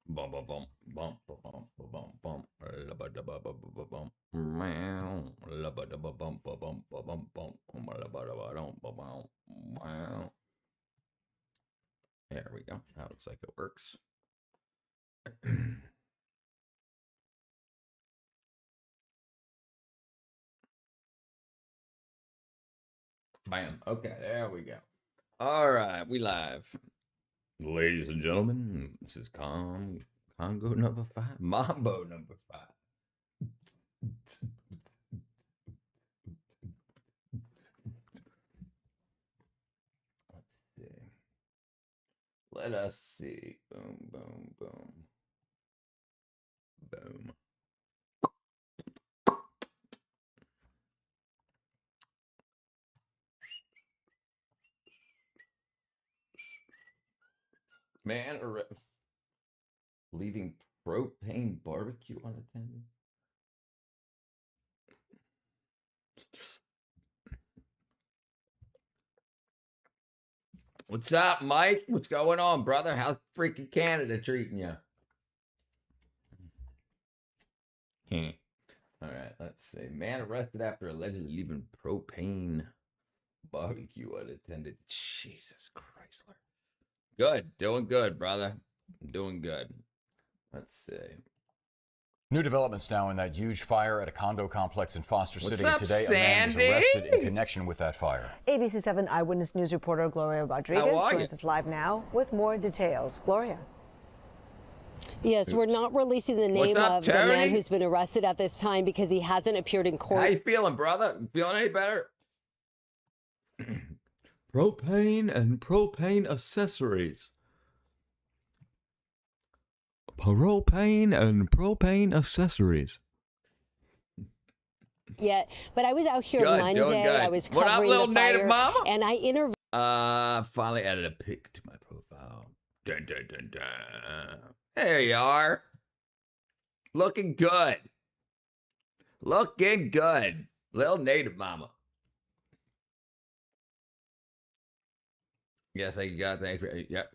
Bum bum bum bum bum bum bum bum. Lubba dubba bum bum bum. Meow. Lubba dubba bum bum bum bum bum. Lubba dubba dum bum bum. Meow. There we go. That looks like it works. Bam. Okay, there we go. All right, we live. Ladies and gentlemen, this is Congo number 5. Mambo number 5. Let's see. Let us see. Boom, boom, boom. Boom. Man, leaving propane barbecue unattended. What's up, Mike? What's going on, brother? How's freaking Canada treating you? All right, let's see. Man arrested after allegedly leaving propane barbecue unattended. Jesus Chrysler. Good. Doing good, brother. Doing good. Let's see. New developments now in that huge fire at a condo complex in Foster City. Up, today, Sandy? A man was arrested in connection with that fire. ABC 7 Eyewitness News reporter Gloria Rodriguez joins us live now with more details. Gloria. Yes, we're not releasing the name of the man who's been arrested at this time because he hasn't appeared in court. How you feeling, brother? Feeling any better? Propane and propane accessories. Propane and propane accessories. Yet, but I was out here Monday. I was covering the fire, mama? And I interviewed. Finally added a pic to my profile. Dun dun dun dun. There you are. Looking good. Looking good. Little native mama. Yes, you got. Thanks. Yep.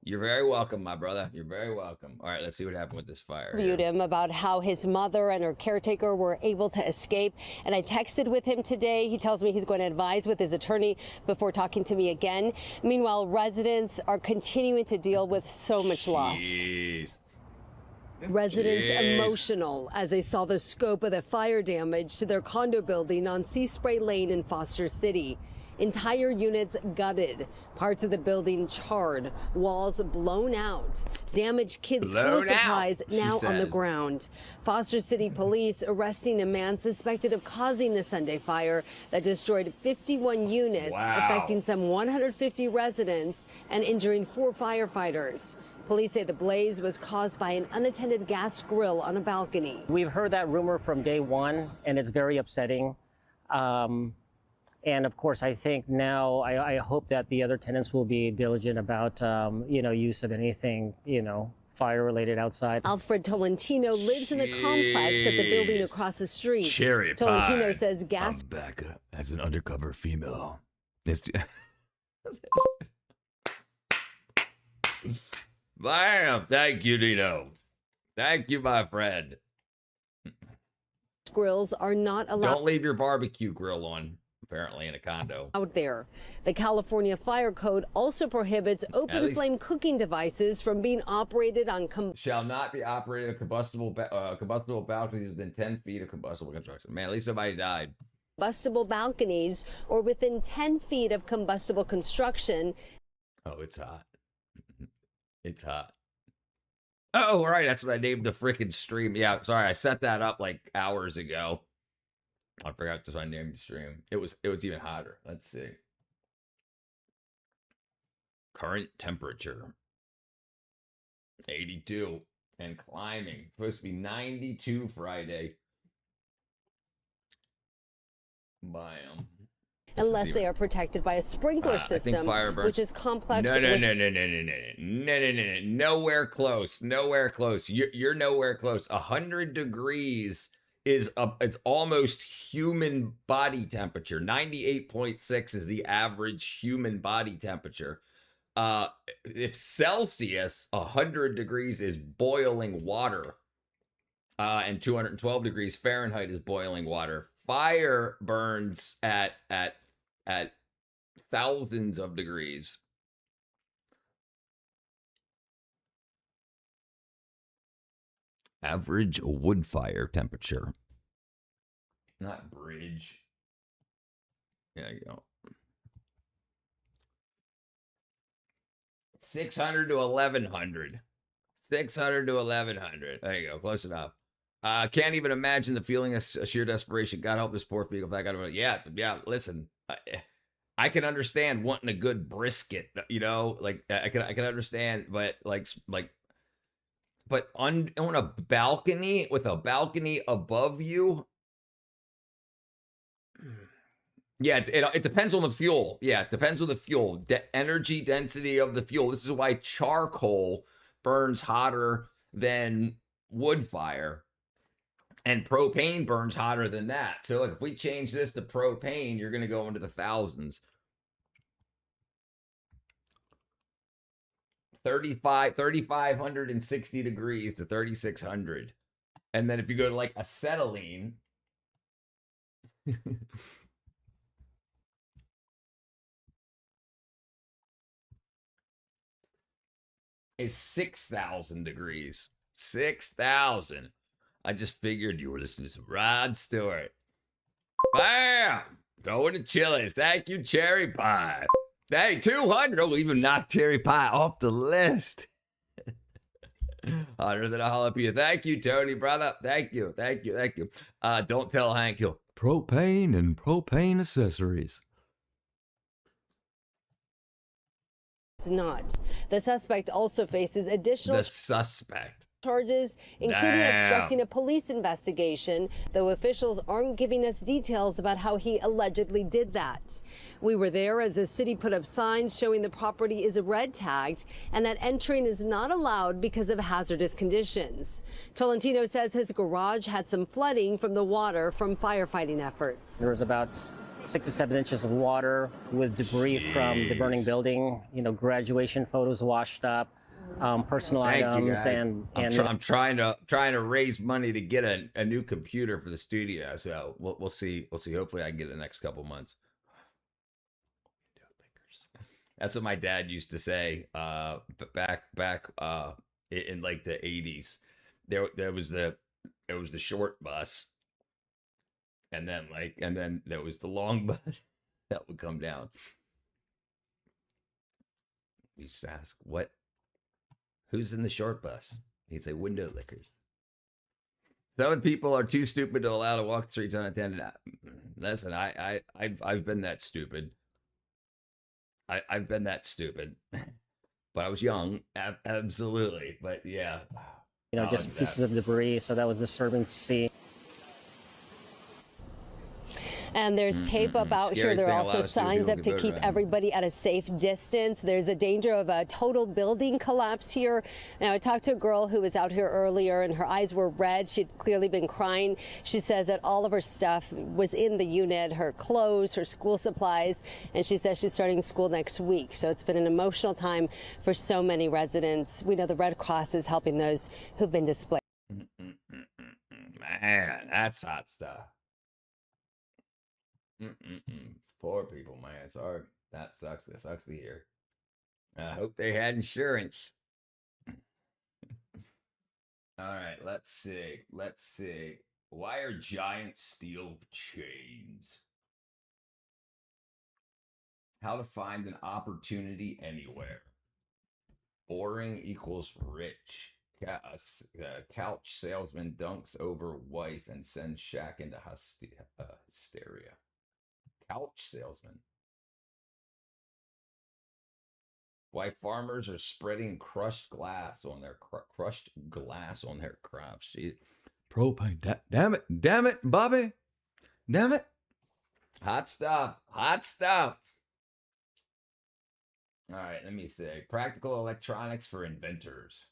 You're very welcome, my brother. You're very welcome. All right, let's see what happened with this fire. Interviewed him about how his mother and her caretaker were able to escape. And I texted with him today. He tells me he's going to advise with his attorney before talking to me again. Meanwhile, residents are continuing to deal with so much loss. Residents emotional as they saw the scope of the fire damage to their condo building on Sea Spray Lane in Foster City. Entire units gutted, parts of the building charred, walls blown out, damaged kids' school supplies now on the ground. Foster City police arresting a man suspected of causing the Sunday fire that destroyed 51 units, affecting some 150 residents and injuring 4 firefighters. Police say the blaze was caused by an unattended gas grill on a balcony. We've heard that rumor from day one, and it's very upsetting. And of course, I think now I hope that the other tenants will be diligent about, use of anything, fire-related outside. Alfred Tolentino lives in the complex at the building across the street. Tolentino says gas. I'm back as an undercover female. Bam! Thank you, Dino. Thank you, my friend. Grills are not allowed. Don't leave your barbecue grill on. Apparently in a condo out there. The California Fire Code also prohibits open flame cooking devices from being operated on shall not be operated on combustible balconies within 10 feet of combustible construction. Man, at least nobody died. Combustible balconies or within 10 feet of combustible construction. Oh, it's hot. It's hot. Oh, right. That's what I named the freaking stream. Yeah, sorry. I set that up like hours ago. I forgot to name the stream. It was even hotter. Let's see. Current temperature 82 and climbing. Supposed to be 92 Friday. Bam. Unless they are protected by a sprinkler system, which is complex. No. Nowhere close. Nowhere close. You're nowhere close. 100 degrees is almost human body temperature. 98.6 is the average human body temperature. If Celsius, 100 degrees is boiling water, and 212 degrees Fahrenheit is boiling water. Fire burns at thousands of degrees. Average wood fire temperature. Not bridge. There you go. 600 to 1100. 600 to 1100. There you go. Close enough. Can't even imagine the feeling of sheer desperation. God help this poor fecal fat. Yeah. Listen, I can understand wanting a good brisket. You know, like I can understand, but but on a balcony with a balcony above you. Yeah, it depends on the fuel. Yeah, it depends on the fuel. Energy density of the fuel. This is why charcoal burns hotter than wood fire. And propane burns hotter than that. So, like, if we change this to propane, you're going to go into the thousands. 3,560 degrees to 3,600. And then if you go to, like, acetylene... is 6,000 degrees. 6,000. I just figured you were listening to some Rod Stewart. Bam! Going to Chili's. Thank you, Cherry Pie. Hey, 200. Oh, even knocked Cherry Pie off the list. Hotter than a jalapeno. Thank you, Tony, brother. Thank you. Don't tell Hank he'll propane and propane accessories. Not. The suspect also faces additional charges, including obstructing a police investigation, though officials aren't giving us details about how he allegedly did that. We were there as the city put up signs showing the property is red tagged and that entering is not allowed because of hazardous conditions. Tolentino says his garage had some flooding from the water from firefighting efforts. There was about 6 to 7 inches of water with debris from the burning building, you know, graduation photos washed up, personal items, and I'm trying to raise money to get a new computer for the studio. So we'll see. Hopefully I can get it the next couple months. That's what my dad used to say. Back in like the 80s, there was the short bus. And then there was the long bus that would come down. We used to ask, who's in the short bus? He'd say, window lickers. Some people are too stupid to allow to walk the streets unattended. Listen, I've been that stupid. I've been that stupid. But I was young, absolutely. But yeah. You know, just pieces of debris, so that was disturbing to see. And there's tape up out here. There are also signs up to keep everybody at a safe distance. There's a danger of a total building collapse here. Now, I talked to a girl who was out here earlier, and her eyes were red. She'd clearly been crying. She says that all of her stuff was in the unit, her clothes, her school supplies, and she says she's starting school next week. So it's been an emotional time for so many residents. We know the Red Cross is helping those who've been displaced. Man, that's hot stuff. It's poor people, man. Sorry. That sucks. That sucks to hear. I hope they had insurance. All right, let's see. Why are giant steel chains? How to find an opportunity anywhere. Boring equals rich. Couch salesman dunks over wife and sends Shaq into hysteria. Couch salesman. Why farmers are spreading crushed glass on their crops. Jeez. Propane. Damn it, Bobby. Damn it. Hot stuff. All right, let me see. Practical electronics for inventors.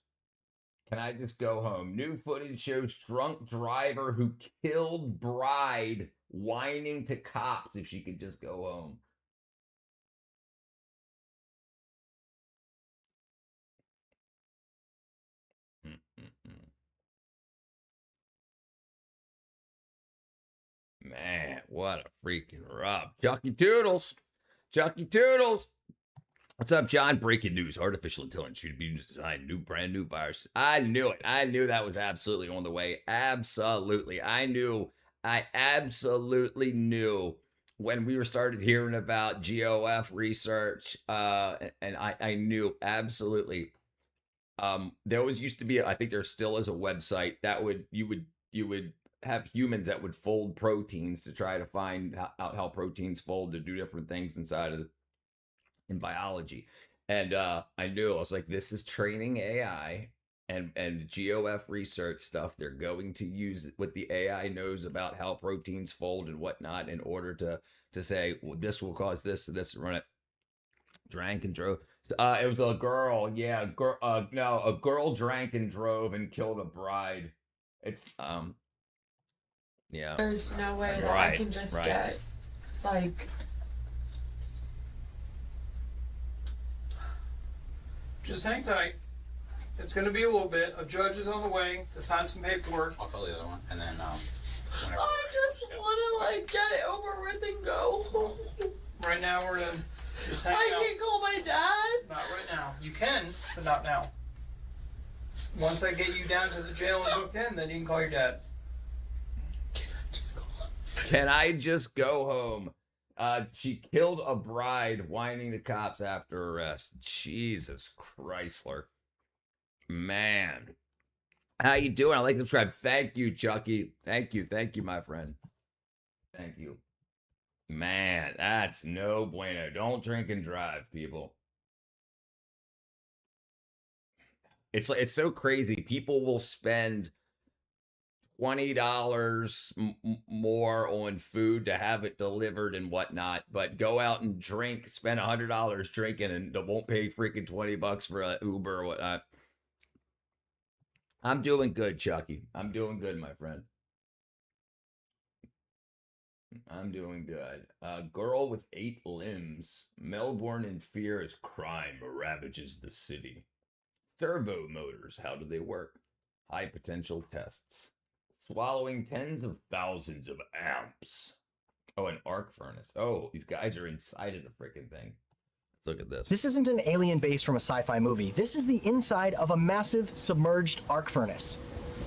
Can I just go home? New footage shows drunk driver who killed bride whining to cops if she could just go home. what a freaking rub. Chucky Toodles. Chucky Toodles. What's up, John? Breaking news. Artificial intelligence should be used to design brand new virus. I knew it. I knew that was absolutely on the way. Absolutely. I absolutely knew when we started hearing about GOF research, and I knew absolutely. There used to be, I think there still is a website that you would have humans that would fold proteins to try to find out how proteins fold to do different things in biology. And I knew, I was like, this is training AI and GOF research stuff. They're going to use what the AI knows about how proteins fold and whatnot in order to say, well, this will cause this and run it. Drank and drove. It was a girl. Yeah. A girl drank and drove and killed a bride. It's, yeah. There's no way that I can just get, like... Just hang tight. It's going to be a little bit. A judge is on the way to sign some paperwork. I'll call the other one, and then I just want to, like, get it over with and go home. Right now, we're going to just hang out. I can call my dad? Not right now. You can, but not now. Once I get you down to the jail and booked in, then you can call your dad. Can I just go home? She killed a bride whining to cops after arrest. Jesus Chrysler. Man. How you doing? I like the subscribe. Thank you, Chucky. Thank you, my friend. Thank you. Man, that's no bueno. Don't drink and drive, people. It's so crazy. People will spend $20 more on food to have it delivered and whatnot, but go out and drink, spend $100 drinking, and won't pay freaking $20 for an Uber or whatnot. I'm doing good, Chucky. I'm doing good, my friend. I'm doing good. Girl with 8 limbs. Melbourne in fear as crime ravages the city. Servo motors, how do they work? High potential tests. Swallowing tens of thousands of amps. Oh, an arc furnace. Oh, these guys are inside of the freaking thing. Let's look at this. This isn't an alien base from a sci-fi movie. This is the inside of a massive submerged arc furnace.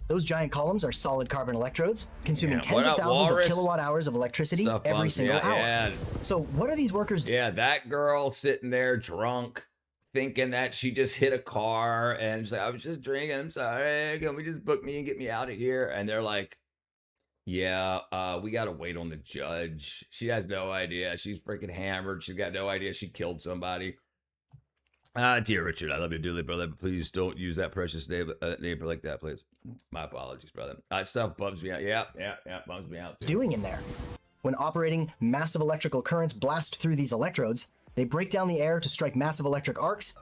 Those giant columns are solid carbon electrodes, consuming tens of thousands of kilowatt hours of electricity every single hour. Yeah. So what are these workers doing? Yeah, that girl sitting there drunk, thinking that she just hit a car, and she's like, I was just drinking, I'm sorry, can we just book me and get me out of here? And they're like, yeah, we gotta wait on the judge. She has no idea. She's freaking hammered. She's got no idea she killed somebody. Dear Richard, I love you dearly, brother, but please don't use that precious neighbor like that, please. My apologies, brother. Stuff bums me out. Yeah, bums me out too. Doing in there? When operating, massive electrical currents blast through these electrodes. They break down the air to strike massive electric arcs,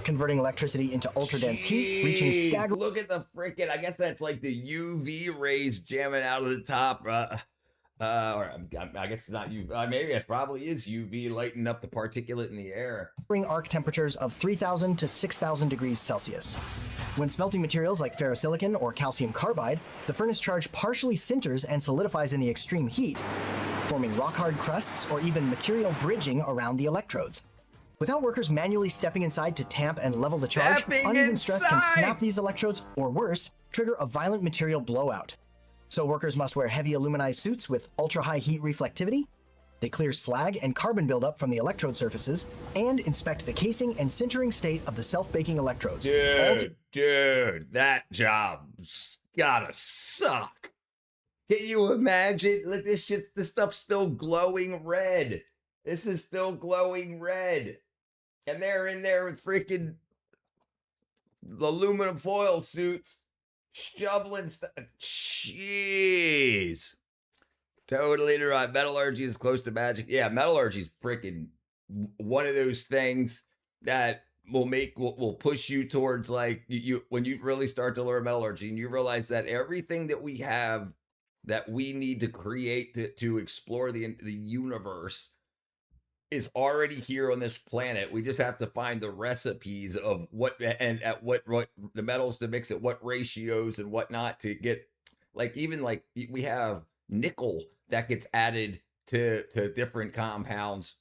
converting electricity into ultra-dense heat, reaching staggering... Look at the freaking, I guess that's like the UV rays jamming out of the top. Or I guess it's not UV. Maybe it probably is UV lighting up the particulate in the air. Arc temperatures of 3,000 to 6,000 degrees Celsius. When smelting materials like ferrosilicon or calcium carbide, the furnace charge partially sinters and solidifies in the extreme heat, forming rock-hard crusts or even material bridging around the electrodes. Without workers manually stepping inside to tamp and level the charge, uneven stress can snap these electrodes, or worse, trigger a violent material blowout. So workers must wear heavy aluminized suits with ultra-high heat reflectivity. They clear slag and carbon buildup from the electrode surfaces and inspect the casing and sintering state of the self-baking electrodes. Dude, that job's gotta suck. Can you imagine? Like this stuff's still glowing red. This is still glowing red. And they're in there with freaking aluminum foil suits, shoveling stuff. Jeez. Totally right. Metallurgy is close to magic. Yeah, metallurgy is freaking one of those things that will push you towards, like, you when you really start to learn metallurgy and you realize that everything that we have that we need to create to explore the universe is already here on this planet. We just have to find the recipes of what and at what the metals to mix at what ratios and whatnot to get, like, even like we have nickel that gets added to different compounds.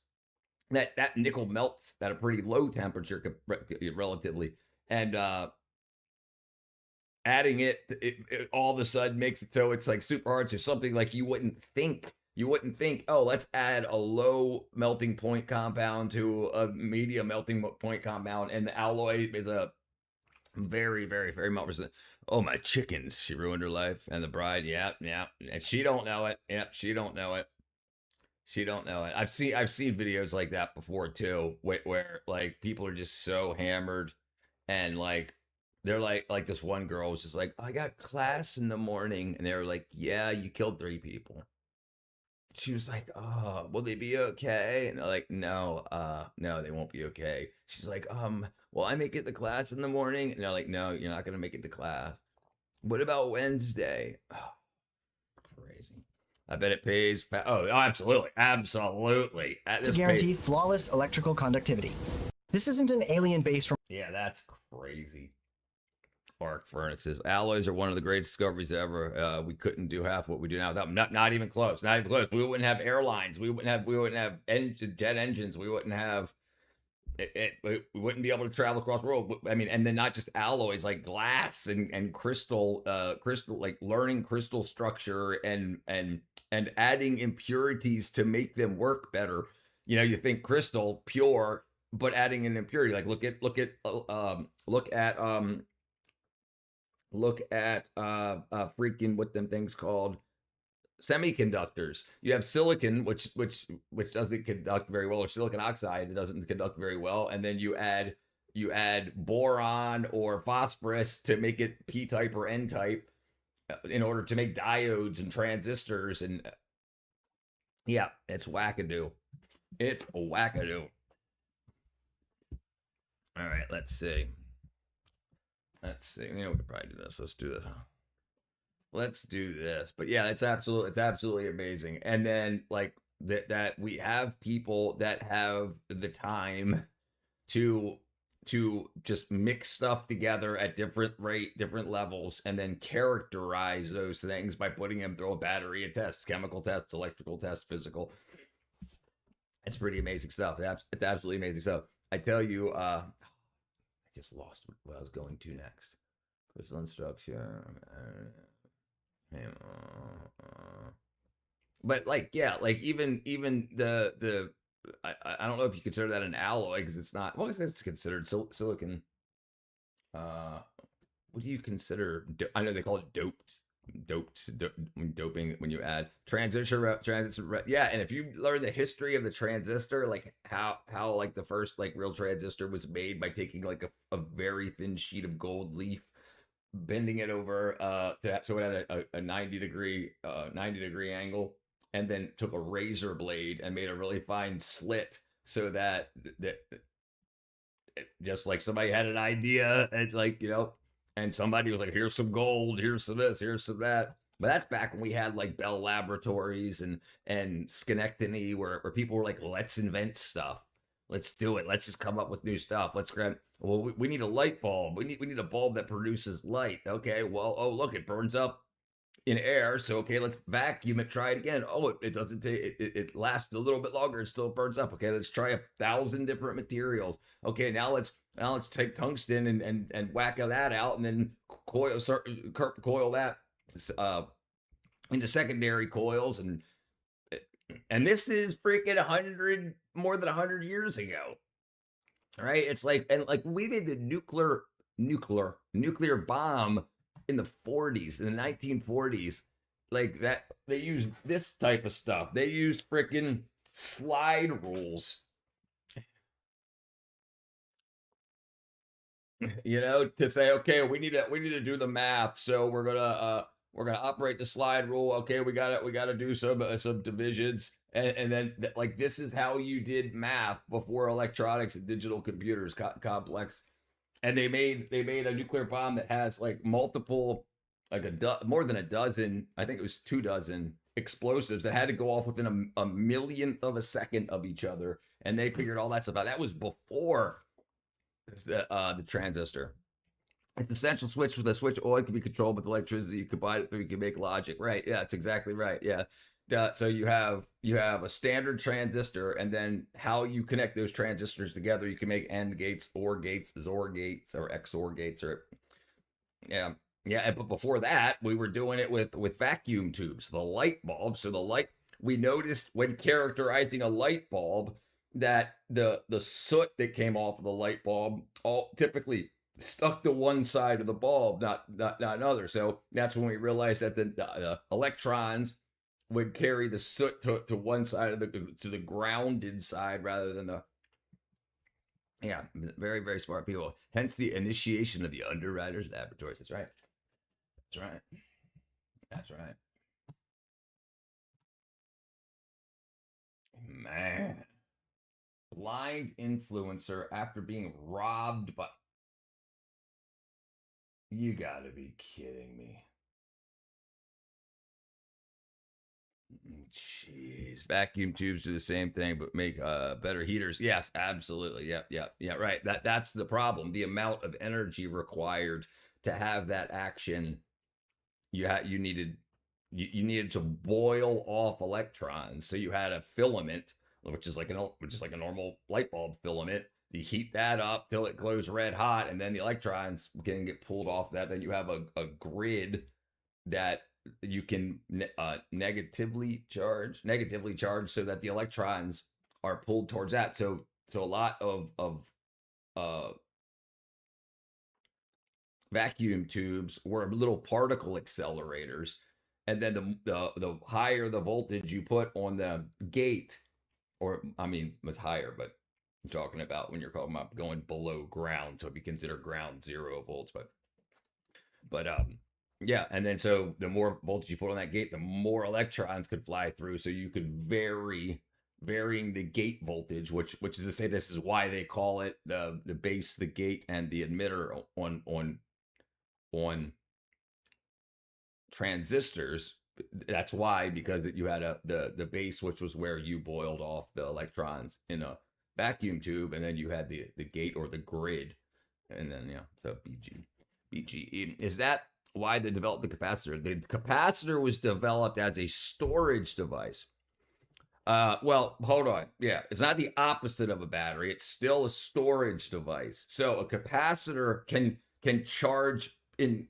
That nickel melts at a pretty low temperature relatively, and adding it all of a sudden makes it so it's like super hard. So something like you wouldn't think, oh, let's add a low melting point compound to a medium melting point compound, and the alloy is a very, very, very much. Oh, my chickens! She ruined her life, and the bride, yeah, and she don't know it. Yep, she don't know it. She don't know it. I've seen videos like that before too, where like people are just so hammered, and like they're like this one girl was just like, I got class in the morning, and they were like, yeah, you killed 3 people. She was like, oh, will they be okay? And they're like, no, they won't be okay. She's like, will I make it to class in the morning? And they're like, no, you're not gonna make it to class. What about Wednesday? Oh, crazy. I bet it pays. Oh, absolutely. To guarantee flawless electrical conductivity. This isn't an alien base from... Yeah, that's crazy. Arc furnaces. Alloys are one of the greatest discoveries ever. We couldn't do half what we do now without them. Not even close. Not even close. We wouldn't have airlines. We wouldn't have jet engines. We wouldn't have... we wouldn't be able to travel across the world. I mean, and then not just alloys, like glass and crystal, like learning crystal structure and adding impurities to make them work better. You know, you think crystal pure, but adding an impurity, like look at freaking what them things called, semiconductors. You have silicon, which doesn't conduct very well, or silicon oxide, it doesn't conduct very well, and then you add boron or phosphorus to make it p-type or n-type in order to make diodes and transistors, and yeah, it's wackadoo. It's wackadoo. All right, let's see. You know, we could probably do this. Let's do this. Let's do this. But yeah, it's absolutely amazing. And then like that we have people that have the time to just mix stuff together at different levels, and then characterize those things by putting them through a battery of tests, chemical tests, electrical tests, physical. It's pretty amazing stuff. It's absolutely amazing stuff. I tell you, I just lost what I was going to next. Crystalline structure. But like, yeah, like even the I don't know if you consider that an alloy, because it's not. Well, it's considered silicon. What do you consider? I know they call it doping when you add transistor. Yeah, and if you learn the history of the transistor, like how like the first like real transistor was made by taking like a very thin sheet of gold leaf, bending it over so it had a 90 degree angle, and then took a razor blade and made a really fine slit, so that just like somebody had an idea, and like, you know, and somebody was like, here's some gold, here's some this, here's some that. But that's back when we had like Bell Laboratories and Schenectady, where people were like, let's invent stuff. Let's do it. Let's just come up with new stuff. Let's grab. Well, we need a light bulb. We need a bulb that produces light. Okay. Well, oh look, it burns up in air. So okay, let's vacuum it. Try it again. Oh, it doesn't take. It lasts a little bit longer. It still burns up. Okay, let's try 1,000 different materials. Okay, now let's take tungsten and whack that out, and then coil that into secondary coils, and this is freaking more than 100 years ago, right? It's like, and like we made the nuclear bomb in the 40s, in the 1940s, like that. They used this type of stuff. They used freaking slide rules, you know, to say, okay, we need to do the math, so we're gonna operate the slide rule. Okay, we gotta do some divisions, and then like this is how you did math before electronics and digital computers complex. And they made a nuclear bomb that has like multiple, like more than a dozen, I think it was 24 explosives that had to go off within a millionth of a second of each other, and they figured all that stuff out. That was before the transistor. It's a central switch. With a switch, oil can be controlled with electricity. You combine it through, you can make logic. Right? Yeah, that's exactly right. Yeah, So you have a standard transistor, and then how you connect those transistors together, you can make AND gates, OR gates, XOR gates, or XOR gates, or yeah. But before that, we were doing it with vacuum tubes, the light bulb. So we noticed when characterizing a light bulb that the soot that came off of the light bulb all typically stuck to one side of the bulb, not another. So that's when we realized that the electrons would carry the soot to one side of the grounded side rather than the. Yeah, very, very smart people. Hence the initiation of the Underwriters Laboratories. That's right. That's right. That's right. Man. Blind influencer after being robbed by. You gotta be kidding me. Jeez. Vacuum tubes do the same thing, but make better heaters. Yes, absolutely. Yeah, right. That's the problem. The amount of energy required to have that action. You needed to boil off electrons. So you had a filament, which is like a normal light bulb filament. You heat that up till it glows red hot, and then the electrons can get pulled off that. Then you have a grid that you can negatively charge so that the electrons are pulled towards that. So a lot of vacuum tubes were little particle accelerators, and then the higher the voltage you put on the gate, or I mean, it was higher, but I'm talking about when you're talking about going below ground. So if you consider ground 0 volts, but yeah, and then so the more voltage you put on that gate, the more electrons could fly through. So you could varying the gate voltage, which is to say, this is why they call it the base, the gate, and the emitter on transistors. That's why, because you had the base, which was where you boiled off the electrons in a vacuum tube, and then you had the gate or the grid, and then so BGE. Is that why they developed the capacitor? The capacitor was developed as a storage device. Well, hold on. Yeah, it's not the opposite of a battery. It's still a storage device. So a capacitor can charge in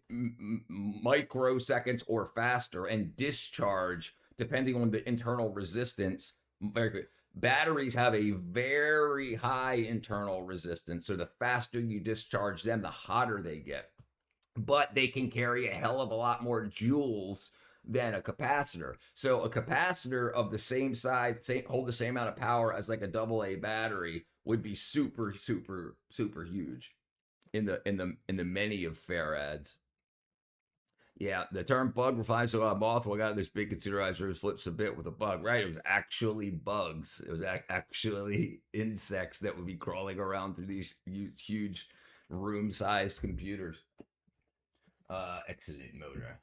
microseconds or faster and discharge depending on the internal resistance. Very good. Batteries have a very high internal resistance, so the faster you discharge them, the hotter they get. But they can carry a hell of a lot more joules than a capacitor. So a capacitor of the same size, hold the same amount of power as like a AA battery, would be super, super, super huge in the many of farads. Yeah, the term bug refers to a moth. We got this big considerizer flips a bit with a bug, right? It was actually bugs. It was actually insects that would be crawling around through these huge room-sized computers. Excellent motor.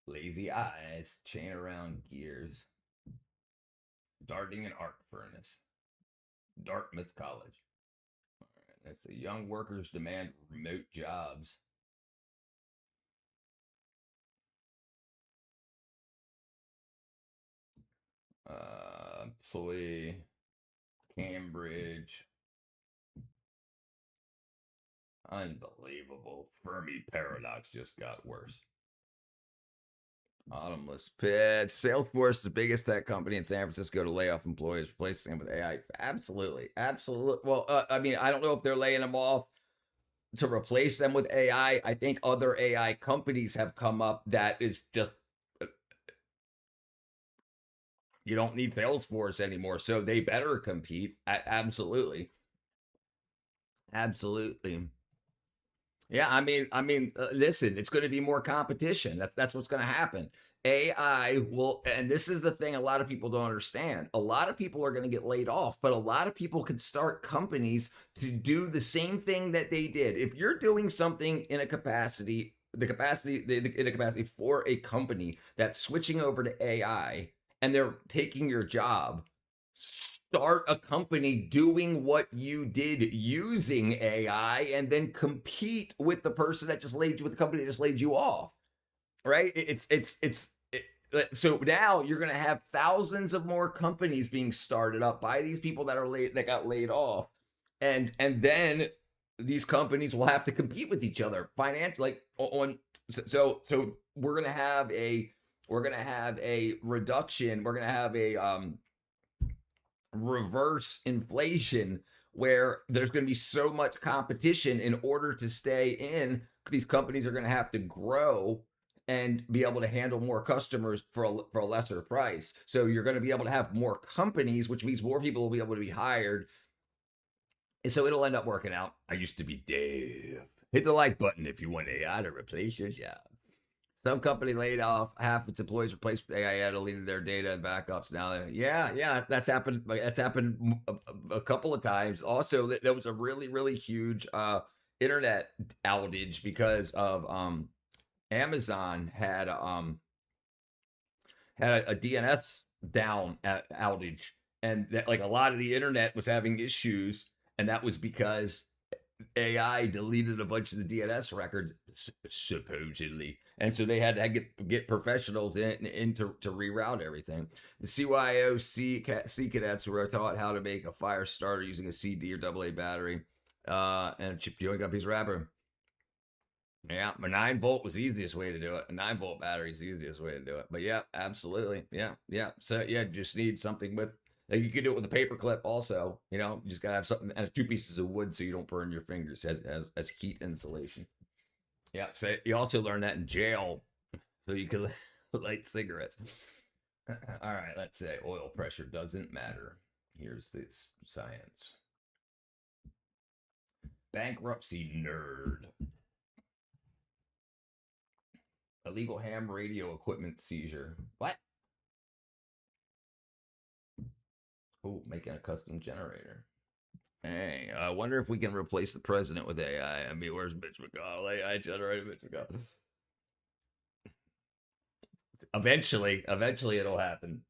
Lazy eyes, chain around gears. Darting an arc furnace. Dartmouth College. All right, that's a young workers demand remote jobs. Employee, Cambridge. Unbelievable. Fermi paradox just got worse. Bottomless pit. Salesforce is the biggest tech company in San Francisco to lay off employees, replacing them with AI. Absolutely. Well, I mean, I don't know if they're laying them off to replace them with AI. I think other AI companies have come up that is just, you don't need Salesforce anymore, so they better compete. Absolutely. Yeah, I mean, listen, it's going to be more competition. That's what's going to happen. AI will, and this is the thing a lot of people don't understand. A lot of people are going to get laid off, but a lot of people can start companies to do the same thing that they did. If you're doing something in a capacity, in a capacity for a company that's switching over to AI and they're taking your job, start a company doing what you did using AI and then compete with the person that just laid you, with the company that just laid you off. Right? so now you're going to have thousands of more companies being started up by these people that got laid off, and then these companies will have to compete with each other financially. Like on, so we're going to have a reduction. We're going to have a reverse inflation where there's going to be so much competition in order to stay in. These companies are going to have to grow and be able to handle more customers for a lesser price. So you're going to be able to have more companies, which means more people will be able to be hired. And so it'll end up working out. I used to be Dave. Hit the like button if you want AI to replace your job. Some company laid off half its employees, replaced with AI, deleted their data and backups. Now, yeah, that's happened. That's happened a couple of times. Also, there was a really, really huge internet outage because of Amazon had a DNS down outage, and that, like, a lot of the internet was having issues, and that was because AI deleted a bunch of the DNS records supposedly, and so they had to get professionals in to reroute everything. The CYO C cadets were taught how to make a fire starter using a CD or AA battery, and a chip joint got a piece of wrapper. Yeah, a 9-volt was the easiest way to do it. A 9-volt battery is the easiest way to do it. But yeah, absolutely. Yeah. So yeah, just need something with, like, you can do it with a paper clip also. You know, you just gotta have something and 2 pieces of wood so you don't burn your fingers as heat insulation. Yeah. So you also learn that in jail, so you can light cigarettes. All right. Let's say oil pressure doesn't matter. Here's this science. Bankruptcy nerd. Illegal ham radio equipment seizure. What? Oh, making a custom generator. Hey, I wonder if we can replace the president with AI. I mean, where's Mitch McConnell? AI generated Mitch McConnell. Eventually it'll happen.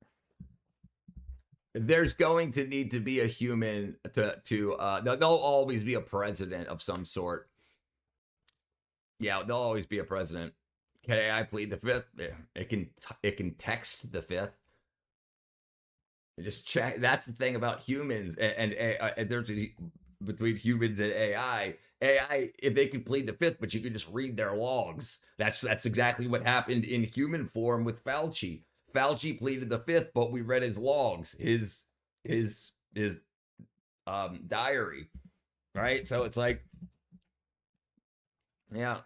There's going to need to be a human there'll always be a president of some sort. Yeah, there'll always be a president. Can AI plead the fifth? It can text the fifth. Just check. That's the thing about humans and there's between humans and AI. AI, if they could plead the fifth, but you could just read their logs. That's exactly what happened in human form with Fauci. Fauci pleaded the fifth, but we read his logs, his diary, right? So it's like, yeah.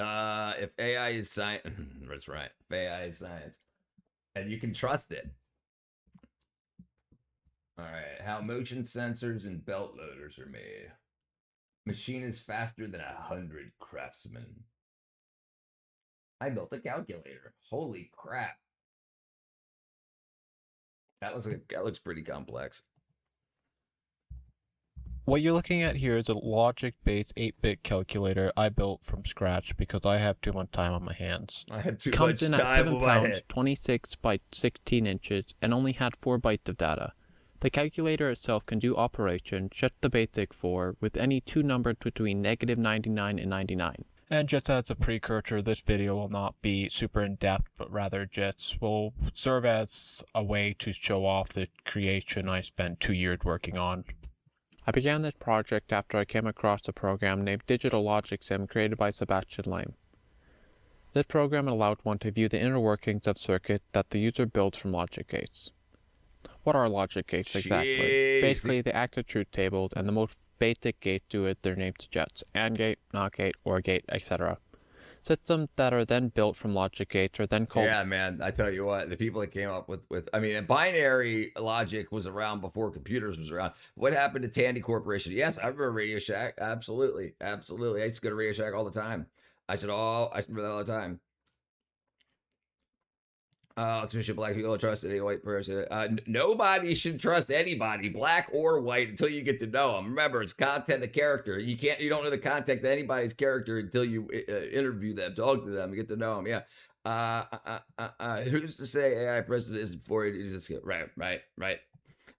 If AI is science, that's right. If AI is science, and you can trust it. All right, how motion sensors and belt loaders are made. Machine is faster than 100 craftsmen. I built a calculator. Holy crap! That looks pretty complex. What you're looking at here is a logic-based 8-bit calculator I built from scratch because I have too much time on my hands. I had too Comes much in time at 7 on my pounds, head. 26 by 16 inches, and only had 4 bytes of data. The calculator itself can do operation, just the basic 4, with any 2 numbers between -99 and 99. And just as a precursor, this video will not be super in-depth, but rather just will serve as a way to show off the creation I spent 2 years working on. I began this project after I came across a program named Digital Logic Sim created by Sebastian Lime. This program allowed one to view the inner workings of circuits that the user builds from logic gates. What are logic gates exactly? Jeez. Basically, they act as truth tables, and the most basic gates do it. Their names suggest: AND gate, NOT gate, OR gate, etc. Systems that are then built from logic gates are then called... Yeah, man, I tell you what, the people that came up with I mean, binary logic was around before computers was around. What happened to Tandy Corporation? Yes, I remember Radio Shack. Absolutely. I used to go to Radio Shack all the time. I remember that all the time. So black people don't trust any white person. Nobody should trust anybody, black or white, until you get to know them. Remember, it's content of character. You don't know the content of anybody's character until you interview them, talk to them, get to know them. Yeah. Who's to say AI president isn't for you? Just get right.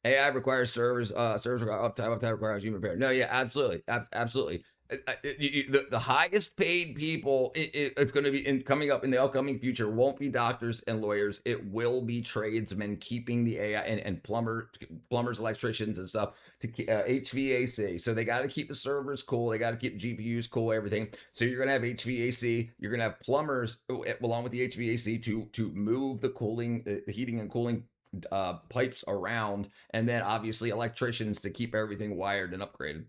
AI requires servers. Servers require uptime. Uptime requires human repair. No, yeah, absolutely. The highest paid people it's going to be coming up in the upcoming future won't be doctors and lawyers. It will be tradesmen keeping the AI and plumbers, electricians and stuff to HVAC. So they got to keep the servers cool. They got to keep GPUs cool, everything. So you're going to have HVAC. You're going to have plumbers along with the HVAC to move the cooling, the heating and cooling pipes around. And then obviously electricians to keep everything wired and upgraded.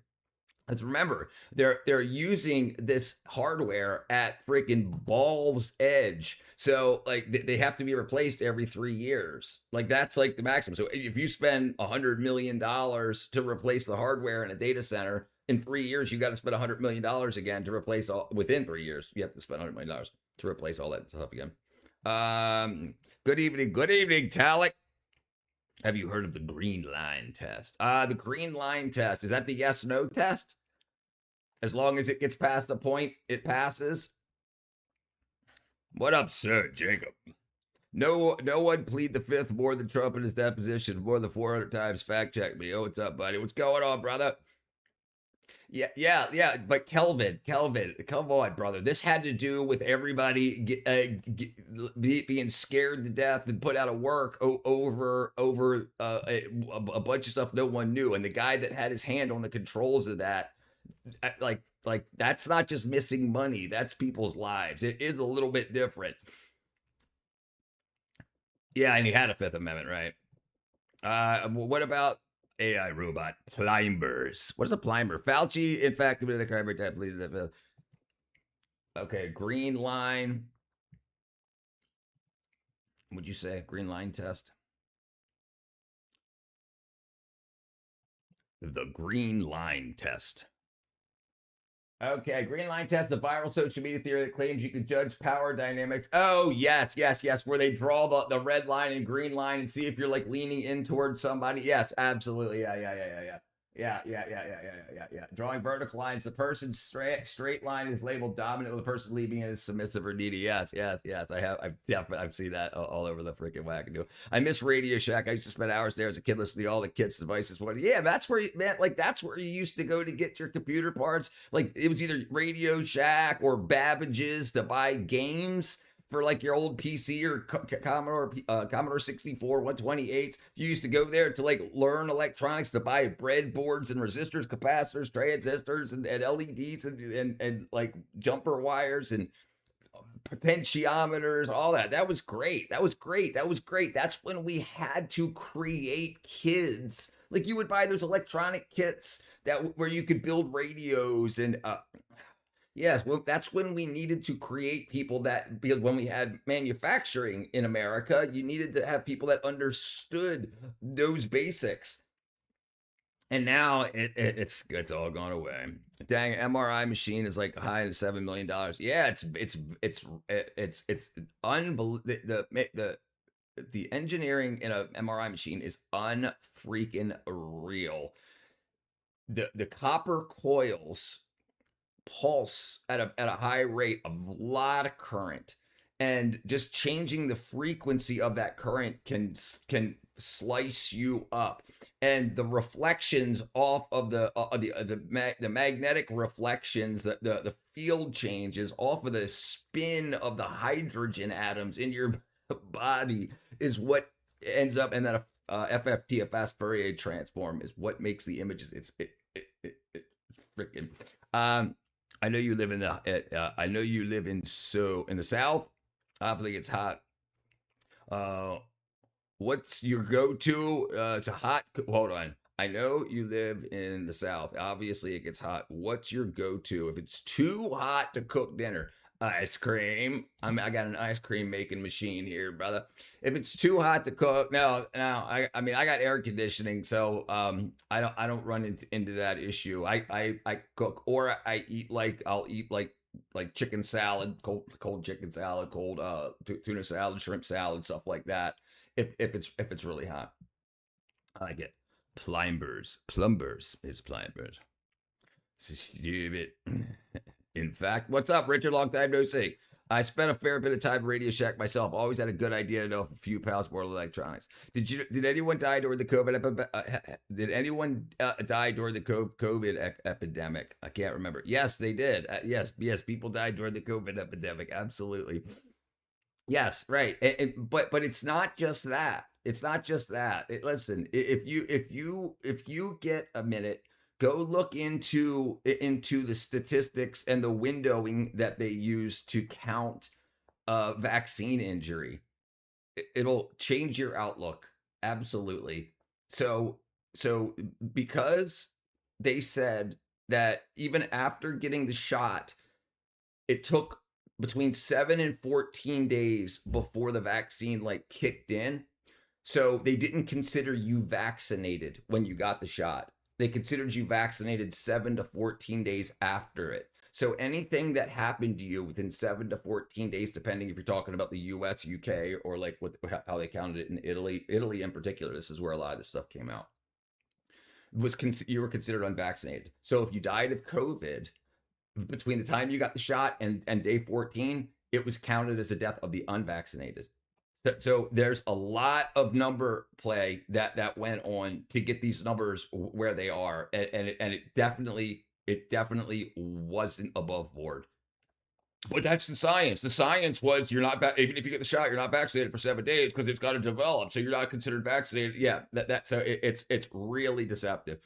Let's remember, they're using this hardware at freaking balls edge. So like they have to be replaced every 3 years. Like that's like the maximum. So if you spend $100 million to replace the hardware in a data center, in 3 years, you got to spend $100 million again to replace all within 3 years. You have to spend $100 million to replace all that stuff again. Good evening, Talik. Have you heard of the green line test? The green line test, is that the yes/no test? As long as it gets past a point, it passes. What up, sir, Jacob? No one plead the fifth more than Trump in his deposition more than 400 times. Fact check me. Oh, what's up, buddy? What's going on, brother? Yeah. But Kelvin, come on, brother. This had to do with everybody being scared to death and put out of work over a bunch of stuff no one knew. And the guy that had his hand on the controls of that, like that's not just missing money. That's people's lives. It is a little bit different. Yeah, and he had a Fifth Amendment, right? What about AI robot climbers? What is a climber? Fauci, in fact, committed a crime or pleaded the fifth. Okay, green line. What'd you say? Green line test. The green line test. Okay, green line test, the viral social media theory that claims you can judge power dynamics. Oh, yes, where they draw the red line and green line and see if you're like leaning in towards somebody. Yes, absolutely. Yeah. Drawing vertical lines, the person's straight line is labeled dominant, the person leaving it is submissive or needy. Yes. I've seen that all over the freaking wackadoo. I miss Radio Shack. I used to spend hours there as a kid listening to all the kids' devices. Yeah, that's where that's where you used to go to get your computer parts. Like it was either Radio Shack or Babbage's to buy games for like your old PC or Commodore 64, 128. You used to go there to like learn electronics, to buy breadboards and resistors, capacitors, transistors, and LEDs and like jumper wires and potentiometers, all that. That was great. That's when we had to create kids. Like you would buy those electronic kits where you could build radios and yes, well, that's when we needed to create people because when we had manufacturing in America, you needed to have people that understood those basics. And now it's all gone away. Dang, MRI machine is like high to $7 million. Yeah, it's unbelievable. The engineering in a MRI machine is unfreaking real. The copper coils pulse at a high rate, a lot of current, and just changing the frequency of that current can slice you up. And the reflections off of the magnetic reflections, the field changes off of the spin of the hydrogen atoms in your body is what ends up, and that FFT, a fast Fourier transform, is what makes the images. It's freaking. I know you live in the South. Obviously, it's hot. What's your go-to to hot? Hold on. I know you live in the South. Obviously, it gets hot. What's your go-to if it's too hot to cook dinner? Ice cream. I got an ice cream making machine here, brother. If it's too hot to cook, no. I got air conditioning, so I don't run into that issue. I cook, or I'll eat like chicken salad, cold chicken salad, cold tuna salad, shrimp salad, stuff like that. If it's really hot, I get plumbers is plumbers. Stupid. In fact, what's up, Richard? Long time no see. I spent a fair bit of time Radio Shack myself. Always had a good idea to know a few pounds more electronics. Did anyone die during the COVID did anyone die during the COVID epidemic? I can't remember. Yes, they did. Yes, people died during the COVID epidemic. Absolutely. Yes, right. But it's not just that. It's not just that. Listen, if you get a minute, go look into the statistics and the windowing that they use to count vaccine injury. It'll change your outlook. Absolutely. So because they said that even after getting the shot, it took between 7 and 14 days before the vaccine like kicked in. So they didn't consider you vaccinated when you got the shot. They considered you vaccinated 7 to 14 days after it. So anything that happened to you within 7 to 14 days, depending if you're talking about the US, UK, or like how they counted it in Italy in particular, this is where a lot of this stuff came out, you were considered unvaccinated. So if you died of COVID between the time you got the shot and day 14, it was counted as a death of the unvaccinated. So there's a lot of number play that went on to get these numbers where they are, and it definitely wasn't above board. But that's the science. The science was you're not even if you get the shot, you're not vaccinated for 7 days because it's got to develop, so you're not considered vaccinated. Yeah, so it's really deceptive.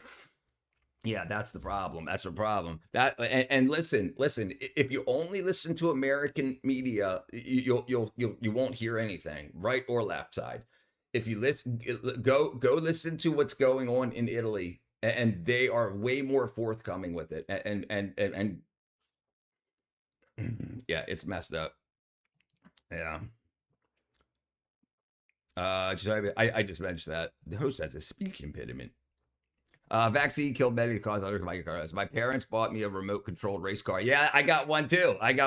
Yeah, that's the problem. That's the problem. And listen. If you only listen to American media, you won't hear anything, right or left side. If you listen, go listen to what's going on in Italy, and they are way more forthcoming with it. And yeah, it's messed up. Yeah. I just mentioned that the host has a speech impediment. Vaccine killed many cause other microcars. My parents bought me a remote controlled race car. Yeah, I got one too. Okay.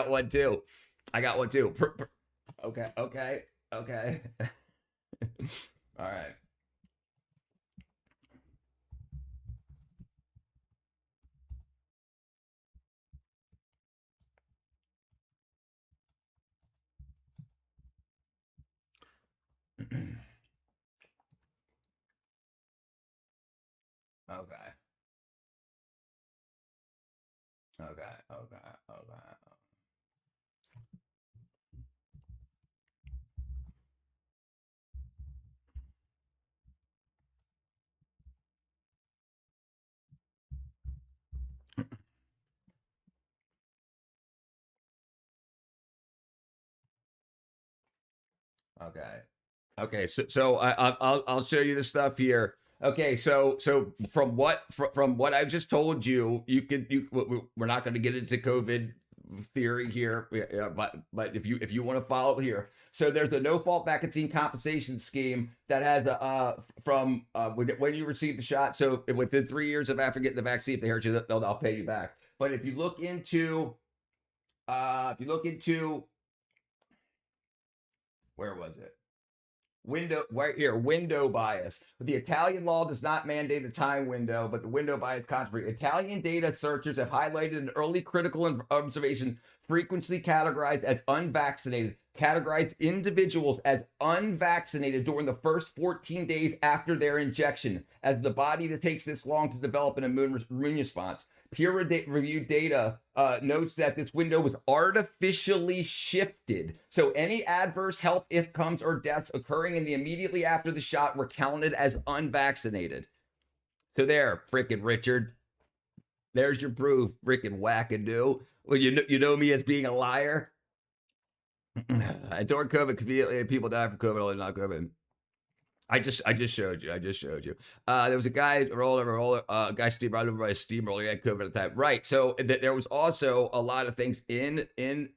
All right. Okay. Okay. So I'll show you the stuff here. Okay, so from what I've just told you, we're not going to get into COVID theory here, but if you want to follow here, so there's a no fault vaccine compensation scheme that has from when you receive the shot. So within 3 years of after getting the vaccine, if they hurt you, they'll pay you back. But if you look into where was it? Window bias. The Italian law does not mandate a time window, but the window bias controversy. Italian data searchers have highlighted an early critical observation frequently categorized individuals as unvaccinated during the first 14 days after their injection, as the body that takes this long to develop an immune response. Peer-reviewed data notes that this window was artificially shifted. So any adverse health outcomes or deaths occurring in the immediately after the shot were counted as unvaccinated. So there, frickin' Richard. There's your proof, frickin' wackadoo. Well, you know me as being a liar. And during COVID, people die from COVID, although not COVID. I just showed you. There was a guy guy steamroller by a steamroller. He had COVID at the time, right? So there was also a lot of things in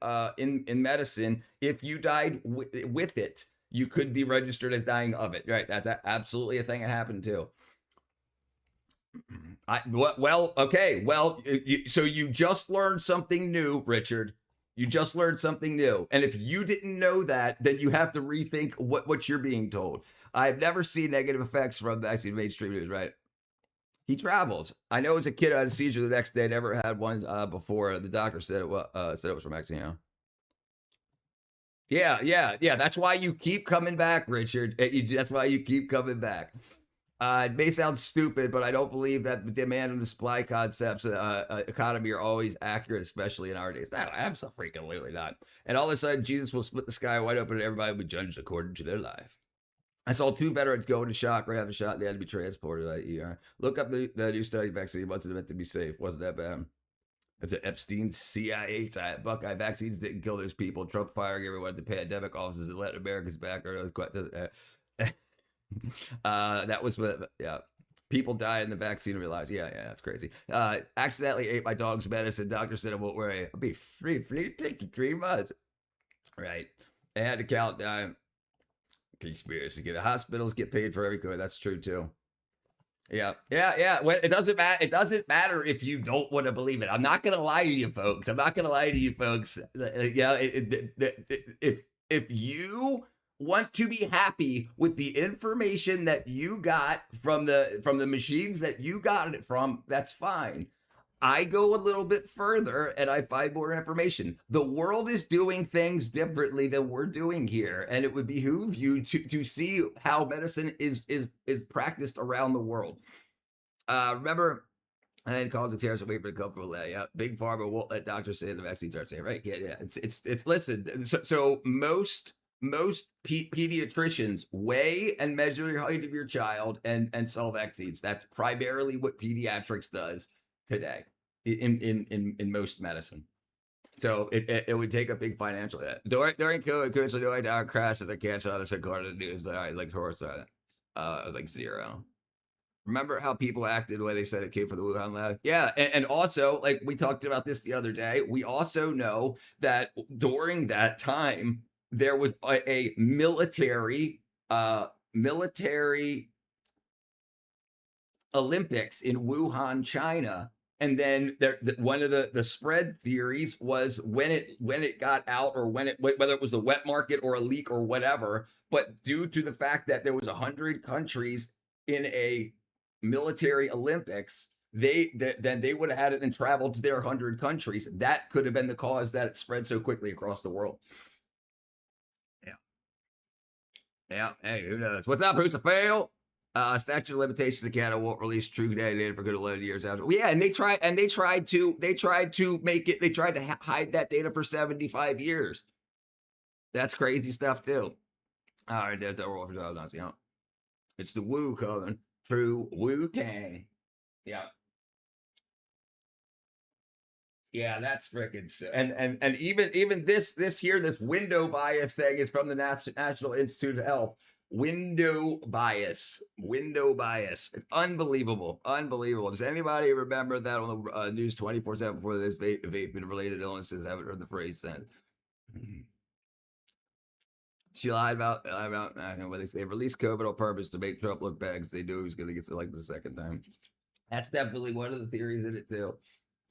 medicine. If you died with it, you could be registered as dying of it, right? That's absolutely a thing that happened too. So you just learned something new, Richard. You just learned something new, and if you didn't know that, then you have to rethink what you're being told. I've never seen negative effects from vaccine mainstream news, right? He travels. I know as a kid I had a seizure the next day. Never had one before. The doctor said it was from vaccine. Yeah. That's why you keep coming back, Richard. That's why you keep coming back. It may sound stupid, but I don't believe that the demand and the supply concepts economy are always accurate, especially in our days. No, absolutely not. And all of a sudden, Jesus will split the sky wide open and everybody will be judged according to their life. I saw 2 veterans go into shock right after the shot. They had to be transported to the ER. Look up the new study vaccine. Wasn't meant to be safe. Wasn't that bad. It's an Epstein CIA side. Buckeye vaccines didn't kill those people. Trump firing everyone at the pandemic offices and letting Americans back. That was what, yeah. People died in the vaccine and realized, yeah, that's crazy. Accidentally ate my dog's medicine. Doctor said I won't worry. I'll be free for 3 months. Right. They had to count down. Conspiracy. The hospitals get paid for every COVID. That's true too. Yeah. Well, it doesn't matter. It doesn't matter if you don't want to believe it. I'm not gonna lie to you, folks. If you want to be happy with the information that you got from the machines that you got it from, that's fine. I go a little bit further and I find more information. The world is doing things differently than we're doing here, and it would behoove you to see how medicine is practiced around the world. Remember, I then called the terrorists away for the comfortable. Yeah, big pharma won't let doctors say the vaccines aren't safe, right? Yeah. It's listen. So most pediatricians weigh and measure the height of your child and sell vaccines. That's primarily what pediatrics does today in most medicine. So it would take a big financial hit. During COVID, could do a crash at the cancer other said part of the news that I like horse like 0. Remember how people acted when they said it came from the Wuhan lab? Yeah, and also, like we talked about this the other day, we also know that during that time there was a military Olympics in Wuhan, China. And then one of the spread theories was when it got out, or whether it was the wet market or a leak or whatever, but due to the fact that there was 100 countries in a military Olympics, then they would have had it and traveled to their 100 countries. That could have been the cause that it spread so quickly across the world. Yeah. Hey, who knows? What's up? Who's a fail? Statute of limitations in Canada won't release true data for good 11 years after. Well, yeah, and they tried to make it. They tried to hide that data for 75 years. That's crazy stuff too. All right, there's the world for yeah. It's the Wu coming. True Wu-Tang. Yeah. Yeah, that's freaking sick. And even this here, this window bias thing is from the National Institute of Health. Window bias. It's unbelievable. Does anybody remember that on the news 24/7 before this vaping related illnesses? I haven't heard the phrase then. She lied about whether they released COVID on purpose to make Trump look bad because they knew he was going to get selected the second time. That's definitely one of the theories in it too.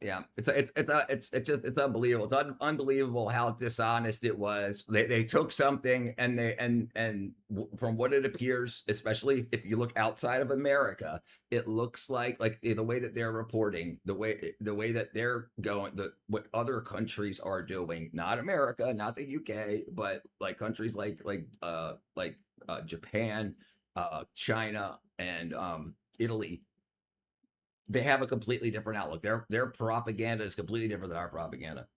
Yeah, it's unbelievable. It's unbelievable how dishonest it was. They took something and from what it appears, especially if you look outside of America, it looks like the way that they're reporting, the way that they're going, what other countries are doing, not America, not the UK, but like countries like Japan, China, and Italy. They have a completely different outlook. Their propaganda is completely different than our propaganda.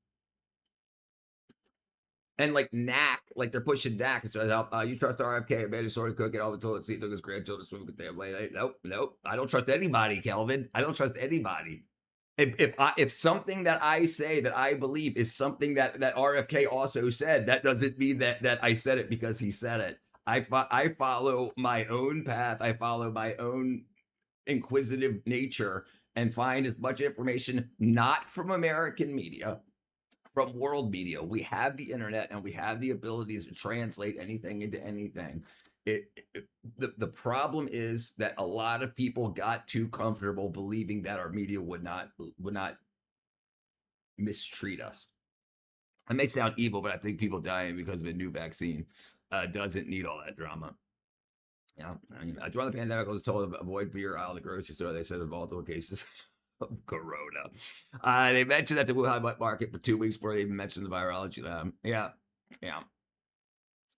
And like NAC, like they're pushing NAC. So you trust RFK, mandatory cooking, all the toilet seat, took his grandchildren swimming with them late. Nope. I don't trust anybody, Kelvin. I don't trust anybody. If something that I say that I believe is something that RFK also said, that doesn't mean that I said it because he said it. I follow my own path. I follow my own inquisitive nature and find as much information not from American media, from world media. We have the internet and we have the abilities to translate anything into anything. The problem is that a lot of people got too comfortable believing that our media would not mistreat us. It may sound evil, but I think people dying because of a new vaccine doesn't need all that drama. Yeah, during the pandemic, I was told to avoid beer aisle at the grocery store. They said of multiple cases of corona. They mentioned that the Wuhan market for 2 weeks before they even mentioned the virology lab. Yeah.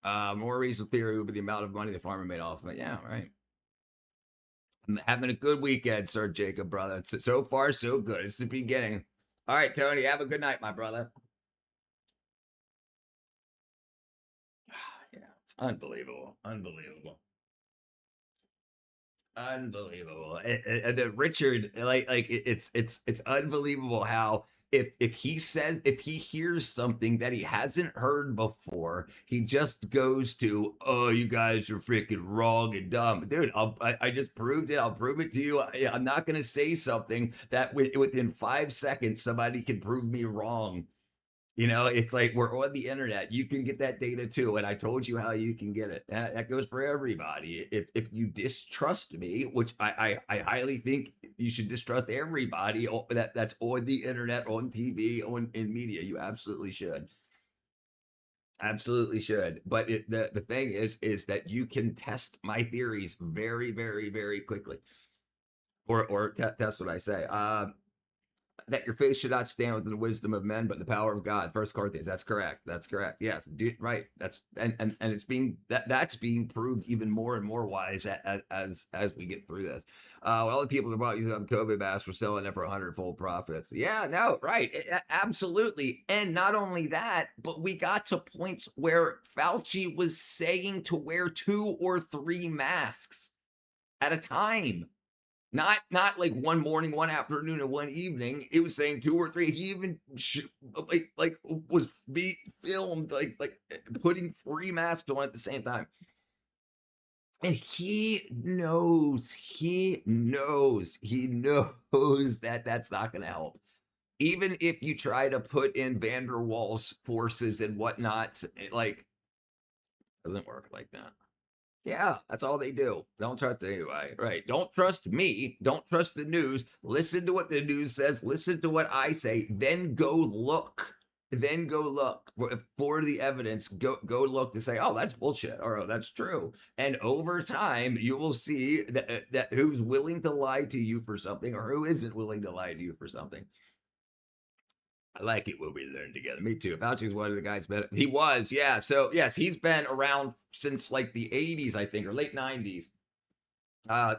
More reason theory would be the amount of money the farmer made off of it. Yeah, right. I'm having a good weekend, Sir Jacob, brother. So far, so good. It's the beginning. All right, Tony, have a good night, my brother. Yeah, it's unbelievable. Unbelievable. Unbelievable. And Richard, it's unbelievable how if he hears something that he hasn't heard before, he just goes to, oh, you guys are freaking wrong and dumb. Dude, I just proved it. I'll prove it to you. I'm not going to say something that within 5 seconds somebody can prove me wrong. You know, it's like we're on the internet. You can get that data too, and I told you how you can get it. That goes for everybody. If you distrust me, which I highly think you should distrust everybody that's on the internet, on TV, in media, you absolutely should. Absolutely should. But the thing is that you can test my theories very, very, very quickly, or test what I say. That your faith should not stand within the wisdom of men, but the power of God. 1 Corinthians. That's correct. That's correct. Yes, dude, right. That's and it's that's being proved even more and more wise as we get through this. All the people about using the COVID mask were selling it for 100-fold profits. Yeah, no, right, absolutely. And not only that, but we got to points where Fauci was saying to wear 2 or 3 masks at a time. Not like one morning, one afternoon, and one evening. It was saying 2 or 3. He even was being filmed like putting 3 masks on at the same time. And he knows that that's not going to help. Even if you try to put in van der Waals forces and whatnot, it doesn't work like that. Yeah, that's all they do. Don't trust anybody. Right. Don't trust me. Don't trust the news. Listen to what the news says. Listen to what I say. Then go look. For the evidence. Go look to say, oh, that's bullshit, or oh, that's true. And over time, you will see that who's willing to lie to you for something or who isn't willing to lie to you for something. I like it when we learn together. Me too. Fauci's one of the guys, but he was, yeah. So yes, he's been around since like the 80s, I think, or late 90s.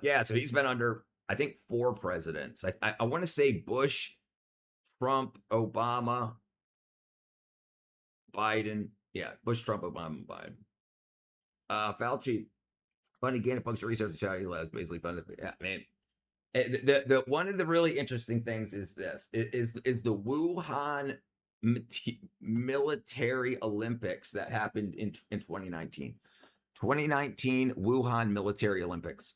Yeah, so he's been under, I think, 4 presidents. I want to say Bush, Trump, Obama, Biden. Yeah, Bush, Trump, Obama, Biden. Fauci, funding gain of function research in Chinese labs, basically funded. Yeah, man. The one of the really interesting things is this is the Wuhan military Olympics that happened in 2019. 2019 Wuhan military Olympics.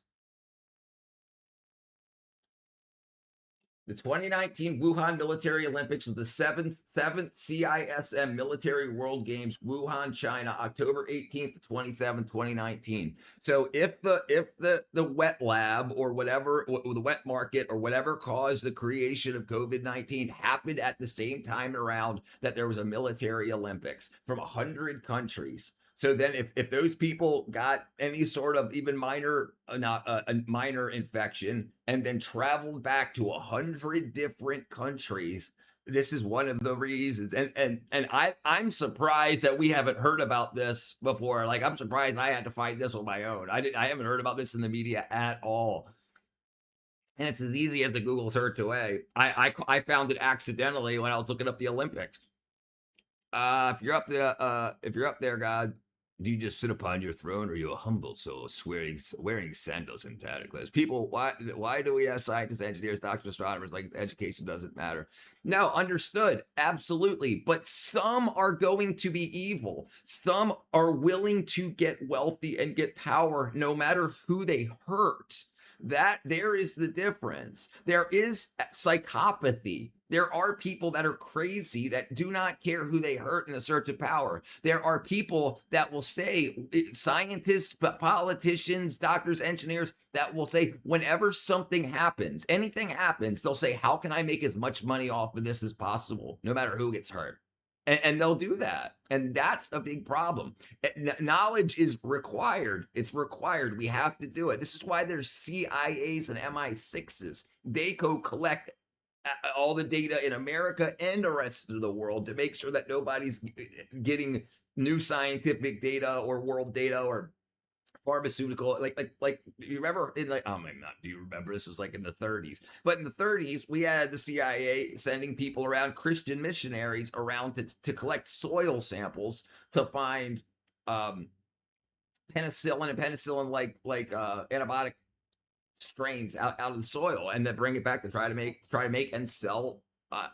The 2019 Wuhan Military Olympics was the seventh CISM Military World Games, Wuhan, China, October 18th to 27th, 2019. So if the wet lab or whatever, the wet market or whatever caused the creation of COVID-19 happened at the same time around that there was a military Olympics from 100 countries. So then if those people got any sort of even minor infection and then traveled back to 100 different countries, this is one of the reasons. And I'm surprised that we haven't heard about this before. Like, I'm surprised I had to find this on my own. I haven't heard about this in the media at all. And it's as easy as a Google search away. I found it accidentally when I was looking up the Olympics. If you're up there, God, do you just sit upon your throne, or are you a humble soul wearing sandals and tattered clothes? People, why do we have scientists, engineers, doctors, astronomers like education doesn't matter? No, understood, absolutely. But some are going to be evil. Some are willing to get wealthy and get power, no matter who they hurt. There is the difference. There is psychopathy. There are people that are crazy that do not care who they hurt in the search of power. There are people that will say, scientists, politicians, doctors, engineers, that will say, whenever something happens, anything happens, they'll say, how can I make as much money off of this as possible, no matter who gets hurt? And they'll do that. And that's a big problem. Knowledge is required. It's required. We have to do it. This is why there's CIAs and MI6s. They go collect all the data in America and the rest of the world to make sure that nobody's getting new scientific data or world data or pharmaceutical, like you remember in like, oh my god, do you remember, this was like in the 30s, but in the 30s we had the CIA sending people around, Christian missionaries around to collect soil samples to find penicillin like antibiotic strains out of the soil, and then bring it back to try to make and sell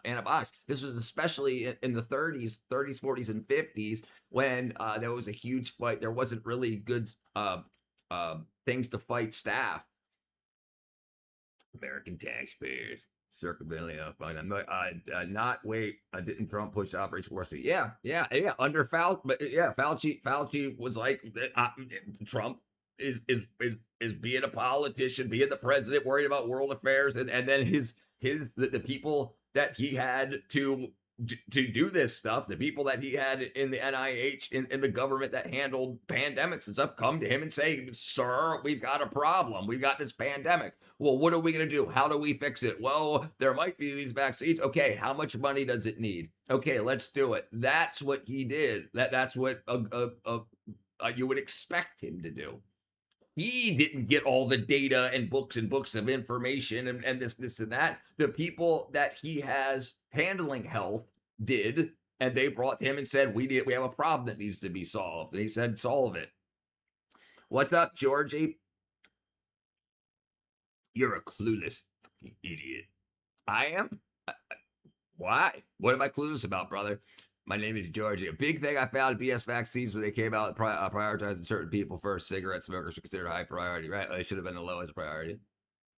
antibiotics. This was especially in the 30s, 40s, and 50s when there was a huge fight. There wasn't really good things to fight staph. American taxpayers circumventing not wait. Didn't Trump push Operation Warp Speed? Yeah. Under Fauci, but yeah, Fauci was like, Trump is being a politician, being the president, worried about world affairs, and then the people that he had to do this stuff, the people that he had in the NIH, in the government that handled pandemics and stuff, come to him and say, sir, we've got a problem. We've got this pandemic. Well, what are we going to do? How do we fix it? Well, there might be these vaccines. Okay, how much money does it need? Okay, let's do it. That's what he did. That's what you would expect him to do. He didn't get all the data and books of information and this and that. The people that he has handling health did, and they brought him and said, we have a problem that needs to be solved. And he said, solve it. What's up, Georgie? You're a clueless idiot. I am? Why? What am I clueless about, brother? My name is Georgie. A big thing I found at BS vaccines when they came out prioritizing certain people first. Cigarette smokers were considered a high priority, right? They should have been the lowest priority.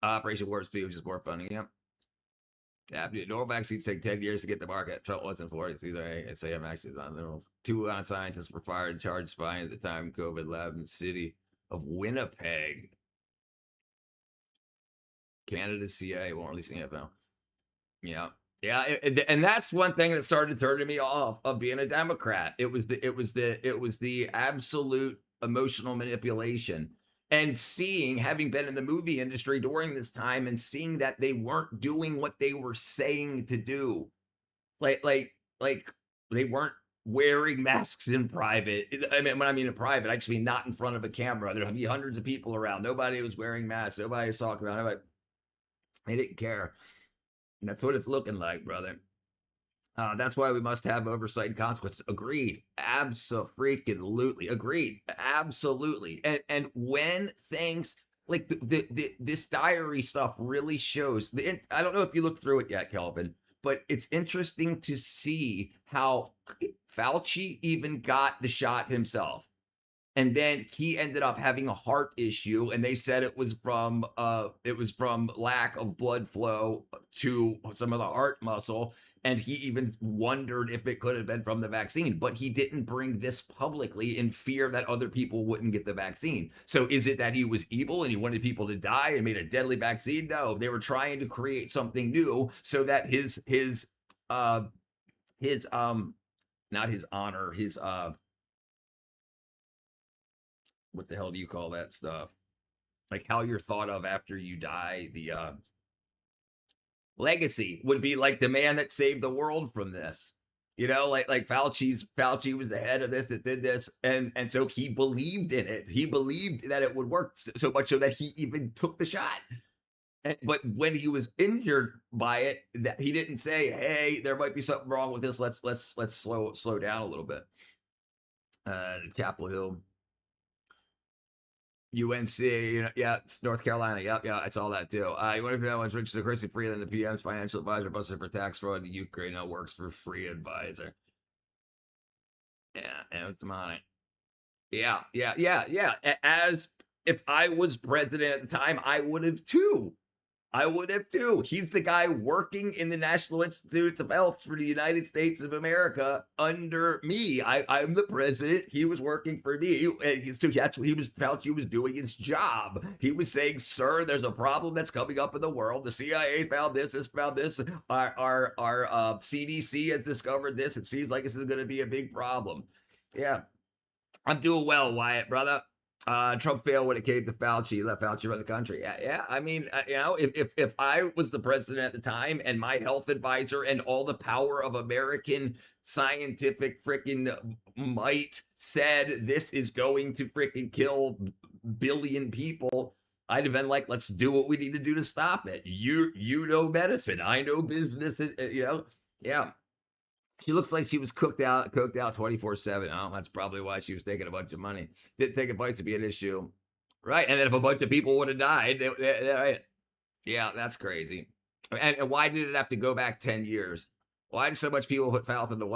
Operation Warp Speed was just more funny. Yep. Normal vaccines take 10 years to get to market. Trump wasn't for it. It's either ASAM actions on liberals. 2 scientists were fired and charged spying at the time COVID lab in the city of Winnipeg. Canada's CIA won't release any info. Yeah. Yeah, and that's one thing that started turning me off of being a Democrat. It was the absolute emotional manipulation, and having been in the movie industry during this time and seeing that they weren't doing what they were saying to do, like they weren't wearing masks in private. I mean, when I mean in private, I just mean not in front of a camera. There'd be hundreds of people around. Nobody was wearing masks. Nobody was talking about it. They didn't care. And that's what it's looking like, brother. That's why we must have oversight and consequences. Agreed. Absolutely. Agreed. Absolutely. And when things like this diary stuff really shows, I don't know if you looked through it yet, Kelvin, but it's interesting to see how Fauci even got the shot himself. And then he ended up having a heart issue, and they said it was from lack of blood flow to some of the heart muscle. And he even wondered if it could have been from the vaccine, but he didn't bring this publicly in fear that other people wouldn't get the vaccine. So is it that he was evil and he wanted people to die and made a deadly vaccine? No, they were trying to create something new so that his not his honor, his what the hell do you call that stuff? Like how you're thought of after you die, the legacy would be like the man that saved the world from this. You know, like Fauci was the head of this, that did this, and so he believed in it. He believed that it would work so much so that he even took the shot. But when he was injured by it, that he didn't say, "Hey, there might be something wrong with this. Let's slow down a little bit." Chapel Hill. UNC, yeah, North Carolina, yeah, I saw that too. You wonder if that one's rich, so Chrissy Freeland, the PM's financial advisor, busted for tax fraud in Ukraine, now works for free advisor. Yeah, it was demonic. Yeah. As if I was president at the time, I would have too. He's the guy working in the National Institutes of Health for the United States of America under me. I'm the president. He was working for me. So that's what Fauci was doing his job. He was saying, sir, there's a problem that's coming up in the world. The CIA found this, Our CDC has discovered this. It seems like this is going to be a big problem. Yeah. I'm doing well, Wyatt, brother. Trump failed when it came to Fauci. He let Fauci run the country. Yeah. I mean, you know, if I was the president at the time and my health advisor and all the power of American scientific freaking might said this is going to freaking kill billion people, I'd have been like, let's do what we need to do to stop it. You know medicine, I know business. You know, yeah. She looks like she was cooked out 24/7. Oh, that's probably why she was taking a bunch of money. Didn't take advice to be an issue. Right. And then if a bunch of people would have died, right. Yeah, that's crazy. And why did it have to go back 10 years? Why did so much people put faith into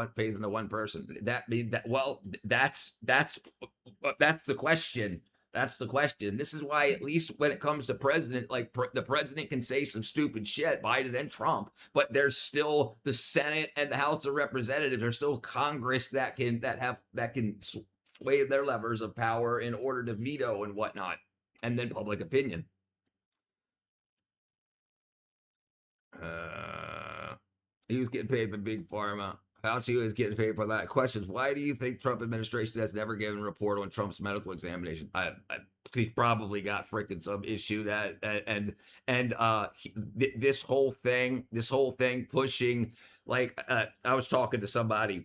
one person? That mean that well, that's the question. That's the question. This is why, at least when it comes to president, like the president can say some stupid shit, Biden and Trump, but there's still the Senate and the House of Representatives. There's still Congress that can sway their levers of power in order to veto and whatnot, and then public opinion. He was getting paid for Big Pharma. Fauci was getting paid for that. Questions: why do you think Trump administration has never given a report on Trump's medical examination? He's probably got freaking some issue that this whole thing pushing, like, I was talking to somebody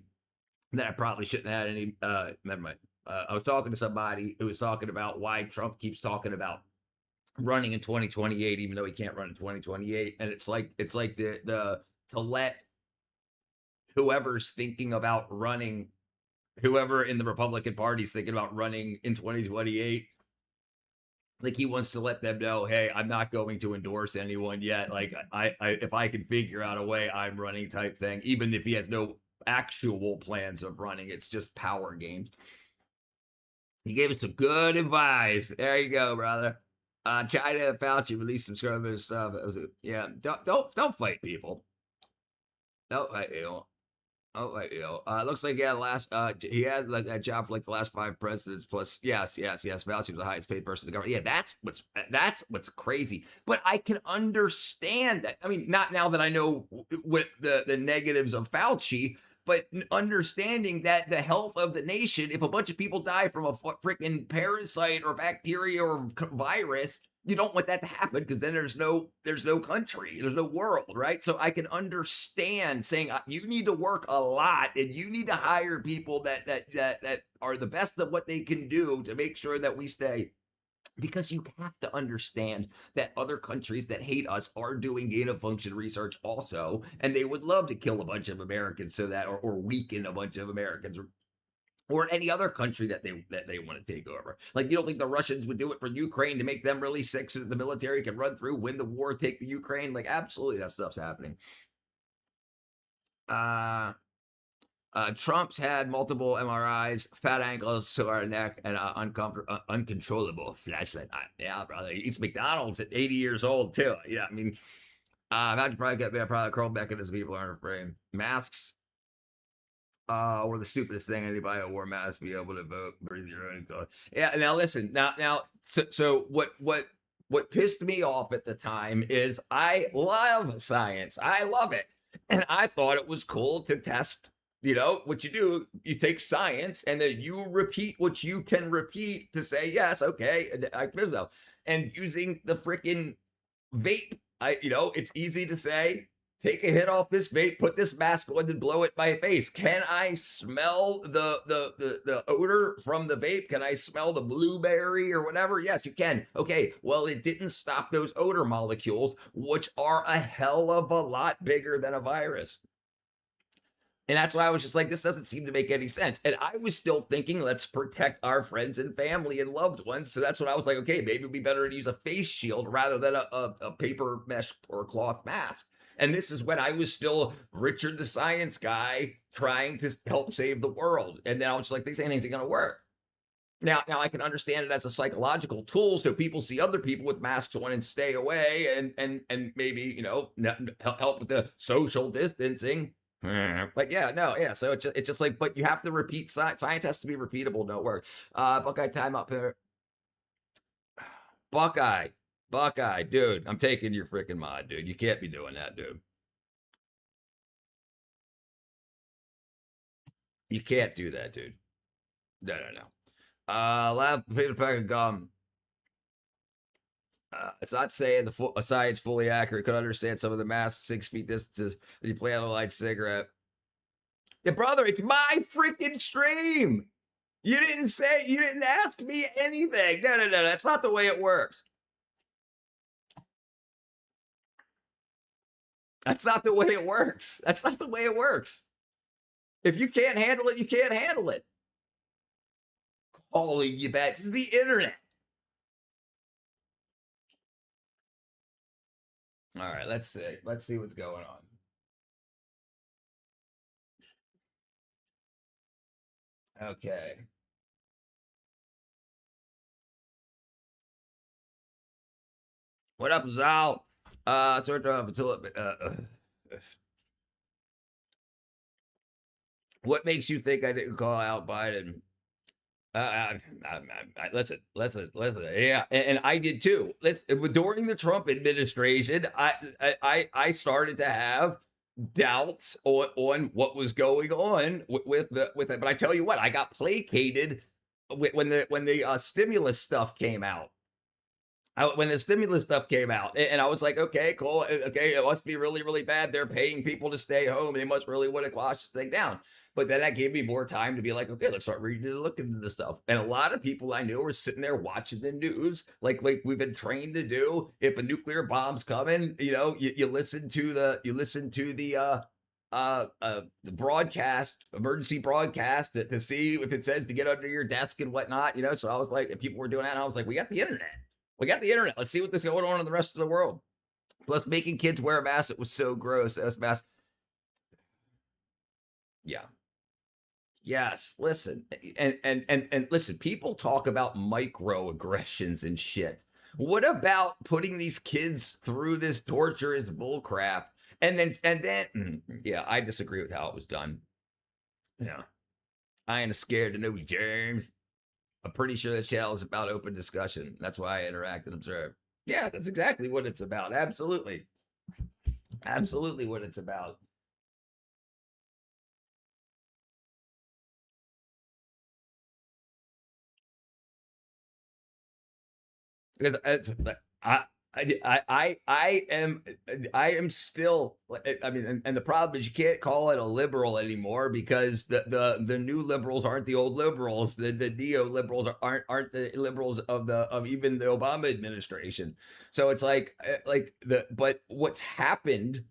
that I probably shouldn't have had any. Never mind. I was talking to somebody who was talking about why Trump keeps talking about running in 2028, even though he can't run in 2028, and it's like the to let whoever's thinking about running, whoever in the Republican Party is thinking about running in 2028, like he wants to let them know, hey, I'm not going to endorse anyone yet. Like I if I can figure out a way, I'm running type thing, even if he has no actual plans of running. It's just power games. He gave us some good advice. There you go, brother. China Fauci released some scrubbers stuff. Yeah, don't fight people. Don't fight people. Oh, right, looks like he had like that job for like the last 5 presidents. Plus, yes. Fauci was the highest paid person in the government. Yeah, that's what's crazy. But I can understand that. I mean, not now that I know what the negatives of Fauci, but understanding that the health of the nation, if a bunch of people die from a freaking parasite or bacteria or virus, you don't want that to happen, because then there's no country, there's no world, right? So I can understand saying you need to work a lot and you need to hire people that are the best of what they can do to make sure that we stay. Because you have to understand that other countries that hate us are doing gain-of-function research also, and they would love to kill a bunch of Americans so that, or weaken a bunch of Americans, or any other country that they want to take over. Like, you don't think the Russians would do it for Ukraine to make them really sick so that the military can run through, win the war, take the Ukraine? Like, absolutely, that stuff's happening. Trump's had multiple MRIs, fat ankles to our neck, and uncontrollable flashlight. Yeah, brother, he eats McDonald's at 80 years old too. Yeah, I mean, I've had to probably get me a product crawl mechanism. People aren't afraid. Masks were the stupidest thing. Anybody who wore masks be able to vote, breathe your own thoughts. Yeah. Now listen. Now. So what pissed me off at the time is I love science. I love it, and I thought it was cool to test. You know, what you do, you take science and then you repeat what you can repeat to say, yes, okay, and using the freaking vape, it's easy to say, take a hit off this vape, put this mask on and blow it in my face. Can I smell the odor from the vape? Can I smell the blueberry or whatever? Yes, you can. Okay, well, it didn't stop those odor molecules, which are a hell of a lot bigger than a virus. And that's why I was just like, this doesn't seem to make any sense. And I was still thinking, let's protect our friends and family and loved ones. So that's when I was like, okay, maybe it'd be better to use a face shield rather than a paper mesh or a cloth mask. And this is when I was still Richard the Science Guy trying to help save the world. And then I was just like, this ain't going to work. Now I can understand it as a psychological tool, so people see other people with masks on and stay away, and maybe, help with the social distancing. But so it's just like, but you have to repeat science has to be repeatable. No work. Buckeye, time up here. Buckeye, dude, I'm taking your freaking mod, dude. You can't be doing that, dude. You can't do that, dude. No. Lab potato pack of gum. It's not saying the science fully accurate. Could understand some of the mass 6 feet distances when you plant a light cigarette. Yeah, brother, it's my freaking stream. You didn't ask me anything. No. That's not the way it works. That's not the way it works. That's not the way it works. If you can't handle it, you can't handle it. Calling you back. This is the internet. All right, let's see. Let's see what's going on. Okay. What up, Zal? Sort of until what makes you think I didn't call out Biden? Listen. Yeah, and I did too. Listen, during the Trump administration, I started to have doubts on what was going on with it. But I tell you what, I got placated when the stimulus stuff came out. When the stimulus stuff came out, and I was like, okay, cool. Okay, it must be really, really bad. They're paying people to stay home. They must really want to quash this thing down. But then that gave me more time to be like, okay, let's start reading and looking into this stuff. And a lot of people I knew were sitting there watching the news, like we've been trained to do. If a nuclear bomb's coming, you listen to the broadcast, emergency broadcast to see if it says to get under your desk and whatnot. So I was like, if people were doing that, and I was like, we got the internet. Let's see what's going on in the rest of the world. Plus, making kids wear a mask, it was so gross. Yeah. Yes. Listen, and listen. People talk about microaggressions and shit. What about putting these kids through this torturous bullcrap? And then, yeah, I disagree with how it was done. Yeah, I ain't scared to know germs. I'm pretty sure this channel is about open discussion. That's why I interact and observe. Yeah, that's exactly what it's about. Absolutely. Absolutely what it's about. Because I am still, I mean, and the problem is you can't call it a liberal anymore because the new liberals aren't the old liberals. The neoliberals aren't the liberals of even the Obama administration. So it's but what's happened,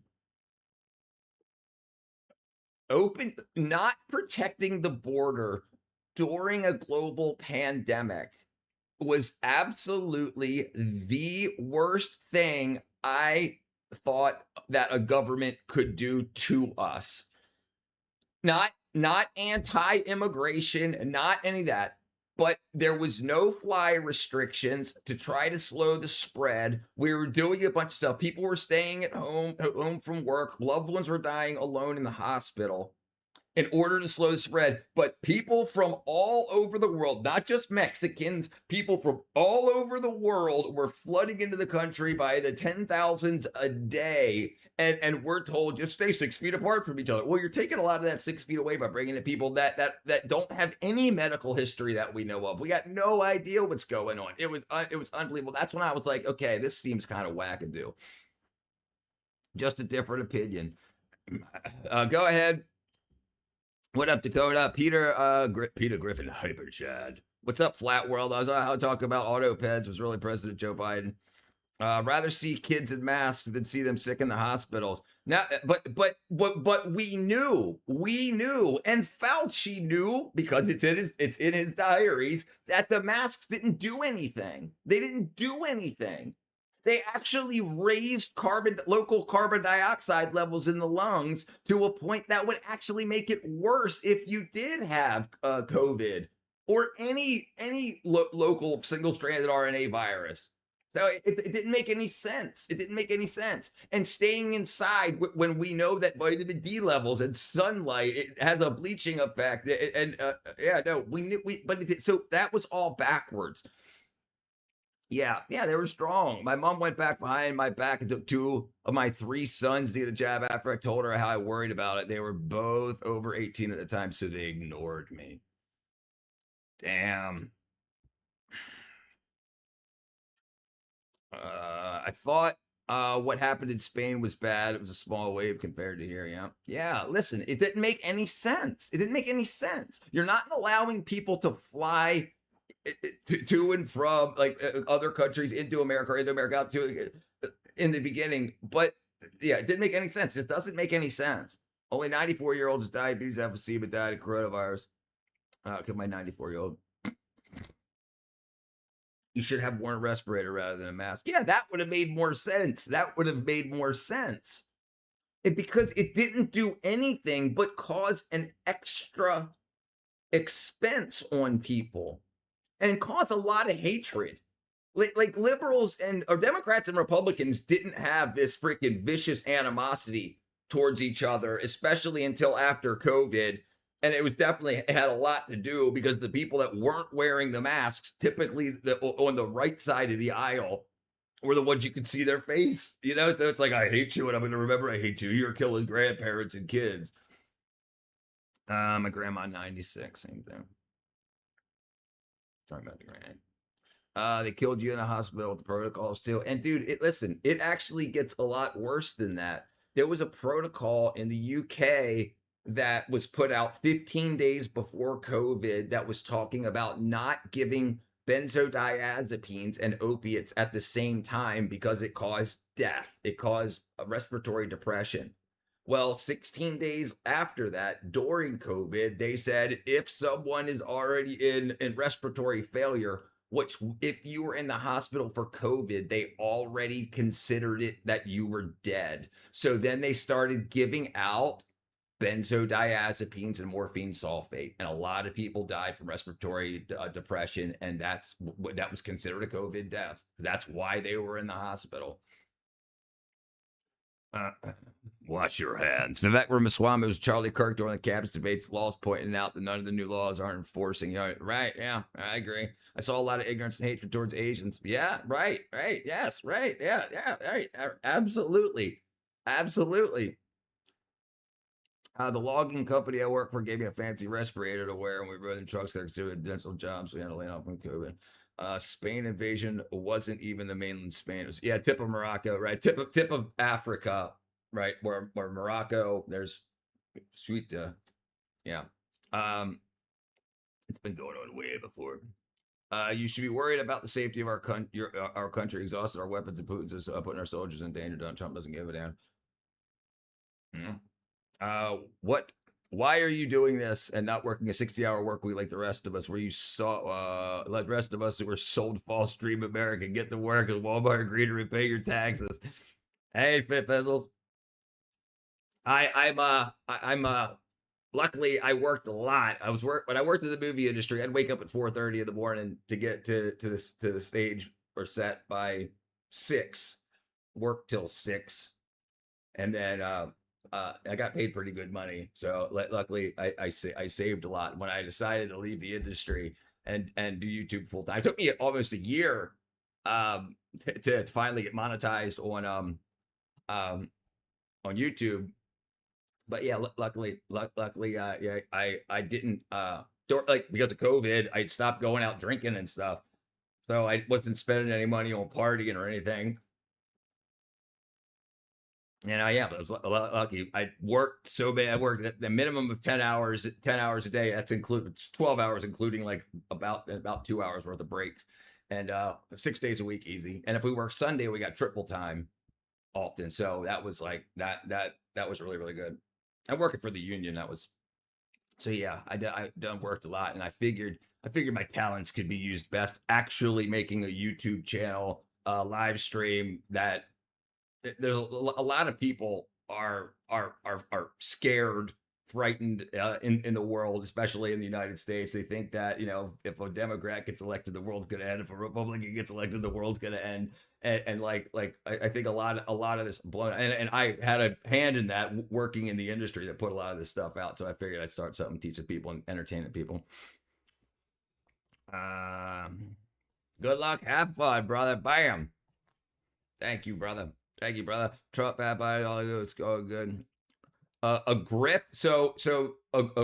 not protecting the border during a global pandemic was absolutely the worst thing I thought that a government could do to us. Not anti-immigration, not any of that, but there was no fly restrictions to try to slow the spread. We were doing a bunch of stuff. People were staying at home from work. Loved ones were dying alone in the hospital in order to slow the spread. But people from all over the world, not just Mexicans, people from all over the world were flooding into the country by the 10,000s a day. And we're told, just stay 6 feet apart from each other. Well, you're taking a lot of that 6 feet away by bringing in people that don't have any medical history that we know of. We got no idea what's going on. It was unbelievable. That's when I was like, okay, this seems kind of wackadoo. Just a different opinion. Go ahead. What up, Dakota? Peter Griffin, Hyper Chad. What's up, Flat World? I was talking about autopeds. Was really President Joe Biden. Rather see kids in masks than see them sick in the hospitals. Now, but we knew, and Fauci knew because it's in his diaries that the masks didn't do anything. They didn't do anything. They actually raised local carbon dioxide levels in the lungs to a point that would actually make it worse if you did have COVID or any local single-stranded RNA virus. So it didn't make any sense. It didn't make any sense. And staying inside when we know that vitamin D levels and sunlight, it has a bleaching effect. We knew, so that was all backwards. Yeah, they were strong. My mom went back behind my back and took 2 of my 3 sons to get a jab after I told her how I worried about it. They were both over 18 at the time, so they ignored me. Damn. I thought what happened in Spain was bad. It was a small wave compared to here. Yeah. Yeah. Listen, it didn't make any sense. It didn't make any sense. You're not allowing people to fly to and from like other countries into America or into America out to in the beginning. But yeah, it didn't make any sense. It just doesn't make any sense. Only 94-year-olds with diabetes, emphysema died of coronavirus. Because my 94-year-old. You should have worn a respirator rather than a mask. Yeah, that would have made more sense. That would have made more sense. Because it didn't do anything but cause an extra expense on people and cause a lot of hatred. Like liberals or Democrats and Republicans didn't have this freaking vicious animosity towards each other, especially until after COVID. And it was definitely, it had a lot to do because the people that weren't wearing the masks, typically on the right side of the aisle, were the ones you could see their face, you know? So it's like, I hate you, and I'm going to remember I hate you. You're killing grandparents and kids. My grandma, 96, same thing. Talking about the grand. They killed you in the hospital with the protocols too. And dude, listen, it actually gets a lot worse than that. There was a protocol in the UK that was put out 15 days before COVID that was talking about not giving benzodiazepines and opiates at the same time because it caused death. It caused a respiratory depression. Well, 16 days after that, during COVID, they said if someone is already in respiratory failure, which if you were in the hospital for COVID, they already considered it that you were dead. So then they started giving out benzodiazepines and morphine sulfate, and a lot of people died from respiratory depression, and that was considered a COVID death. That's why they were in the hospital. Wash your hands. Vivek Ramaswamy was Charlie Kirk during the campus debates. Laws pointing out that none of the new laws aren't enforcing. Right? Yeah, I agree. I saw a lot of ignorance and hatred towards Asians. Yeah, right. Yes, right. Yeah, right. Absolutely. The logging company I work for gave me a fancy respirator to wear, and we rode in trucks that are dental jobs. We had to lay off from COVID. Spain invasion wasn't even the mainland Spain. It was, tip of Morocco, right? Tip of Africa, right? Where Morocco, there's Ceuta. Yeah. It's been going on way before. You should be worried about the safety of our country. Exhausted our weapons, and Putin's is putting our soldiers in danger. Donald Trump doesn't give a damn. Why are you doing this and not working a 60-hour work week like the rest of us, where you saw like the rest of us who were sold false dream America, get to work and Walmart agreed to repay your taxes? Hey, Fit Fizzles. I'm luckily I worked a lot. When I worked in the movie industry, I'd wake up at 4:30 in the morning to get to the stage or set by 6, work till 6, and then I got paid pretty good money, so luckily I saved a lot when I decided to leave the industry and do YouTube full time. It took me almost a year to finally get monetized on YouTube. But yeah, luckily, I didn't because of COVID, I stopped going out drinking and stuff, so I wasn't spending any money on partying or anything. And I was lucky. I worked so bad. I worked at the minimum of 10 hours a day. That's 12 hours, including like about 2 hours worth of breaks, and 6 days a week, easy. And if we work Sunday, we got triple time often. So that was like that was really, really good. I'm working for the union. I done worked a lot, and I figured my talents could be used best actually making a YouTube channel, live stream that. There's a lot of people are scared, frightened in the world, especially in the United States. They think that if a Democrat gets elected, the world's gonna end. If a Republican gets elected, the world's gonna end. And I think a lot of this blown. And I had a hand in that, working in the industry that put a lot of this stuff out. So I figured I'd start something, teaching people and entertaining people. Good luck, have fun, brother. Bam. Thank you, brother. Trump, bad body, all good. It's all good. A grip. So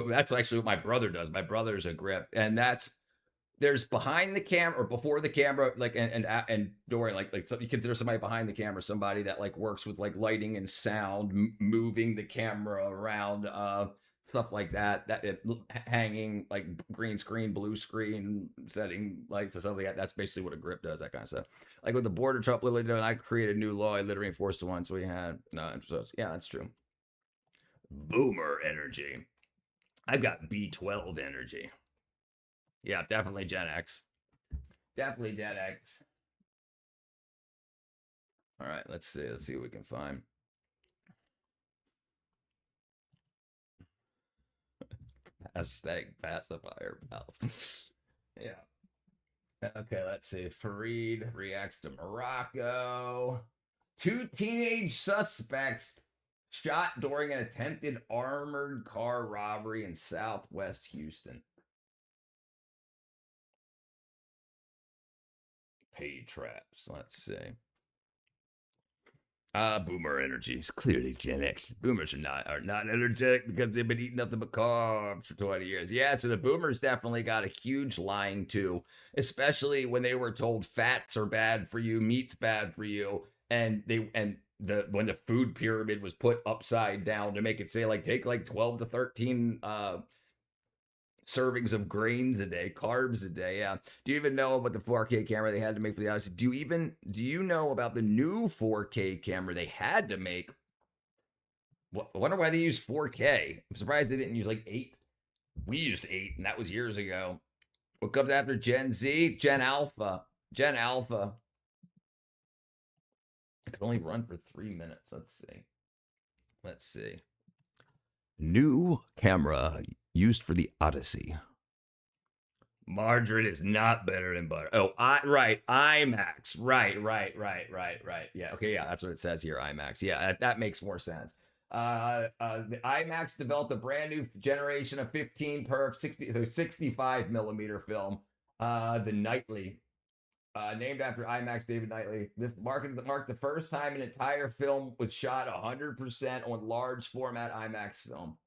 that's actually what my brother does. My brother's a grip, and there's behind the camera or before the camera, like and during, like so you consider somebody behind the camera somebody that like works with like lighting and sound, moving the camera around, stuff like that. Hanging like green screen, blue screen, setting lights and stuff like that. That's basically what a grip does. That kind of stuff. Like with the border Trump literally doing, I created a new law. I literally enforced the ones we had. No, so yeah, that's true. Boomer energy. I've got B12 energy. Yeah, definitely Gen X. Definitely Gen X. All right, let's see. Let's see what we can find. Hashtag pacifier pals. Yeah. Okay, let's see. Fareed reacts to Morocco. 2 teenage suspects shot during an attempted armored car robbery in Southwest Houston. Pay traps. Let's see. Boomer energy is clearly Gen X. Boomers are not energetic because they've been eating nothing but carbs for 20 years. Yeah, so the boomers definitely got a huge line too, especially when they were told fats are bad for you, meat's bad for you, when the food pyramid was put upside down to make it say like take like 12 to 13 servings of grains a day, carbs a day. Yeah. Do you even know about the 4K camera they had to make for the Odyssey? Do you know about the new 4K camera they had to make? I wonder why they used 4K. I'm surprised they didn't use like 8. We used 8, and that was years ago. What comes after Gen Z? Gen Alpha. Gen Alpha. It could only run for 3 minutes. Let's see. New camera used for the Odyssey. Margarine is not better than butter. Oh, right. IMAX. Right. Yeah. Okay. Yeah. That's what it says here. IMAX. Yeah. That makes more sense. The IMAX developed a brand new generation of 15 perf 65 millimeter film. The Nightly. Named after IMAX David Knightley. This marked the first time an entire film was shot 100% on large format IMAX film.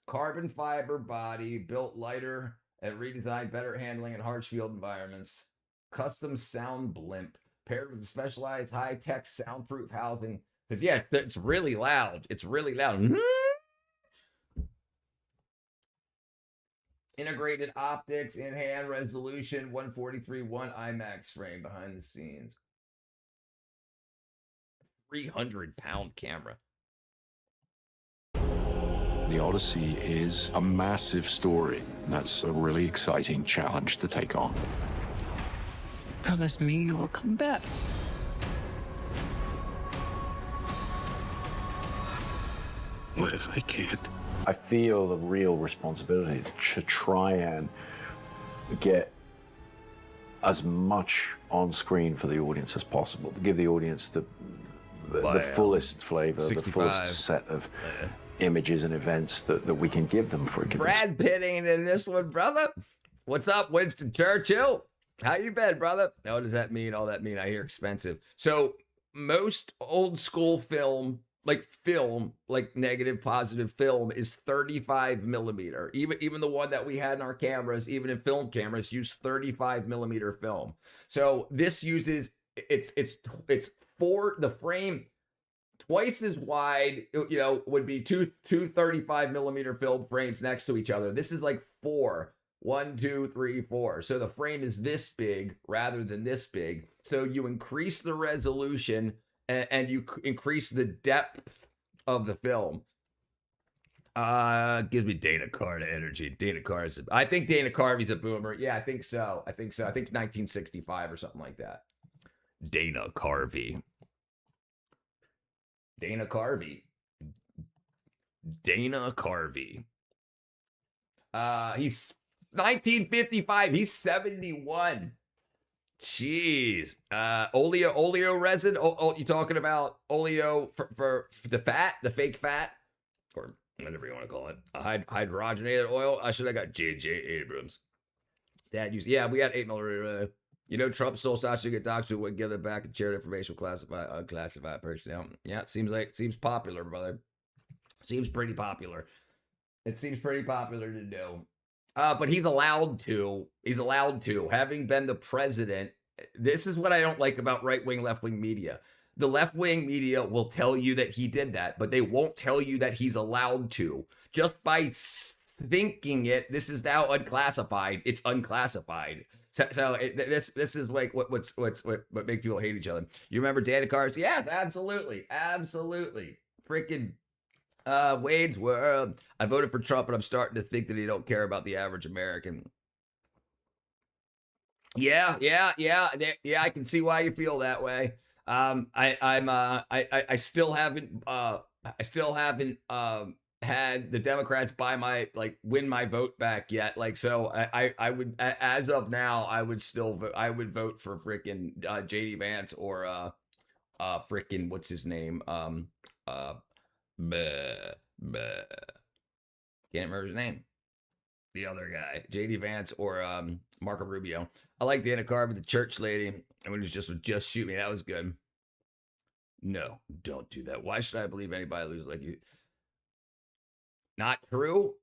Carbon fiber body, built lighter and redesigned better handling in harsh field environments. Custom sound blimp, paired with specialized high-tech soundproof housing. Because, yeah, it's really loud. It's really loud. Integrated optics, in-hand resolution, 143.1 IMAX frame behind the scenes. 300-pound camera. The Odyssey is a massive story. That's a really exciting challenge to take on. How does it mean you will come back? What if I can't? I feel a real responsibility to try and get as much on screen for the audience as possible, to give the audience the fullest flavor, the fullest set of images and events that we can give them for a given. Brad Pitt ain't in this one, brother. What's up, Winston Churchill? How you been, brother? Now, what does that mean? All that mean? I hear expensive. So most old school film, like negative, positive film, is 35 millimeter. Even the one that we had in our cameras, even in film cameras, use 35 millimeter film. So this uses it's the frame twice as wide, would be two 35 millimeter film frames next to each other. This is like 4. 1, 2, 3, 4. So the frame is this big rather than this big. So you increase the resolution and you increase the depth of the film. Gives me Dana Carvey energy. I think Dana Carvey's a boomer. Yeah, I think so. I think 1965 or something like that. Dana Carvey. He's 1955. He's 71. Jeez. Oleo resin. You talking about oleo for the fat, the fake fat, or whatever you want to call it. Hydrogenated oil. I should have got J.J. Abrams. Dad used. Yeah, we had 8 millimeter. Trump stole Sasha to get docs who wouldn't give it back and shared information with classified, unclassified personnel. Yeah, it seems popular, brother. Seems pretty popular. It seems pretty popular to do. But he's allowed to. He's allowed to. Having been the president, this is what I don't like about right-wing, left-wing media. The left-wing media will tell you that he did that, but they won't tell you that he's allowed to. Just by thinking it, this is now unclassified. It's unclassified. So this is like what makes people hate each other. You remember Dana Carvey? Yes, absolutely, absolutely. Freaking Wade's World. I voted for Trump, but I'm starting to think that he don't care about the average American. Yeah. I can see why you feel that way. I still haven't had the Democrats win my vote back yet. Like, so I would, as of now, I would vote for freaking JD Vance or freaking what's his name? Can't remember his name. The other guy, JD Vance or Marco Rubio. I like Dana Carvey, the church lady. And when he was just shoot me, that was good. No, don't do that. Why should I believe anybody loses like you? Not true.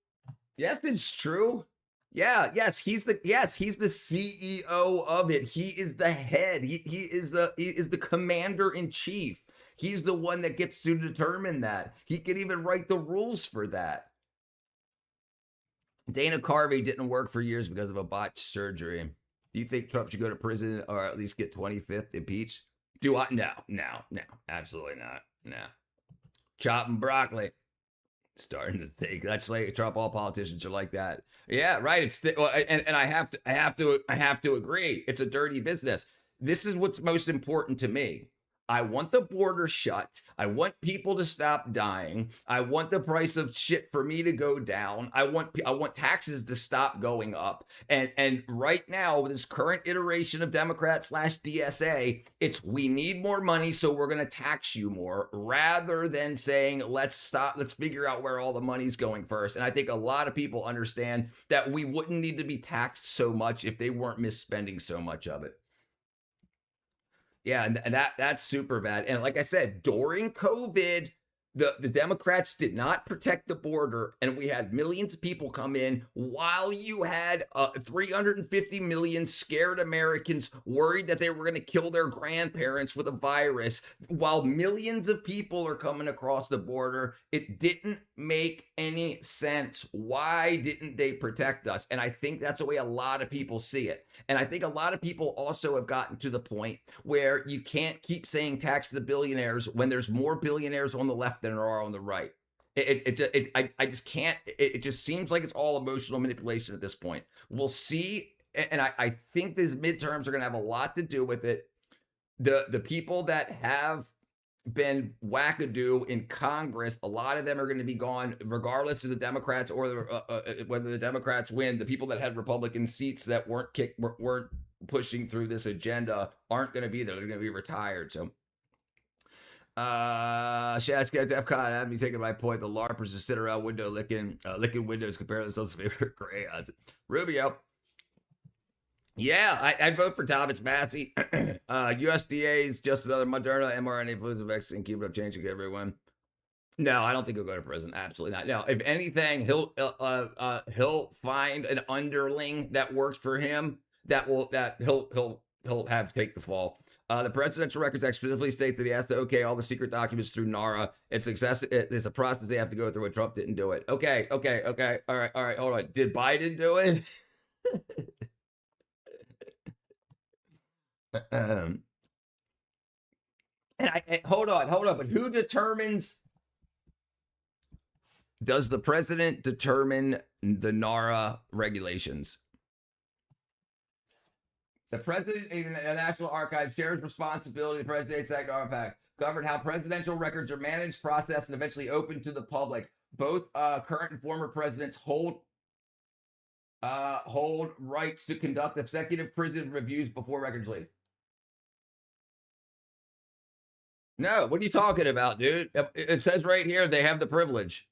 Yes, it's true. Yeah, yes, he's the CEO of it. He is the head. He is the commander in chief. He's the one that gets to determine that. He can even write the rules for that. Dana Carvey didn't work for years because of a botched surgery. Do you think Trump should go to prison or at least get 25th impeached? Do I? No, absolutely not. No. Chopping broccoli. Starting to think that's like Trump. All politicians are like that. Yeah, right. It's and I have to agree. It's a dirty business. This is what's most important to me. I want the border shut. I want people to stop dying. I want the price of shit for me to go down. I want taxes to stop going up. And right now, with this current iteration of Democrat/DSA, it's we need more money, so we're going to tax you more, rather than saying let's figure out where all the money's going first. And I think a lot of people understand that we wouldn't need to be taxed so much if they weren't misspending so much of it. Yeah, and that's super bad. And like I said, during COVID, the Democrats did not protect the border, and we had millions of people come in while you had 350 million scared Americans worried that they were going to kill their grandparents with a virus, while millions of people are coming across the border. It didn't make any sense. Why didn't they protect us? And I think that's the way a lot of people see it. And I think a lot of people also have gotten to the point where you can't keep saying tax the billionaires when there's more billionaires on the left than there are on the right. I just can't. It just seems like it's all emotional manipulation at this point. We'll see. And I think these midterms are going to have a lot to do with it. The people that have been wackadoo in Congress, a lot of them are going to be gone, regardless of the Democrats or whether the Democrats win. The people that had Republican seats that weren't pushing through this agenda aren't going to be there. They're going to be retired. So, Shaz got DEFCON had me taking my point. The LARPers just sit around window licking windows, compare themselves to favorite crayons. Rubio. Yeah, I'd vote for Thomas Massey. USDA is just another Moderna mRNA influenza vaccine. Keep it up, changing everyone. No, I don't think he'll go to prison. Absolutely not. No, if anything, he'll find an underling that works for him that he'll have take the fall. The Presidential Records Act specifically states that he has to okay all the secret documents through NARA. It's a process they have to go through, and Trump didn't do it. Okay. All right, hold on. Did Biden do it? And hold on, but who determines? Does the president determine the NARA regulations? The president in the National Archives shares responsibility. The President's Act NARA Pact governed how presidential records are managed, processed, and eventually open to the public. Both current and former presidents hold rights to conduct executive prison reviews before records release. No, what are you talking about, dude? It says right here they have the privilege.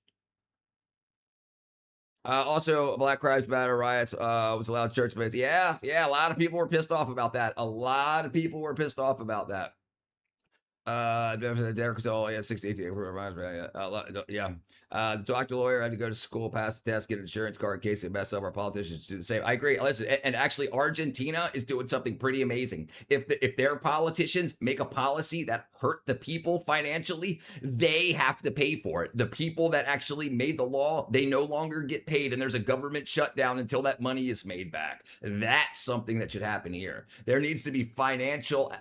Also, Black Lives Matter riots was allowed church space. Yeah, a lot of people were pissed off about that. Derek was all, yeah, 68. Yeah. The doctor lawyer had to go to school, pass the test, get an insurance card in case they mess up. Our politicians do the same. I agree. Listen, and actually, Argentina is doing something pretty amazing. If their politicians make a policy that hurt the people financially, they have to pay for it. The people that actually made the law, they no longer get paid, and there's a government shutdown until that money is made back. That's something that should happen here. There needs to be financial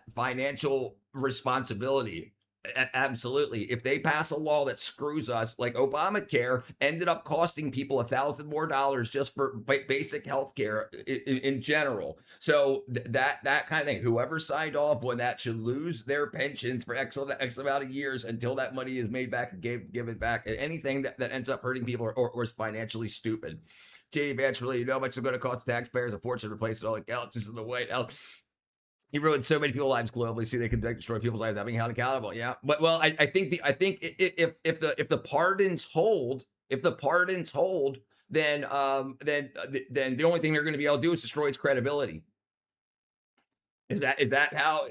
responsibility. Absolutely. If they pass a law that screws us, like Obamacare ended up costing people $1,000 more just for basic health care in general. So that kind of thing, whoever signed off on that should lose their pensions for X amount of years until that money is made back and given back. Anything that ends up hurting people or is financially stupid. JD Vance, really, you know how much it's going to cost taxpayers a fortune to replace it all? Like, just in the White House. He ruined so many people's lives globally. See, they can destroy people's lives without being held accountable. Yeah, but well, I think if the pardons hold, then the only thing they're going to be able to do is destroy its credibility. Is that how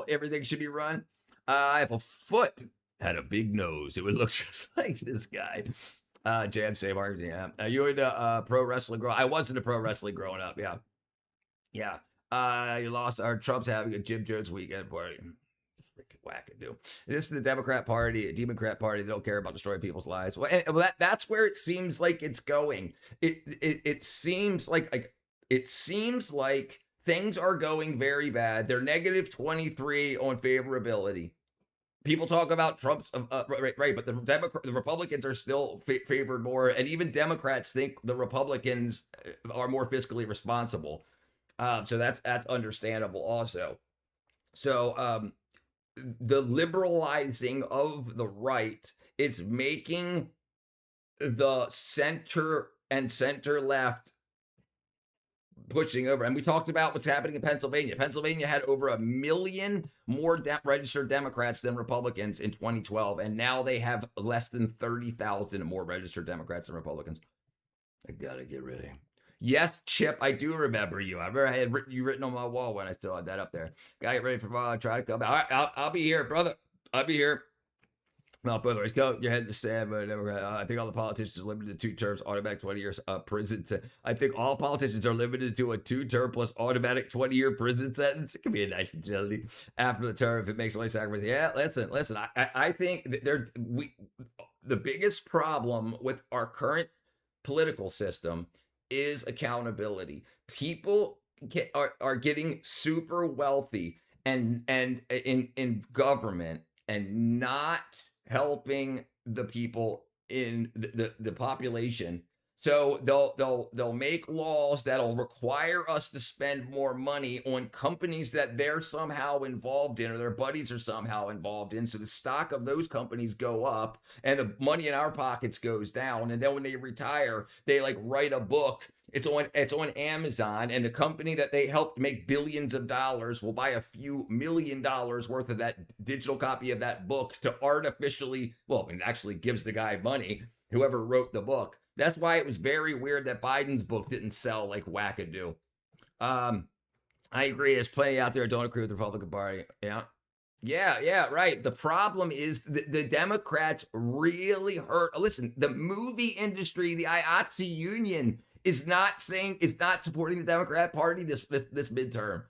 everything should be run? If a foot had a big nose, it would look just like this guy. Jam same argument. Yeah. You into pro wrestling growing? I wasn't a pro wrestling growing up. Yeah. Yeah. You lost. Our Trump's having a Jim Jones weekend party. Freaking wackadoo. This is the Democrat Party, a Democrat Party. They don't care about destroying people's lives. Well, that's where it seems like it's going. It seems like things are going very bad. They're negative 23 on favorability. People talk about Trump's right, but the Republicans are still favored more, and even Democrats think the Republicans are more fiscally responsible. So that's understandable also. So the liberalizing of the right is making the center and center left pushing over. And we talked about what's happening in Pennsylvania. Pennsylvania had over 1 million more registered Democrats than Republicans in 2012. And now they have less than 30,000 more registered Democrats than Republicans. I gotta get rid of him. Yes, Chip, I do remember you. I remember I had you written on my wall when I still had that up there. Gotta get ready for try to come back. All right, I'll be here, brother. I'll be here. Well, brother, go. You're heading to Sam. I think all the politicians are limited to 2 terms, automatic 20 years prison. I think all politicians are limited to a 2-term plus automatic 20-year prison sentence. It could be a nice utility after the term if it makes only sacrifice. Yeah, listen. I think that the biggest problem with our current political system is accountability. People are getting super wealthy and in government and not helping the people in the population. So they'll make laws that'll require us to spend more money on companies that they're somehow involved in or their buddies are somehow involved in. So the stock of those companies go up and the money in our pockets goes down. And then when they retire, they like write a book. It's on Amazon, and the company that they helped make billions of dollars will buy a few $1 million worth of that digital copy of that book to artificially, well, it actually gives the guy money, whoever wrote the book. That's why it was very weird that Biden's book didn't sell like wackadoo. I agree. There's plenty out there who don't agree with the Republican Party. Yeah, right. The problem is the Democrats really hurt. Listen, the movie industry, the IATSE union, is not supporting the Democrat Party this midterm.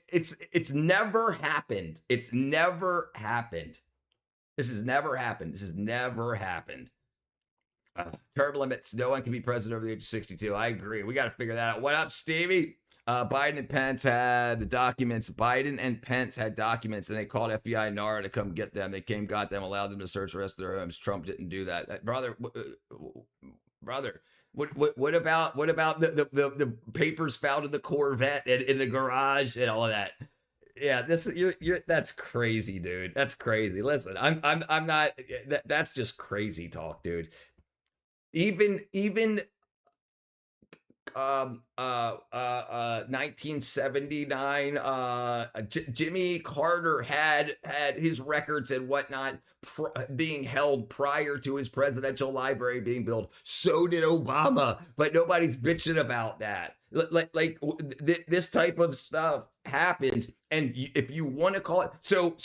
It's never happened. It's never happened. This has never happened. Term limits. No one can be president over the age of 62. I agree. We got to figure that out. What up, Stevie? Biden and Pence had the documents. Biden and Pence had documents, and they called FBI and NARA to come get them. They came, got them, allowed them to search the rest of their homes. Trump didn't do that. Brother. What about the papers found in the Corvette and in the garage and all of that? Yeah, that's crazy, dude. That's crazy. Listen, I'm not. That's just crazy talk, dude. Even 1979, Jimmy Carter had his records and whatnot being held prior to his presidential library being built. So did Obama, but nobody's bitching about that. Like this type of stuff happens, and if you want to call it so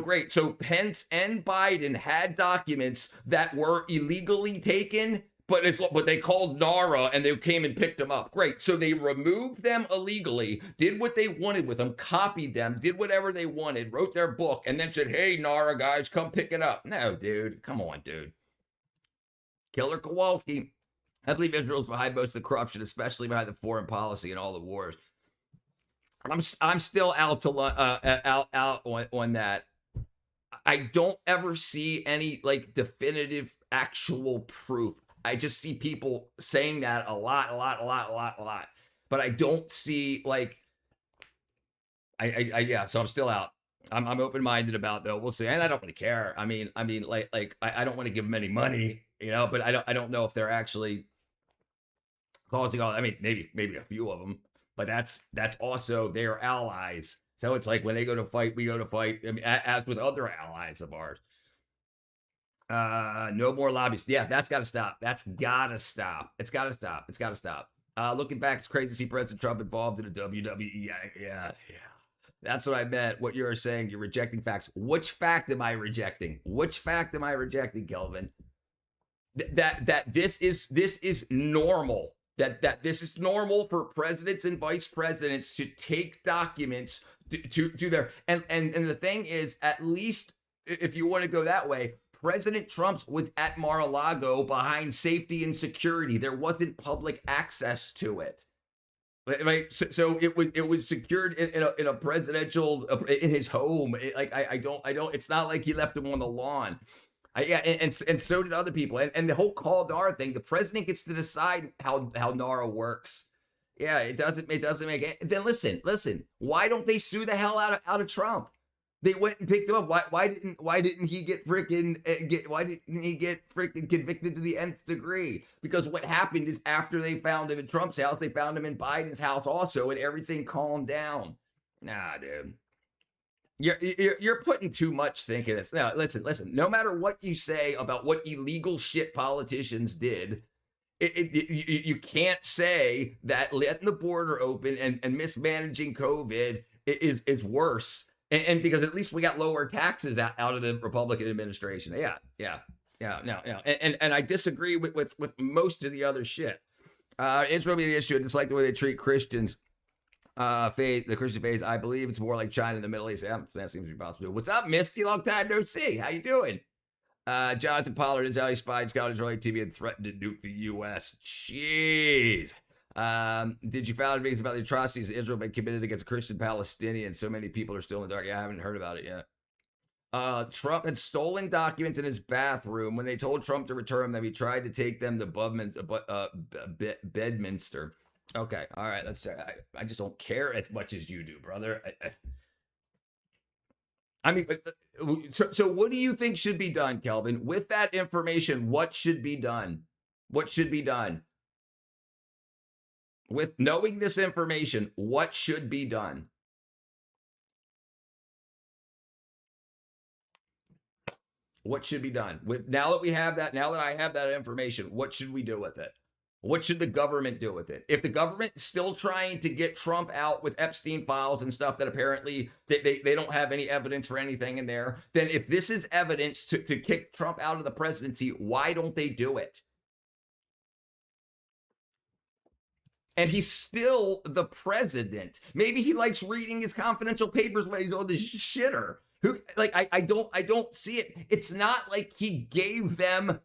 great. So Pence and Biden had documents that were illegally taken, but they called NARA and they came and picked them up. Great. So they removed them illegally, did what they wanted with them, copied them, did whatever they wanted, wrote their book, and then said, "Hey, NARA guys, come pick it up." No, dude, come on, dude. Killer Kowalski. I believe Israel's behind most of the corruption, especially behind the foreign policy and all the wars. I'm still out on that. I don't ever see any like definitive actual proof. I just see people saying that a lot. But I don't see like yeah, so I'm still out. I'm open-minded about though. We'll see. And I don't really care. I mean like I don't want to give them any money, you know, but I don't know if they're actually causing all. I mean, maybe a few of them, but that's also their allies. So it's like when they go to fight, we go to fight. I mean, as with other allies of ours. No more lobbyists. Yeah, that's got to stop. That's got to stop. It's got to stop. It's got to stop. Looking back, it's crazy to see President Trump involved in the WWE. Yeah. That's what I meant. What you're saying, you're rejecting facts. Which fact am I rejecting? Which fact am I rejecting, Kelvin? That this is normal. That this is normal for presidents and vice presidents to take documents to their and the thing is, at least if you want to go that way, President Trump's was at Mar-a-Lago behind safety and security. There wasn't public access to it. Right, so it was secured in a presidential in his home. I don't. It's not like he left him on the lawn. And so did other people. And the whole call NARA thing. The president gets to decide how NARA works. Yeah, it doesn't make it. Then listen. Why don't they sue the hell out of Trump? They went and picked him up. Why didn't he get freaking convicted to the nth degree? Because what happened is after they found him in Trump's house, they found him in Biden's house also, and everything calmed down. Nah, dude. You're putting too much thinking this. Now, listen. No matter what you say about what illegal shit politicians did, you can't say that letting the border open and mismanaging COVID is worse. And because at least we got lower taxes out of the Republican administration. Yeah. And I disagree with most of the other shit. Israel being the issue. I dislike the way they treat Christians. The Christian faith, I believe it's more like China in the Middle East. Yeah, that seems to be possible. What's up, Misty? Long time no see. How you doing? Jonathan Pollard is how he spied Scott Israeli TV and threatened to nuke the U.S. Jeez. Did you find videos about the atrocities Israel been committed against Christian Palestinians? So many people are still in the dark. Yeah, I haven't heard about it yet. Trump had stolen documents in his bathroom. When they told Trump to return them, he tried to take them to Bedminster. Okay, all right, let's check. I just don't care as much as you do, brother. I mean, so what do you think should be done, Kelvin? With that information, what should be done? What should be done? With knowing this information, what should be done? What should be done? Now that I have that information, what should we do with it? What should the government do with it? If the government's still trying to get Trump out with Epstein files and stuff that apparently they don't have any evidence for anything in there, then if this is evidence to kick Trump out of the presidency, why don't they do it? And he's still the president. Maybe he likes reading his confidential papers when he's on the shitter. I don't see it. It's not like he gave them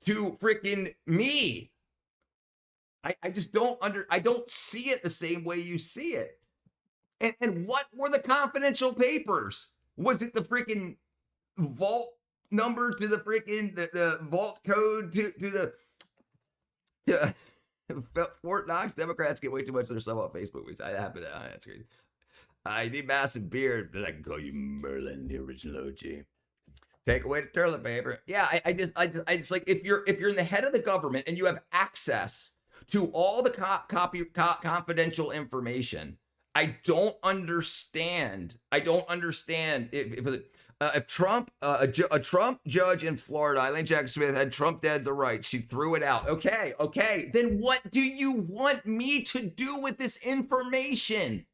to freaking me. I just don't I don't see it the same way you see it. And what were the confidential papers? Was it the freaking vault number to the freaking the vault code to Fort Knox? Democrats get way too much of their stuff on Facebook. I happen to that's crazy. I need massive beard, but I can call you Merlin, the original OG. Take away the toilet paper. Yeah, I just like if you're in the head of the government and you have access to all the confidential information. I don't understand. If Trump, a Trump judge in Florida, Eileen Jackson Smith, had Trump dead to rights, she threw it out. Okay. Then what do you want me to do with this information?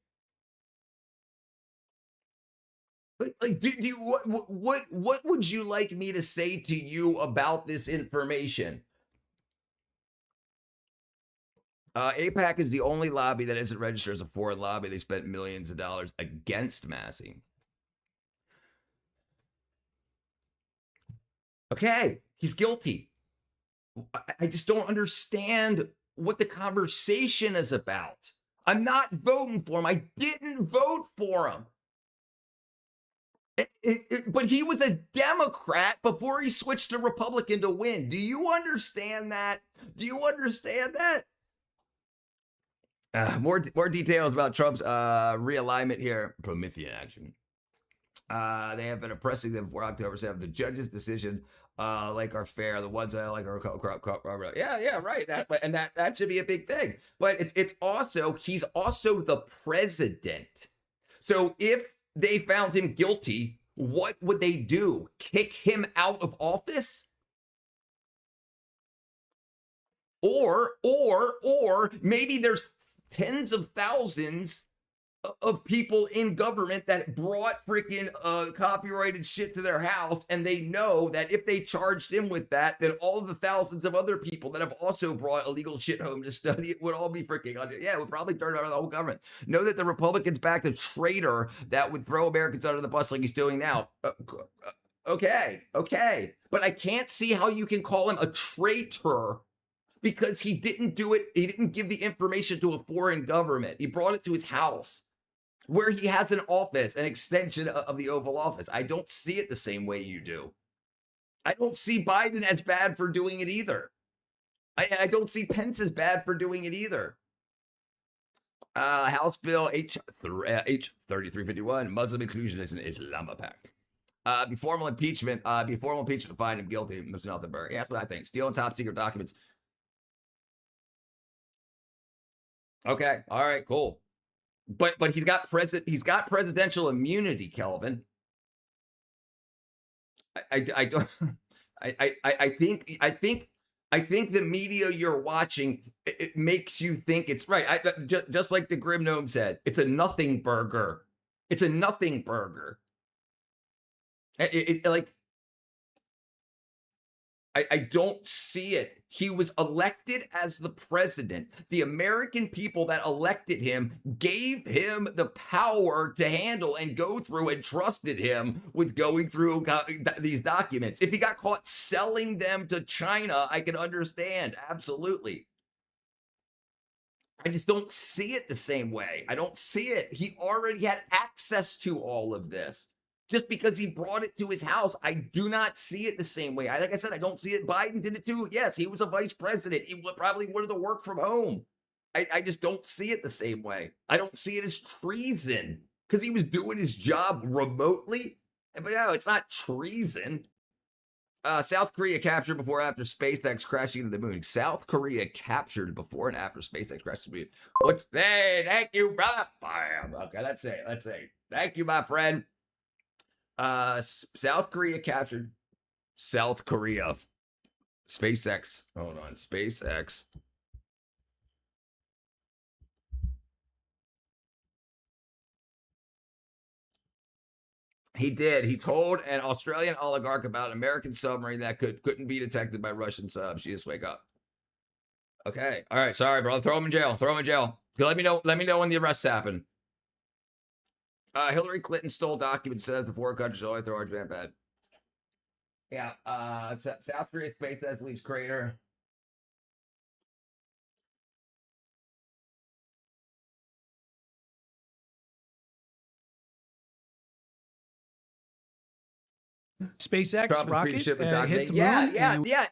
Like, do you what would you like me to say to you about this information? AIPAC is the only lobby that isn't registered as a foreign lobby. They spent millions of dollars against Massey. Okay, he's guilty. I just don't understand what the conversation is about. I'm not voting for him. I didn't vote for him. But he was a Democrat before he switched to Republican to win. Do you understand that? More details about Trump's realignment here. Promethean action. They have been oppressing them before October 7th. The judge's decision, are fair. The ones that I like are yeah, right. That should be a big thing. But he's also the president. So if they found him guilty, what would they do? Kick him out of office? Or maybe there's tens of thousands of people in government that brought freaking copyrighted shit to their house, and they know that if they charged him with that, then all of the thousands of other people that have also brought illegal shit home to study it would all be freaking under. Yeah, it would probably turn over the whole government. Know that the Republicans backed a traitor that would throw Americans under the bus like he's doing now. Okay. But I can't see how you can call him a traitor because he didn't do it. He didn't give the information to a foreign government. He brought it to his house, where he has an office, an extension of the Oval Office. I don't see it the same way you do. I don't see Biden as bad for doing it either. I don't see Pence as bad for doing it either. House Bill H 3351, Muslim inclusion is an Islam pact. Be formal impeachment find him guilty. Mr. Nothenberg. Yeah, that's what I think. Stealing top secret documents. Okay, all right, cool. But he's got presidential immunity, Kelvin. I think the media you're watching, it makes you think it's right. Just like the Grim Gnome said, it's a nothing burger. It's a nothing burger. I don't see it. He was elected as the president. The American people that elected him gave him the power to handle and go through and trusted him with going through these documents. If he got caught selling them to China, I can understand. Absolutely. I just don't see it the same way. I don't see it. He already had access to all of this. Just because he brought it to his house, I do not see it the same way. Like I said, I don't see it. Biden did it too. Yes, he was a vice president. He probably wanted to work from home. I just don't see it the same way. I don't see it as treason because he was doing his job remotely. But no, it's not treason. South Korea captured before and after SpaceX crashing into the moon. South Korea captured before and after SpaceX crashed into the moon. Hey, thank you, brother. Bam. Okay, let's say. Thank you, my friend. South Korea captured South Korea. SpaceX. Hold on. SpaceX. He did. He told an Australian oligarch about an American submarine that couldn't be detected by Russian subs. She just wake up. Okay. All right. Sorry, brother. Throw him in jail. Let me know when the arrests happen. Hillary Clinton stole documents says the four countries only throw orange man bad. Yeah. South Korea SpaceX leaves crater. SpaceX rocket hits the moon. Yeah.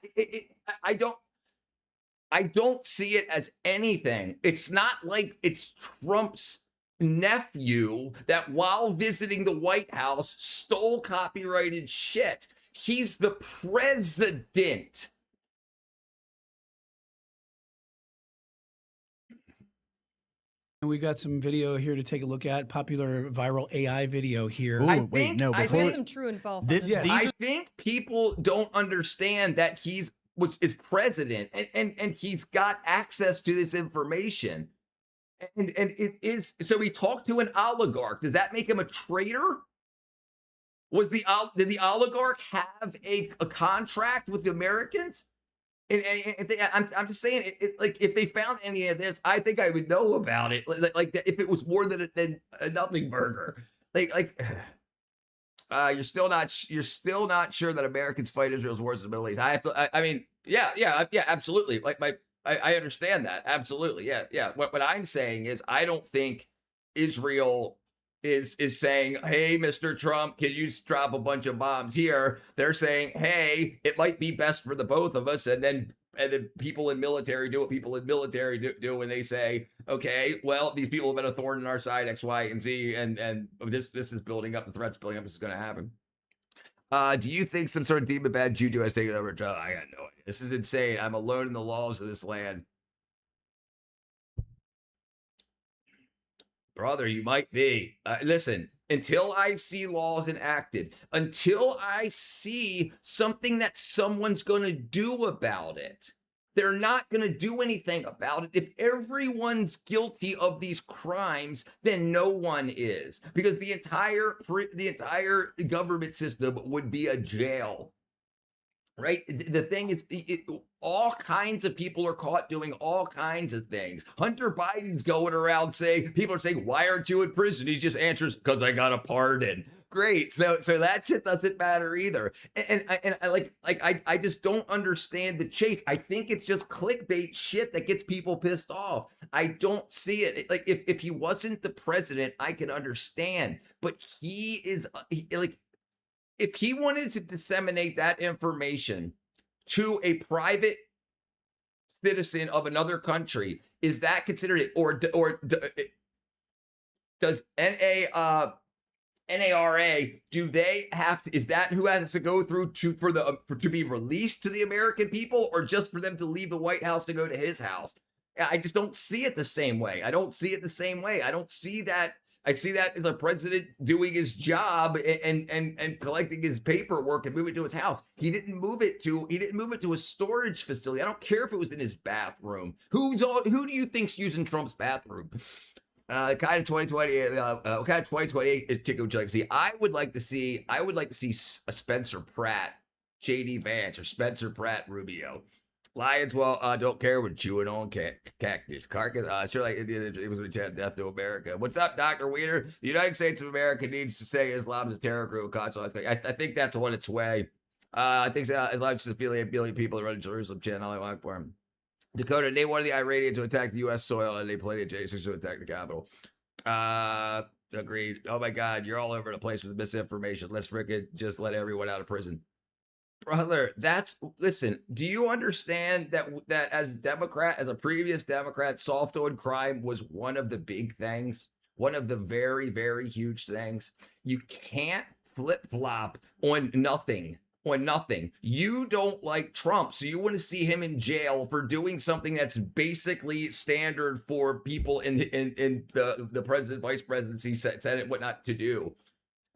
I don't see it as anything. It's not like it's Trump's nephew that while visiting the White House stole copyrighted shit. He's the president. And we got some video here to take a look at. Popular viral AI video here. Ooh, wait, no, before There's some true and false. I think people don't understand that is president and he's got access to this information. And it is, so he talked to an oligarch. Does that make him a traitor? Did the oligarch have a contract with the Americans? And I'm just saying, like, if they found any of this, I think I would know about it. Like if it was more than a nothing burger. You're still not sure that Americans fight Israel's wars in the Middle East. I mean, yeah, absolutely. Like I understand that. Absolutely. Yeah. What I'm saying is I don't think Israel is saying, hey, Mr. Trump, can you drop a bunch of bombs here? They're saying, hey, it might be best for the both of us. And then people in military do what people in military do when they say, okay, well, these people have been a thorn in our side, X, Y, and Z, and this is building up, the threat's building up, this is going to happen. Do you think some sort of demon bad juju has taken over? I got no idea. This is insane. I'm alone in the laws of this land. Brother, you might be. Listen, until I see laws enacted, until I see something that someone's going to do about it, they're not going to do anything about it. If everyone's guilty of these crimes, then no one is, because the entire government system would be a jail. Right? The thing is, all kinds of people are caught doing all kinds of things. Hunter Biden's going around saying, people are saying, why aren't you in prison? He just answers, because I got a pardon. Great. So that shit doesn't matter either. And I just don't understand the chase. I think it's just clickbait shit that gets people pissed off. I don't see it. Like, if he wasn't the president, I can understand. But he is if he wanted to disseminate that information to a private citizen of another country, is that considered it? Or does NARA, do they have to, is that who has to go through to be released to the American people, or just for them to leave the White House to go to his house? I just don't see it the same way. I don't see that. I see that as a president doing his job and collecting his paperwork and moving it to his house. He didn't move it to a storage facility. I don't care if it was in his bathroom. Who do you think's using Trump's bathroom? Kind of 2028. Kind of 2028 ticket would you like to see? I would like to see a Spencer Pratt, JD Vance, or Spencer Pratt Rubio. Lions, don't care when chewing on cactus carcass. Sure, like it was a death to America. What's up, Dr. Weiner? The United States of America needs to say Islam is a terror group. I think that's on its way. I think Islam is just affiliate billion people that run Jerusalem channel. I like for him. Dakota, name one of the Iranians who attacked the U.S. soil, and they plenty of J6 to attack the Capitol. Agreed. Oh my God, you're all over the place with misinformation. Let's frickin' just let everyone out of prison. Brother, listen, do you understand that as a previous Democrat, soft on crime was one of the big things, one of the very, very huge things? You can't flip-flop on nothing. You don't like Trump, so you want to see him in jail for doing something that's basically standard for people in the president, vice presidency, Senate, whatnot to do.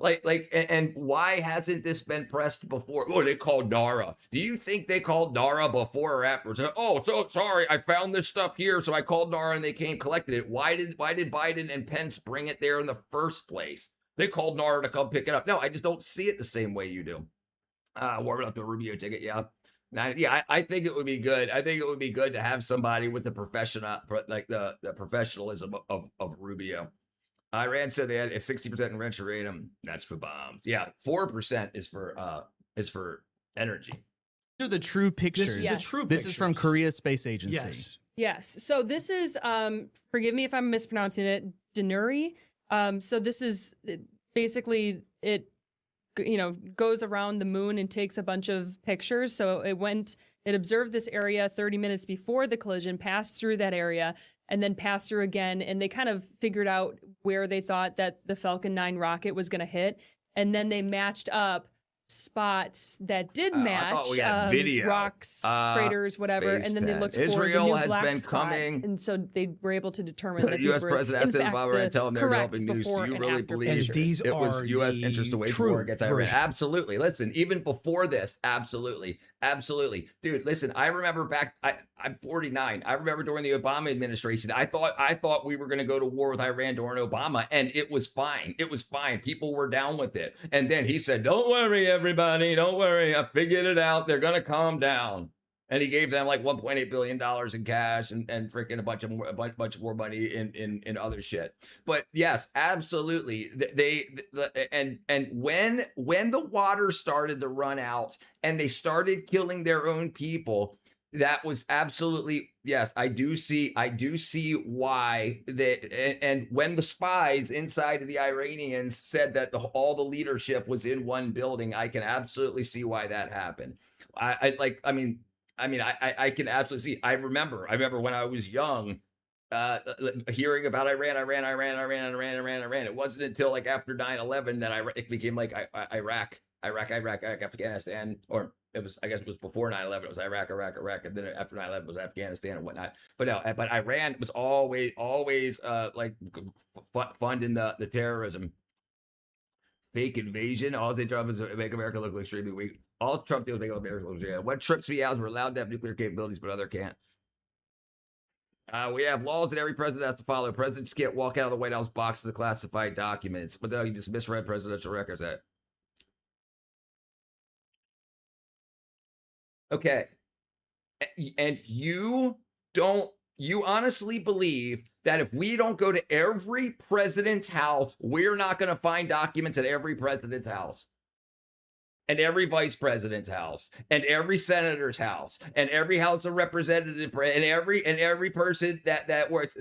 And why hasn't this been pressed before? Oh, they called NARA. Do you think they called NARA before or afterwards? Oh, so sorry, I found this stuff here, so I called NARA and they came collected it. Why did Biden and Pence bring it there in the first place? They called NARA to come pick it up. No, I just don't see it the same way you do. Warming up to a Rubio ticket, yeah. I think it would be good. I think it would be good to have somebody with the the professionalism of Rubio. Iran said they had a 60% enrichment rate. That's for bombs. Yeah, 4% is for energy. These are the true pictures. This is from Korea Space Agency. Yes. So this is, forgive me if I'm mispronouncing it, Denuri. So this is basically it. Goes around the moon and takes a bunch of pictures. So it observed this area 30 minutes before the collision, passed through that area, and then passed through again. And they kind of figured out where they thought that the Falcon 9 rocket was going to hit. And then they matched up spots that did I match thought we had video. rocks, craters, whatever, and then they looked for Israel the new has black been spot, coming. and so they were able to determine that The these U.S. were president in asked them fact about it and tell them they're correct developing news. Do before you and really after believe And these it was are U.S. the interest to wage true war against Iran? version. Absolutely. Listen, even before this, absolutely. Dude, listen, I remember back, I'm 49. I remember during the Obama administration, I thought we were going to go to war with Iran during Obama, and it was fine. It was fine. People were down with it. And then he said, don't worry, everybody. Don't worry. I figured it out. They're going to calm down. And he gave them like $1.8 billion in cash and freaking a bunch of more money in other shit. But yes, absolutely. And when the water started to run out and they started killing their own people, that was absolutely, yes, I do see why and when the spies inside of the Iranians said that all the leadership was in one building, I can absolutely see why that happened. I can absolutely see. I remember when I was young, hearing about Iran. It wasn't until like after 9/11 that it became like Iraq, Afghanistan, or I guess it was before 9/11. It was Iraq, and then after 9/11 it was Afghanistan and whatnot. But no, but Iran was always like funding the terrorism. Fake invasion. All they Trump is make America look extremely weak. All Trump deals make America look weak. What trips me out is we're allowed to have nuclear capabilities, but other can't. We have laws that every president has to follow. Presidents can't walk out of the White House boxes of classified documents. But no, you just misread presidential records. Okay. And you honestly believe that if we don't go to every president's house, we're not going to find documents at every president's house, and every vice president's house, and every senator's house, and every House of Representatives, and every person that works.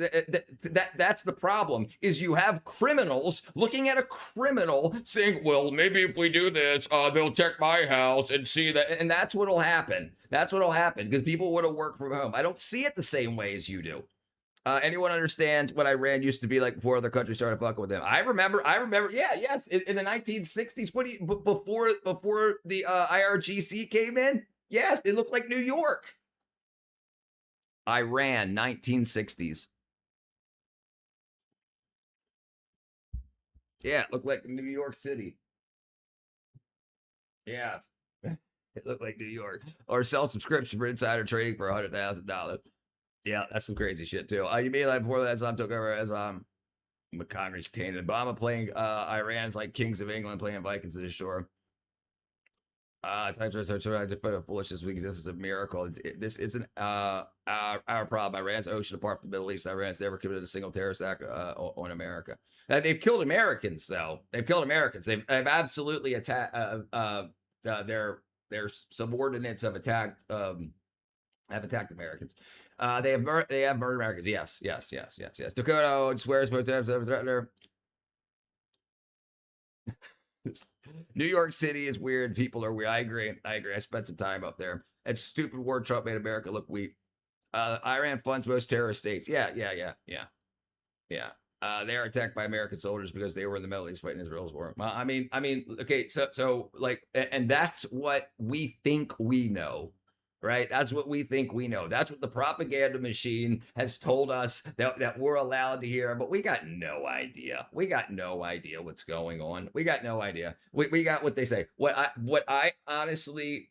That's the problem. Is you have criminals looking at a criminal saying, "Well, maybe if we do this, they'll check my house and see that," and that's what'll happen. That's what'll happen because people would have worked from home. I don't see it the same way as you do. Anyone understands what Iran used to be like before other countries started fucking with them? I remember. Yeah, yes. In the 1960s, before the IRGC came in, yes, it looked like New York. Iran, 1960s. Yeah, it looked like New York City. Yeah, it looked like New York. Or sell subscription for insider trading for $100,000. Yeah, that's some crazy shit too. You mean like before that Islam took over as Congress contained Obama playing Iran's like Kings of England playing Vikings to the shore. Types are just put a foolish this week. This is a miracle. This isn't our problem. Iran's ocean apart from the Middle East. Iran's never committed a single terrorist act on America. They've killed Americans, though. They've killed Americans. They've absolutely attacked their subordinates have attacked Americans. They have murdered Americans. Yes. Dakota swears both times have threatened her. New York City is weird. People are weird. I agree. I spent some time up there. That stupid war Trump made America look weak. Iran funds most terrorist states. Yeah. They are attacked by American soldiers because they were in the Middle East fighting Israel's war. I mean, okay, so like, and that's what we think we know. Right? That's what we think we know. That's what the propaganda machine has told us that we're allowed to hear, but we got no idea. We got no idea what's going on. We got no idea. We got what they say. What I honestly,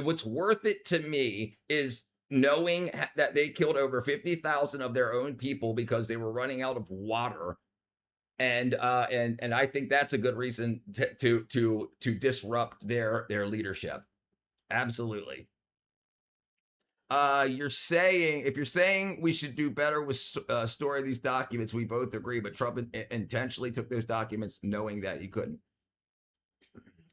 what's worth it to me is knowing that they killed over 50,000 of their own people because they were running out of water. And I think that's a good reason to disrupt their leadership. Absolutely. If you're saying we should do better with storing these documents, we both agree, but Trump intentionally took those documents knowing that he couldn't.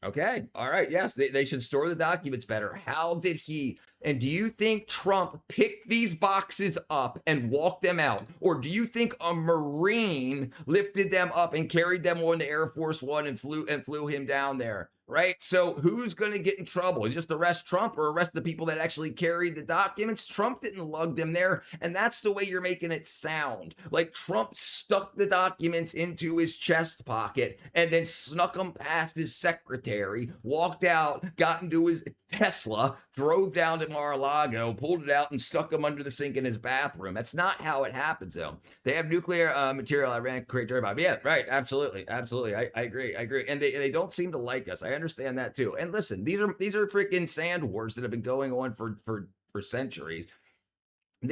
Okay. All right. Yes, they should store the documents better. How did he? And do you think Trump picked these boxes up and walked them out? Or do you think a Marine lifted them up and carried them on to Air Force One and flew him down there? right? So who's going to get in trouble? Just arrest Trump or arrest the people that actually carried the documents? Trump didn't lug them there. And that's the way you're making it sound. Like Trump stuck the documents into his chest pocket and then snuck them past his secretary, walked out, got into his Tesla, drove down to Mar-a-Lago, pulled it out and stuck them under the sink in his bathroom. That's not how it happens, though. They have nuclear material Iran create their bomb. Yeah, right. Absolutely. Absolutely. I agree. And they don't seem to like us. I understand that too. And listen, these are freaking sand wars that have been going on for centuries.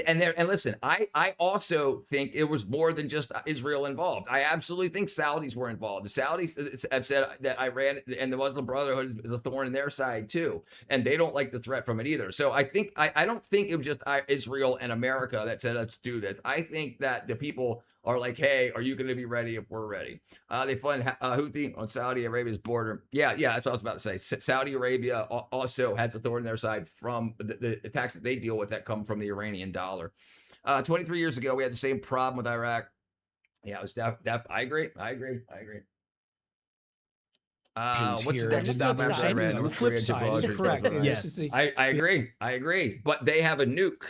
And listen, I also think it was more than just Israel involved. I absolutely think Saudis were involved. The Saudis have said that Iran and the Muslim Brotherhood is a thorn in their side too, and they don't like the threat from it either. So I think I don't think it was just Israel and America that said let's do this. I think that the people are like, hey, are you going to be ready if we're ready? They fund Houthi on Saudi Arabia's border. Yeah, that's what I was about to say. Saudi Arabia also has a thorn in their side from the attacks that they deal with that come from the Iranian dollar. 23 years ago, we had the same problem with Iraq. Yeah, it was I agree. What's the next stop Iran? The flip side is correct. Yes, I agree. But they have a nuke.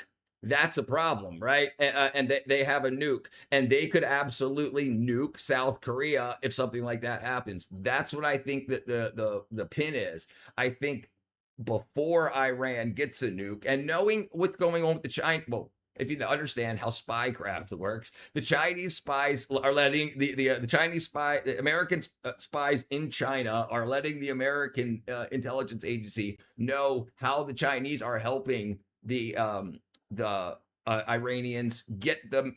That's a problem, right? And they have a nuke, and they could absolutely nuke South Korea if something like that happens. That's what I think that the pin is. I think before Iran gets a nuke, and knowing what's going on with the China, well, if you understand how spycraft works, the Chinese spies are letting the Chinese American spies in China are letting the American intelligence agency know how the Chinese are helping the Iranians get the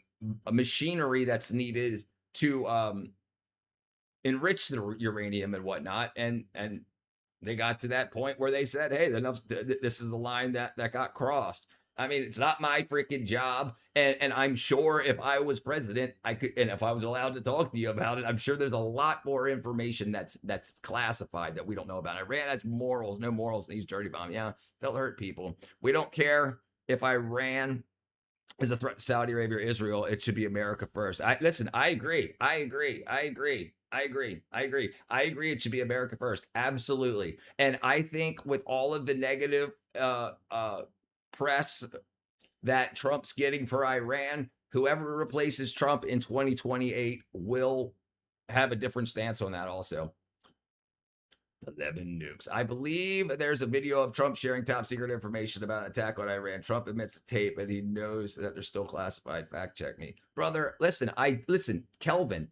machinery that's needed to enrich the uranium and whatnot, and they got to that point where they said, hey, this is the line that got crossed. I mean, it's not my freaking job, and I'm sure if I was president, I could, and if I was allowed to talk to you about it, I'm sure there's a lot more information that's classified that we don't know about. Iran has morals, no morals, and use dirty bomb. Yeah, they'll hurt people. We don't care if Iran is a threat to Saudi Arabia or Israel. It should be America first. I agree. It should be America first. Absolutely. And I think with all of the negative press that Trump's getting for Iran, whoever replaces Trump in 2028 will have a different stance on that also. 11 nukes. I believe there's a video of Trump sharing top secret information about an attack on Iran. Trump admits the tape, and he knows that they're still classified. Fact check me. Brother, listen, Kelvin,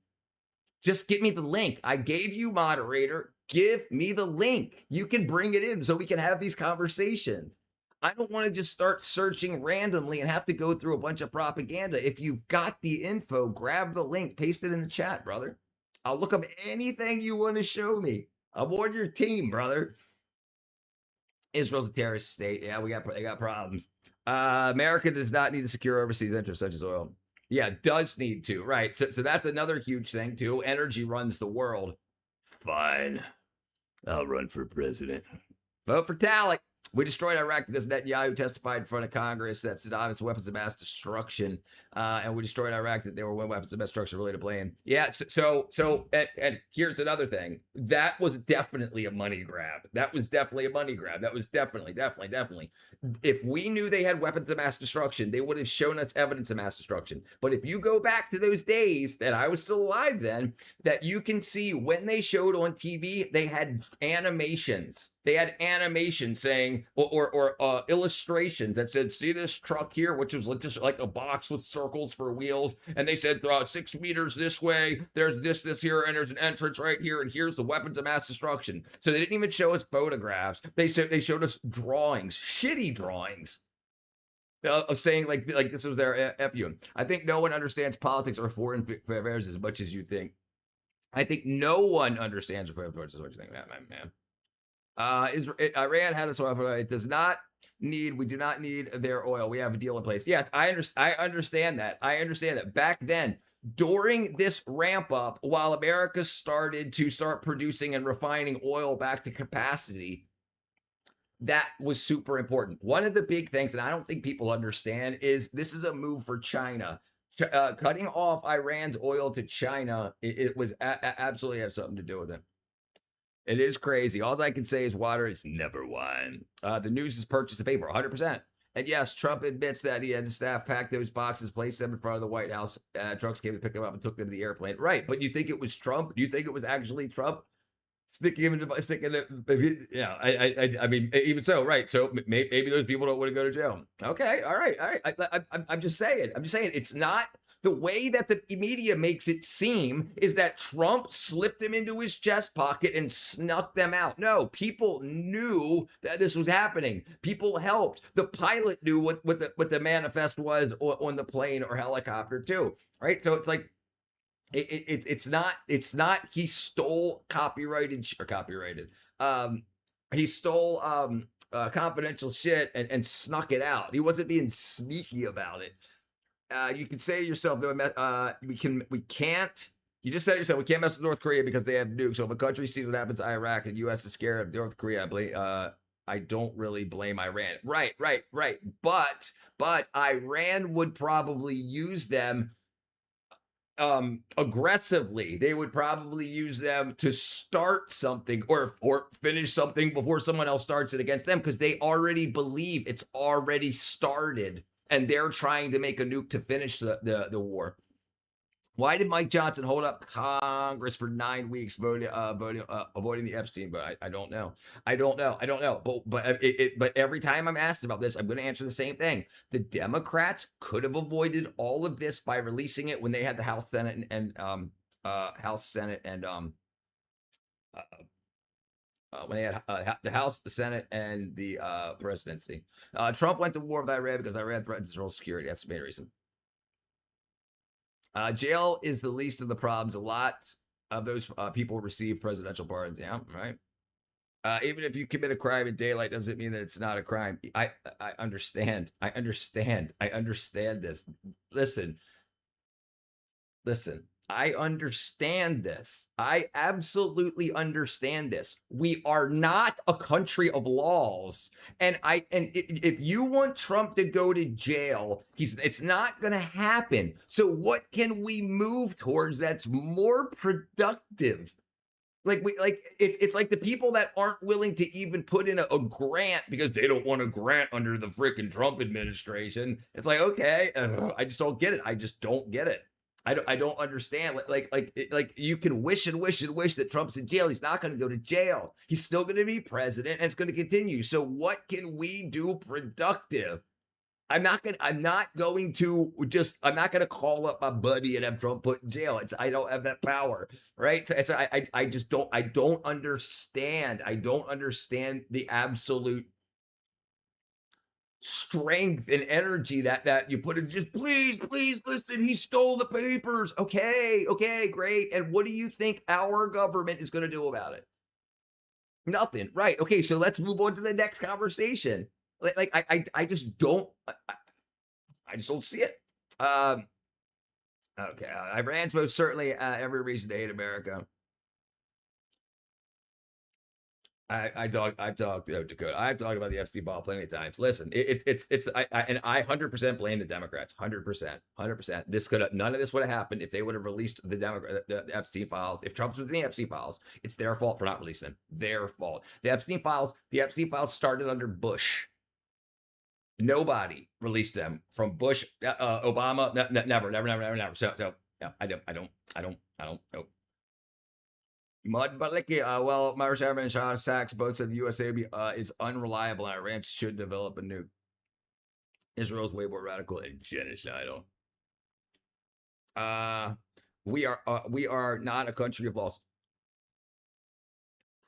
just get me the link. I gave you moderator. Give me the link. You can bring it in so we can have these conversations. I don't want to just start searching randomly and have to go through a bunch of propaganda. If you've got the info, grab the link, paste it in the chat, brother. I'll look up anything you want to show me. I'm on your team, brother. Israel's a terrorist state. Yeah, they got problems. America does not need to secure overseas interests such as oil. Yeah, does need to, right? So that's another huge thing too. Energy runs the world. Fine, I'll run for president. Vote for Talik. We destroyed Iraq because Netanyahu testified in front of Congress that Saddam's weapons of mass destruction, and we destroyed Iraq that they were weapons of mass destruction really to blame. Yeah, and here's another thing. That was definitely a money grab. That was definitely. If we knew they had weapons of mass destruction, they would have shown us evidence of mass destruction. But if you go back to those days that I was still alive then, that you can see when they showed on TV, they had animations. They had animations saying, or illustrations that said, see this truck here, which was just like a box with circles for wheels. And they said, 6 meters this way, there's this here, and there's an entrance right here, and here's the weapons of mass destruction. So they didn't even show us photographs. They showed us drawings, shitty drawings. Of saying like this was their FU. I think no one understands politics or foreign affairs as much as you think. I think no one understands foreign affairs as much as you think, man. Iran had us oil. It does not need. We do not need their oil. We have a deal in place. Yes, I understand that. Back then, during this ramp up, while America started producing and refining oil back to capacity, that was super important. One of the big things that I don't think people understand is this is a move for China. Cutting off Iran's oil to China, it was absolutely have something to do with it. It is crazy. All I can say is water is never wine. The news is purchased of paper, 100%. And yes, Trump admits that he had his staff pack those boxes, placed them in front of the White House. Trucks came to pick them up and took them to the airplane. Right, but you think it was Trump? You think it was actually Trump? Sticking it, yeah. I mean, even so, right? So maybe those people don't want to go to jail. Okay, all right. I'm just saying. It's not the way that the media makes it seem is that Trump slipped them into his chest pocket and snuck them out. No, people knew that this was happening. People helped. The pilot knew what the manifest was on the plane or helicopter too, right? So it's like. It's not he stole he stole confidential shit and snuck it out. He wasn't being sneaky about it. You can say to yourself, we can't. You just said to yourself, we can't mess with North Korea because they have nukes. So if a country sees what happens to Iraq and U.S. is scared of North Korea, I don't really blame Iran. Right. But Iran would probably use them aggressively. They would probably use them to start something or finish something before someone else starts it against them because they already believe it's already started and they're trying to make a nuke to finish the war. Why did Mike Johnson hold up Congress for 9 weeks avoiding the Epstein? But I don't know. I don't know. But every time I'm asked about this, I'm going to answer the same thing. The Democrats could have avoided all of this by releasing it when they had the House, Senate, and when they had the House, the Senate, and the presidency. Trump went to war with Iran because Iran threatens his national security. That's the main reason. Jail is the least of the problems. A lot of those people receive presidential pardons. Yeah, right. Even if you commit a crime in daylight, doesn't mean that it's not a crime. I understand. I understand this. Listen. I understand this. I absolutely understand this. We are not a country of laws. And if you want Trump to go to jail, it's not going to happen. So what can we move towards that's more productive? It's like the people that aren't willing to even put in a grant because they don't want a grant under the freaking Trump administration. It's like, okay, I just don't get it. I just don't get it. I don't understand. Like you can wish and wish and wish that Trump's in jail. He's not going to go to jail. He's still going to be president, and it's going to continue. So what can we do productive? I'm not going to call up my buddy and have Trump put in jail. I don't have that power, right? So I just don't. I don't understand. I don't understand the absolute strength and energy that you put in. Just please listen, he stole the papers. Okay, great. And what do you think our government is going to do about it? Nothing. Right. Okay, so let's move on to the next conversation. I just don't see it. Okay, Iran's most certainly every reason to hate America. I've talked Dakota. I've talked about the Epstein file plenty of times. Listen, I 100% blame the Democrats. 100%. None of this would have happened if they would have released the Epstein files. If Trump was in the Epstein files, it's their fault for not releasing them. Their fault. The Epstein files started under Bush. Nobody released them from Bush, Obama. Never. So yeah, I don't know. Mud Baliki, well, Myers and Sean Sachs both said the USA is unreliable and Iran should develop a nuke. Israel's way more radical and genocidal. We are not a country of laws.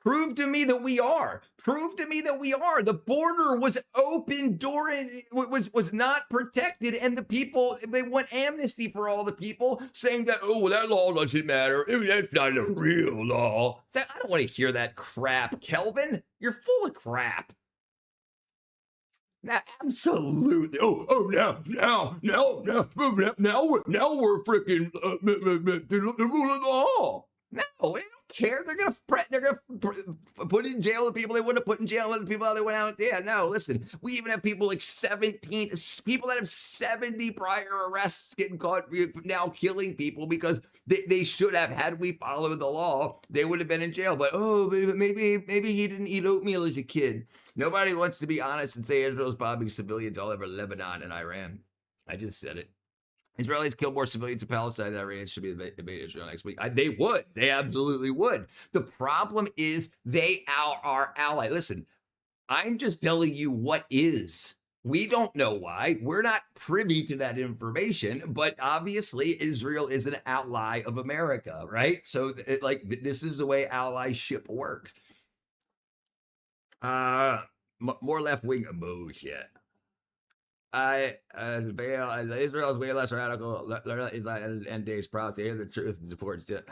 Prove to me that we are. The border was open during, was not protected, and the people, they want amnesty for all the people saying that, oh, well, that law doesn't matter. That's not a real law. I don't want to hear that crap, Kelvin. You're full of crap. Absolutely. Now we're freaking the rule of law. No, they don't care. They're gonna put in jail the people they would have put in jail with the people that went out. Yeah, no, listen. We even have people like 17 people that have 70 prior arrests getting caught now killing people because they should have, had we followed the law, they would have been in jail. But oh, maybe he didn't eat oatmeal as a kid. Nobody wants to be honest and say Israel's bombing civilians all over Lebanon and Iran. I just said it. Israelis kill more civilians in Palestine than Iranians should be invading Israel next week. They would. They absolutely would. The problem is they are our ally. Listen, I'm just telling you what is. We don't know why. We're not privy to that information, but obviously Israel is an ally of America, right? So this is the way allyship works. More left-wing bullshit. Israel is way less radical. Israel and days proud to hear the truth and supports it.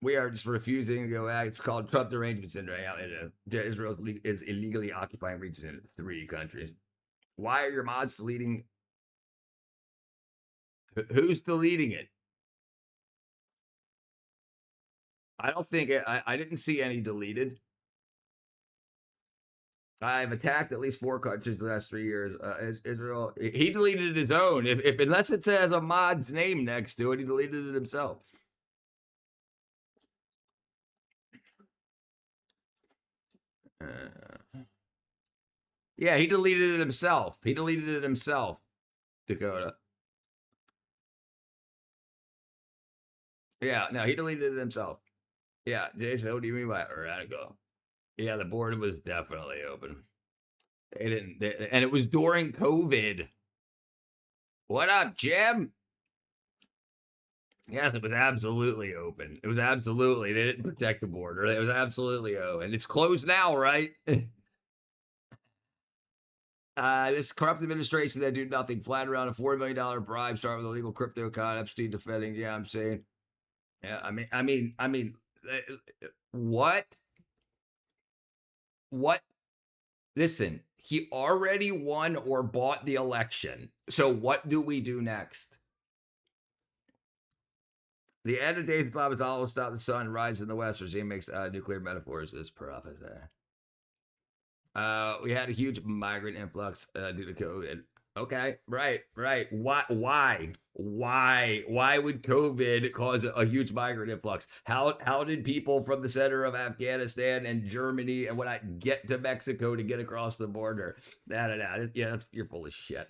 We are just refusing to go back. It's called Trump derangement syndrome. Israel is illegally occupying regions in 3 countries. Why are your mods deleting? Who's deleting it? I don't think I didn't see any deleted. I've attacked at least 4 countries the last 3 years. Israel, he deleted his own. If unless it says a mod's name next to it, he deleted it himself. Yeah, he deleted it himself. Dakota. Yeah, no, he deleted it himself. Yeah, Jason, what do you mean by radical? Yeah, the border was definitely open. And it was during COVID. What up, Jim? Yes, it was absolutely open. They didn't protect the border. It was absolutely open. It's closed now, right? This corrupt administration that do nothing, flat around a $4 million bribe, start with a legal crypto con, Epstein defending. Yeah, I'm saying. Yeah, I mean, what? What? Listen, he already won or bought the election. So what do we do next? The end of days of cloud is all will stop the sun, rise in the west. Regime makes nuclear metaphors as prophet. We had a huge migrant influx due to COVID. Okay, right. Why would COVID cause a huge migrant influx? How did people from the center of Afghanistan and Germany and when I get to Mexico to get across the border? Yeah, you're full of shit.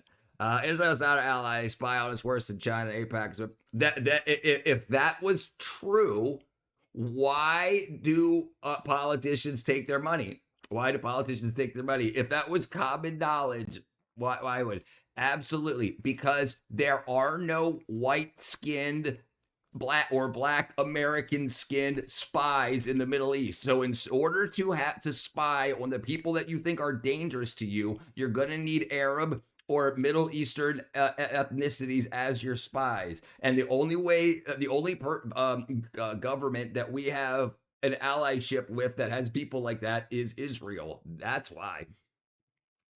Israel's not an ally. They spy on us worse than China, APAC. So if that was true, why do politicians take their money? Why do politicians take their money? If that was common knowledge, why would? Absolutely, because there are no white-skinned, black American-skinned spies in the Middle East. So in order to have to spy on the people that you think are dangerous to you, you're going to need Arab or Middle Eastern ethnicities as your spies. And the only way, government that we have an allyship with that has people like that is Israel. That's why.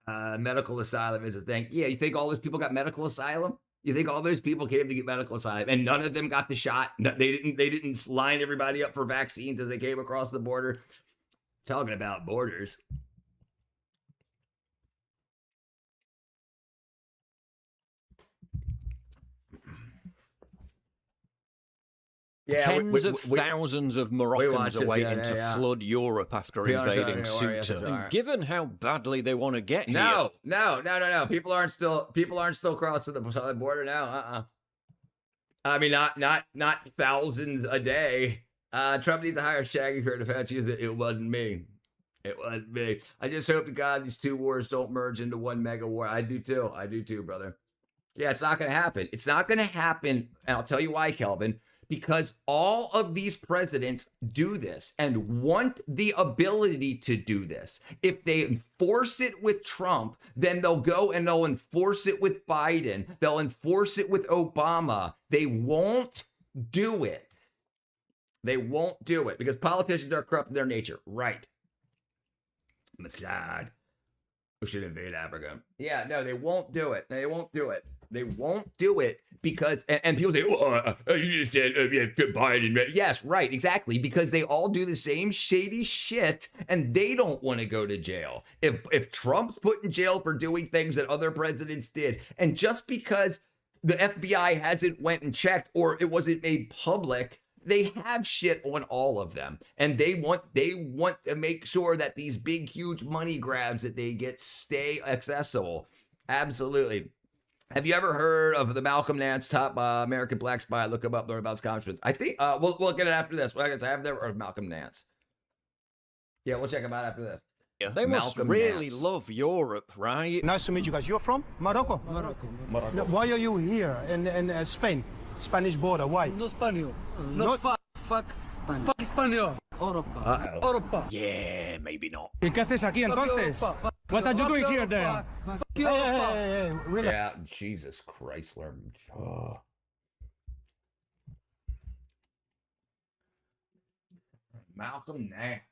Medical asylum is a thing. Yeah, you think all those people got medical asylum? You think all those people came to get medical asylum and none of them got the shot? They didn't line everybody up for vaccines as they came across the border. Talking about borders. Yeah, Tens of thousands of Moroccans are waiting to flood Europe after invading Ceuta. And given how badly they want to get here, no. People aren't still crossing the southern border now. I mean, not thousands a day. Trump needs to hire Shaggy for defense. It wasn't me. I just hope to God these 2 wars don't merge into one mega war. I do too, brother. Yeah, it's not going to happen. It's not going to happen. And I'll tell you why, Kelvin. Because all of these presidents do this and want the ability to do this. If they enforce it with Trump, then they'll go and they'll enforce it with Biden. They'll enforce it with Obama. They won't do it. They won't do it because politicians are corrupt in their nature. Right. Mossad. We should invade Africa. Yeah, no, they won't do it. They won't do it because, and people say, well, you just said Biden. Yes, right, exactly, because they all do the same shady shit, and they don't want to go to jail. If Trump's put in jail for doing things that other presidents did, and just because the FBI hasn't went and checked or it wasn't made public, they have shit on all of them, and they want to make sure that these big, huge money grabs that they get stay accessible. Absolutely. Have you ever heard of the Malcolm Nance top American black spy? Look him up, learn about his accomplishments. I think we'll get it after this. Well, I guess I have never heard of Malcolm Nance. Yeah, we'll check him out after this. Yeah, they must really love Europe, right? Nice to meet you guys. You're from Morocco? Morocco. Why are you here in Spain? Spanish border, why? No Spanish. No, fuck Spanish. Fuck Spanish. Europa. Europa. Yeah, maybe not. ¿Y qué haces aquí entonces? What are you doing here then? Yeah, Jesus Christ. Oh. Malcolm Nance.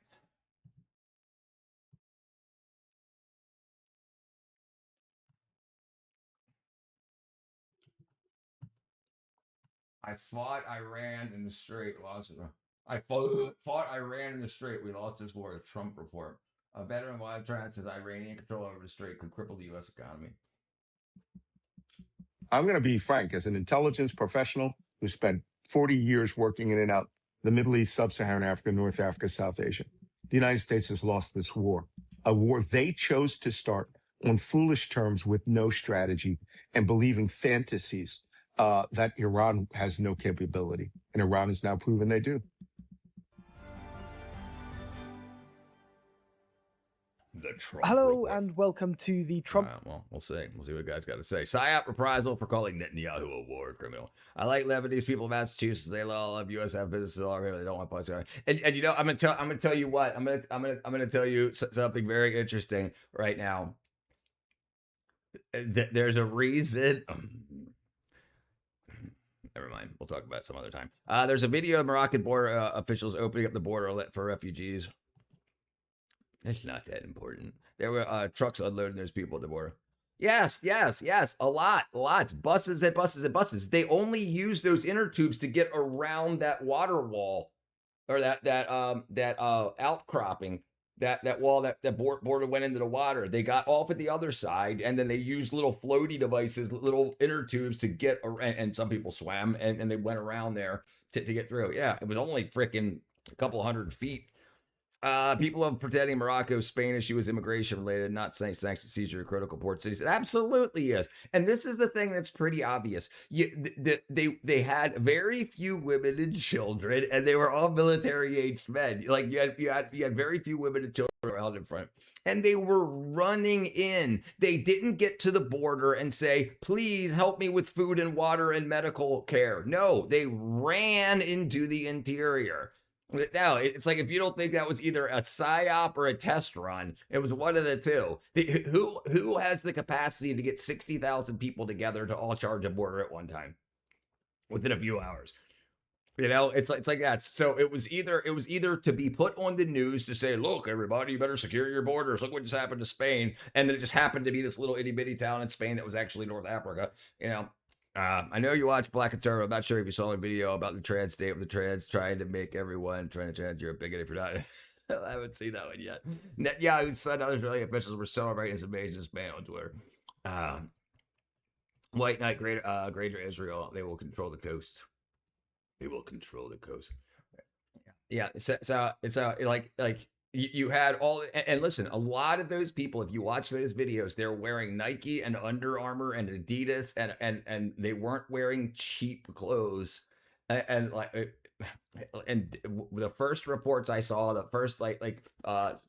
I fought Iran in the Strait. I fought Iran in the Strait. We lost this war. The Trump report. A veteran wide trans says Iranian control over the Strait could cripple the U.S. economy. I'm going to be frank. As an intelligence professional who spent 40 years working in and out the Middle East, Sub-Saharan Africa, North Africa, South Asia, the United States has lost this war. A war they chose to start on foolish terms with no strategy and believing fantasies that Iran has no capability. And Iran has now proven they do. Hello and welcome to the Trump. Well, we'll see. We'll see what guys got to say. PSYOP reprisal for calling Netanyahu a war criminal. I like Lebanese people of Massachusetts. They love U.S. have businesses all over. They don't want Palestine. And you know, I'm gonna tell you what. I'm gonna tell you something very interesting right now. There's a reason. Never mind. We'll talk about it some other time. There's a video of Moroccan border officials opening up the border for refugees. It's not that important. There were trucks unloading those people at the border. Yes. A lot. Buses and buses and buses. They only use those inner tubes to get around that water wall or that outcropping. That wall, that border went into the water. They got off at the other side, and then they used little floaty devices, little inner tubes to get around, and some people swam, and they went around there to get through. Yeah, it was only freaking a couple hundred feet. People of pretending Morocco's Spain issue is immigration related, not saying sanction seizure of critical port cities. It absolutely is. And this is the thing that's pretty obvious. They had very few women and children, and they were all military-aged men. Like you had very few women and children held in front, and they were running in. They didn't get to the border and say, "Please help me with food and water and medical care." No, they ran into the interior. No, it's like if you don't think that was either a psyop or a test run, it was one of the two. Who has the capacity to get 60,000 people together to all charge a border at one time within a few hours? You know, it's like that. So it was either to be put on the news to say, look, everybody, you better secure your borders. Look what just happened to Spain. And then it just happened to be this little itty bitty town in Spain that was actually North Africa. You know, I know you watch Black Conservative. I'm not sure if you saw a video about the trans state with the trans trying to make everyone trying to trans. You're a bigot if you're not. I haven't seen that one yet. Netanyahu said other Israeli officials were celebrating his invasion of Spain on Twitter. White Knight, Greater Israel. They will control the coast. They will control the coast. Yeah. So like you had all, and listen, a lot of those people, if you watch those videos, they're wearing Nike and Under Armour and Adidas, and they weren't wearing cheap clothes. And the first reports I saw, the first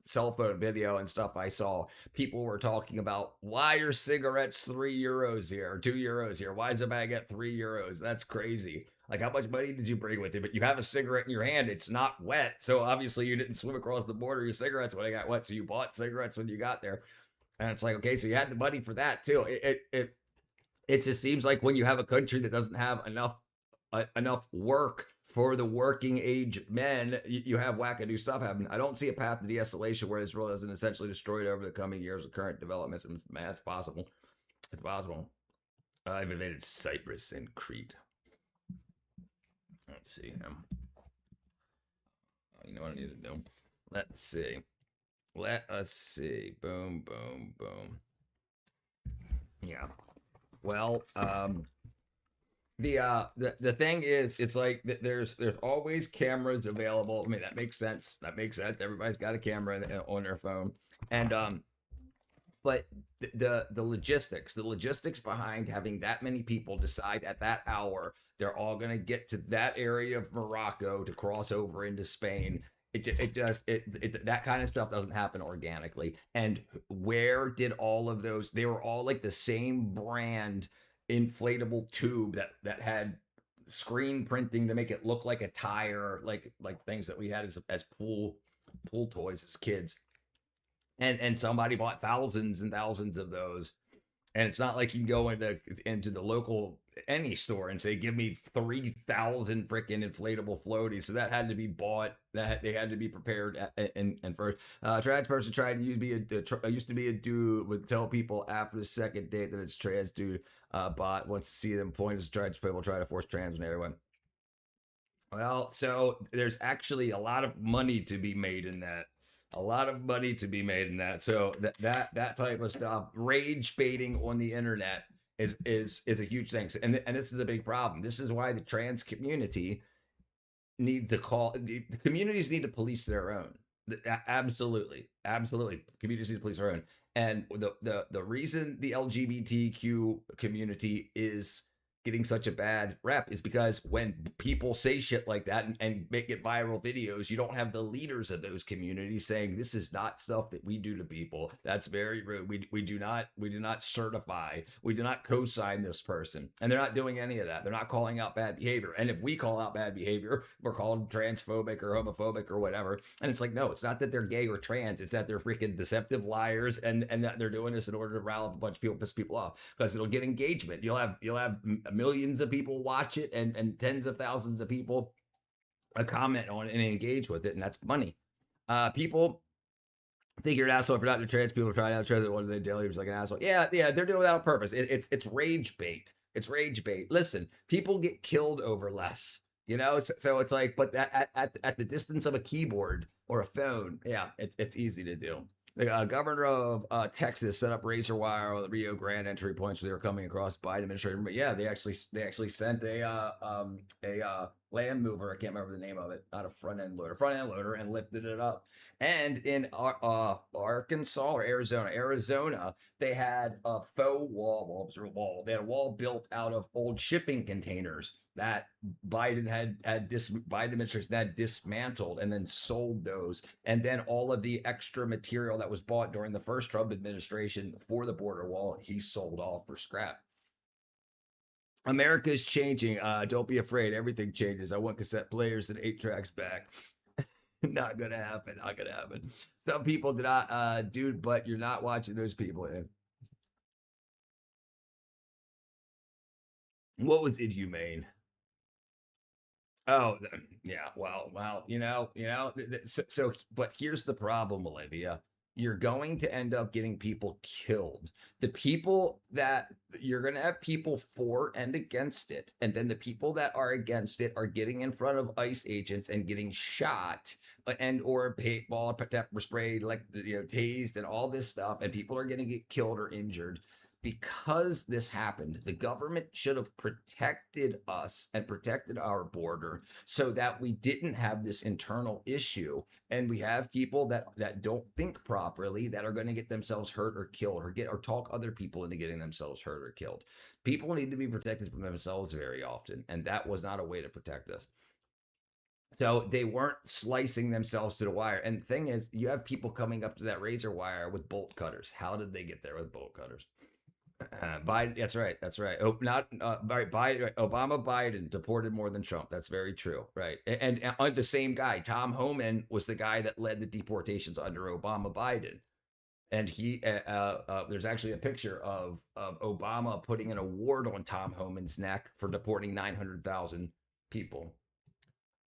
cell phone video and stuff I saw, people were talking about, why are cigarettes €3 here, €2 here? Why is a bag at €3? That's crazy. Like, how much money did you bring with you? But you have a cigarette in your hand. It's not wet. So obviously you didn't swim across the border. Your cigarettes when they got wet. So you bought cigarettes when you got there. And it's like, okay, so you had the money for that too. It just seems like when you have a country that doesn't have enough work for the working age men, you have wackadoo stuff happening. I don't see a path to de-escalation where Israel isn't essentially destroyed over the coming years with current developments. Man, it's possible. It's possible. I've invaded Cyprus and Crete. Let's see. You know what I need to do? Let's see. Let us see. Boom, boom, boom. Yeah. Well, the thing is, it's like there's always cameras available. I mean, that makes sense. That makes sense. Everybody's got a camera on their phone, and but the logistics behind having that many people decide at that hour they're all going to get to that area of Morocco to cross over into Spain. It that kind of stuff doesn't happen organically. And where did all of those? They were all like the same brand inflatable tube that had screen printing to make it look like a tire, like things that we had as pool toys as kids. And somebody bought thousands and thousands of those. And it's not like you can go into the local any store and say, give me 3,000 freaking inflatable floaties. So that had to be bought. They had to be prepared and first. Trans person tried to used to be a dude, would tell people after the second date that it's trans dude. Bot wants to see them point as trans people try to force trans on everyone. Well, so there's actually a lot of money to be made in that. A lot of money to be made in that. So that type of stuff, rage baiting on the internet is a huge thing. And this is a big problem. This is why the trans community need to the communities need to police their own. Absolutely. Communities need to police their own. And the reason the LGBTQ community is getting such a bad rep is because when people say shit like that and make it viral videos, you don't have the leaders of those communities saying this is not stuff that we do to people. That's very rude. We do not certify. We do not co-sign this person. And they're not doing any of that. They're not calling out bad behavior. And if we call out bad behavior, we're called transphobic or homophobic or whatever. And it's like, no, it's not that they're gay or trans. It's that they're freaking deceptive liars and that they're doing this in order to rile up a bunch of people, piss people off, because it'll get engagement. You'll have millions of people watch it and tens of thousands of people comment on it and engage with it, and that's money. People think you're an asshole if you're not into trans. People try out trans. What do they do? You're just like an asshole. Yeah, they're doing that on purpose. It's rage bait. It's rage bait. Listen, people get killed over less. You know, so it's like, but at the distance of a keyboard or a phone, yeah, it's easy to do. The governor of Texas set up razor wire on the Rio Grande entry points where they were coming across Biden administration. But yeah, they actually sent a land mover. I can't remember the name of it. Not a front end loader, and lifted it up. And in Arkansas or Arizona, they had a faux wall. They had a wall built out of old shipping containers that Biden administration had dismantled and then sold those. And then all of the extra material that was bought during the first Trump administration for the border wall, he sold off for scrap. America is changing. Don't be afraid. Everything changes. I want cassette players and 8 tracks back. Not gonna happen. Not gonna happen. Some people did not, dude, but you're not watching those people. What was inhumane? Oh, yeah. Well, so, but here's the problem, Olivia. You're going to end up getting people killed. The people that you're going to have people for and against it. And then the people that are against it are getting in front of ICE agents and getting shot and or paintball, pepper sprayed, tased and all this stuff. And people are going to get killed or injured. Because this happened, the government should have protected us and protected our border so that we didn't have this internal issue. And we have people that don't think properly that are going to get themselves hurt or killed or talk other people into getting themselves hurt or killed. People need to be protected from themselves very often. And that was not a way to protect us. So they weren't slicing themselves to the wire. And the thing is, you have people coming up to that razor wire with bolt cutters. How did they get there with bolt cutters? Biden, that's right. Oh, not Biden. Obama, Biden deported more than Trump. That's very true, right? And the same guy, Tom Homan, was the guy that led the deportations under Obama, Biden. And he, there's actually a picture of Obama putting an award on Tom Homan's neck for deporting 900,000 people.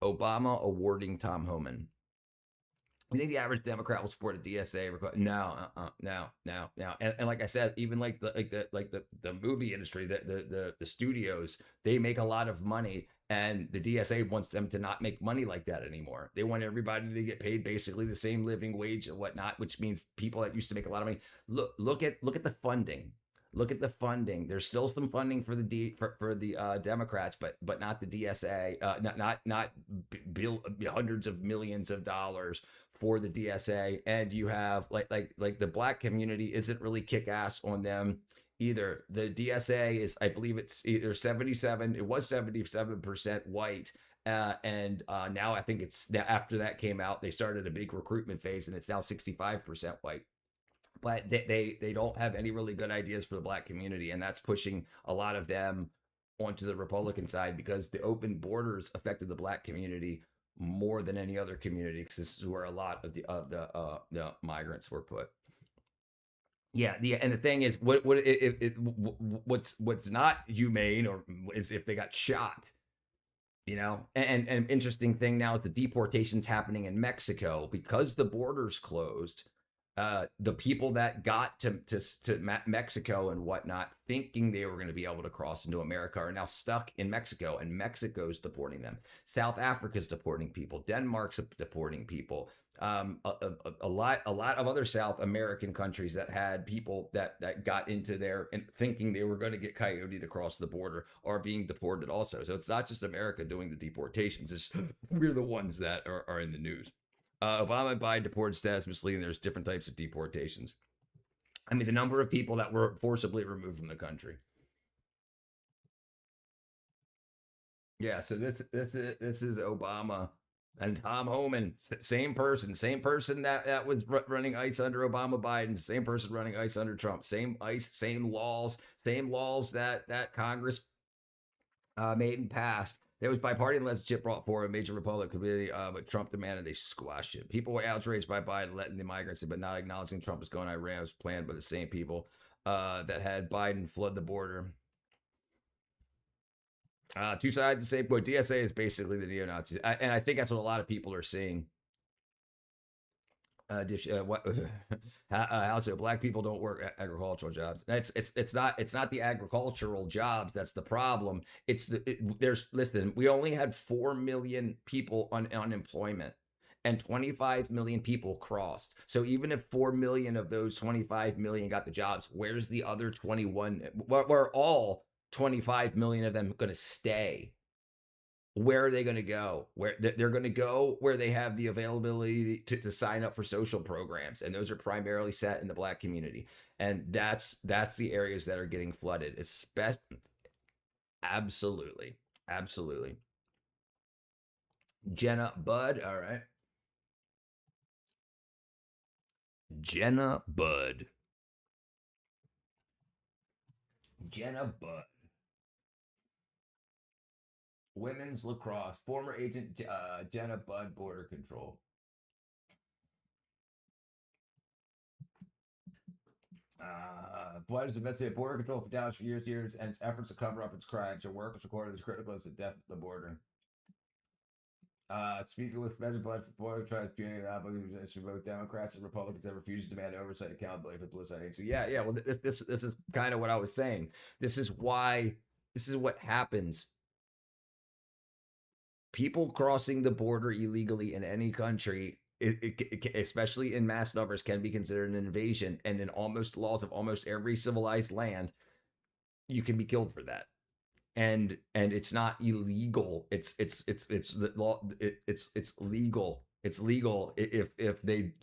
Obama awarding Tom Homan. You think the average Democrat will support a DSA? No, no. And like I said, even like the movie industry, the studios, they make a lot of money, and the DSA wants them to not make money like that anymore. They want everybody to get paid basically the same living wage and whatnot, which means people that used to make a lot of money. Look at the funding. Look at the funding. There's still some funding for the Democrats, but not the DSA. Not hundreds of millions of dollars for the DSA. And you have like the black community isn't really kick ass on them either. The DSA is, I believe it's either 77. It was 77% white. And now I think it's after that came out, they started a big recruitment phase, and it's now 65% white. But they don't have any really good ideas for the black community, and that's pushing a lot of them onto the Republican side, because the open borders affected the black community more than any other community, because this is where a lot of the migrants were put. Yeah, and the thing is, what's not humane or is if they got shot. And interesting thing now is the deportations happening in Mexico because the borders closed. The people that got to Mexico and whatnot, thinking they were going to be able to cross into America, are now stuck in Mexico, and Mexico's deporting them. South Africa's deporting people. Denmark's deporting people. A lot of other South American countries that had people that got into there and thinking they were going to get coyoted across the border are being deported also. So it's not just America doing the deportations. It's we're the ones that are in the news. Obama and Biden deported status misleading. There's different types of deportations. I mean, the number of people that were forcibly removed from the country. Yeah, so this is Obama and Tom Homan, same person that was running ICE under Obama, Biden, same person running ICE under Trump, same ICE, same laws that Congress made and passed. There was bipartisan legislation brought forward a major Republican committee, but Trump demanded they squash it. People were outraged by Biden letting the migrants in, but not acknowledging Trump was going to Iran. It was planned by the same people that had Biden flood the border. Two sides of the same coin. DSA is basically the neo-Nazis. And I think that's what a lot of people are seeing. Also, black people don't work agricultural jobs. It's not the agricultural jobs that's the problem. Listen, we only had 4 million people on unemployment, and 25 million people crossed. So even if 4 million of those 25 million got the jobs, where's the other 21? Where all 25 million of them going to stay? Where are they going to go? Where they're going to go where they have the availability to sign up for social programs, and those are primarily set in the black community, and that's the areas that are getting flooded. Absolutely. Jenna Budd, all right. Jenna Budd. Women's lacrosse, former agent Jenna Budd, border control. Budd has investigated border control for Dallas for years, and its efforts to cover up its crimes. Her work was recorded as critical as the death of the border. Speaking with President Budd for border tribes, both Democrats and Republicans have refused to demand oversight and accountability for the police agency. Yeah. Well, this is kind of what I was saying. This is what happens. People crossing the border illegally in any country, especially in mass numbers, can be considered an invasion. And in almost laws of almost every civilized land, you can be killed for that. And it's not illegal. It's the law. It's legal. It's legal if they.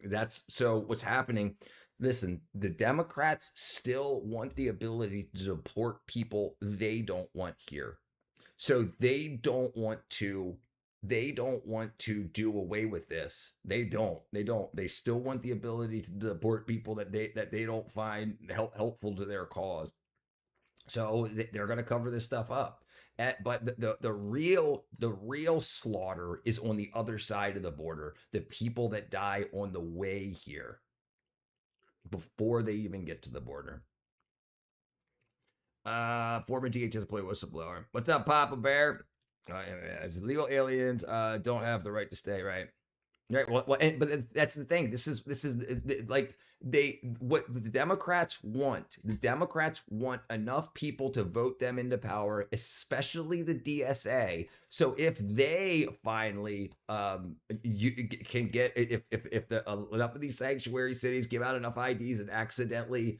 That's so. What's happening? Listen, the Democrats still want the ability to deport people they don't want here. So they don't want to do away with this. They don't. They still want the ability to deport people that they don't find helpful to their cause. So they're going to cover this stuff up. But the real slaughter is on the other side of the border. The people that die on the way here before they even get to the border. Former DHS employee whistleblower. What's up, Papa Bear? It's illegal aliens don't have the right to stay, right? Right. Well, but that's the thing. This is like what the Democrats want. The Democrats want enough people to vote them into power, especially the DSA. So if they finally you can get if enough of these sanctuary cities give out enough IDs and accidentally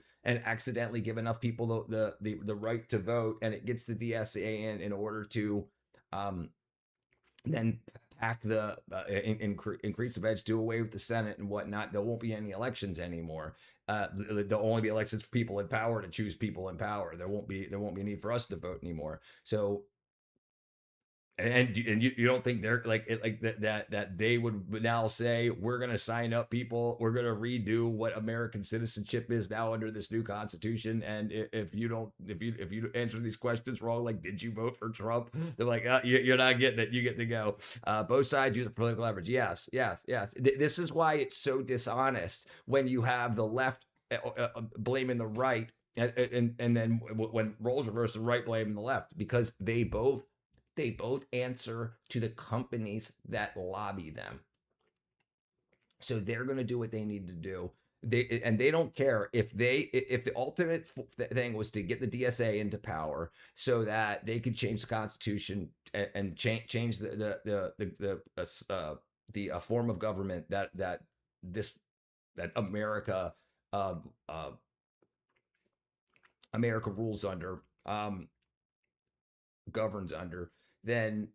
give enough people the right to vote, and it gets the DSA in order to then pack the increase the bench, do away with the Senate and whatnot. There won't be any elections anymore. There'll only be elections for people in power to choose people in power. There won't be a need for us to vote anymore. So and you don't think they're like that they would now say we're going to sign up people, we're going to redo what American citizenship is now under this new constitution, and if you answer these questions wrong, like did you vote for Trump, they're like you're not getting it, you get to go. Both sides use the political leverage. Yes. This is why it's so dishonest when you have the left blaming the right, and then when roles reverse, the right blaming the left, because they both answer to the companies that lobby them. So they're going to do what they need to do. They don't care if the ultimate thing was to get the DSA into power so that they could change the Constitution and change the form of government that America America rules under, governs under. Then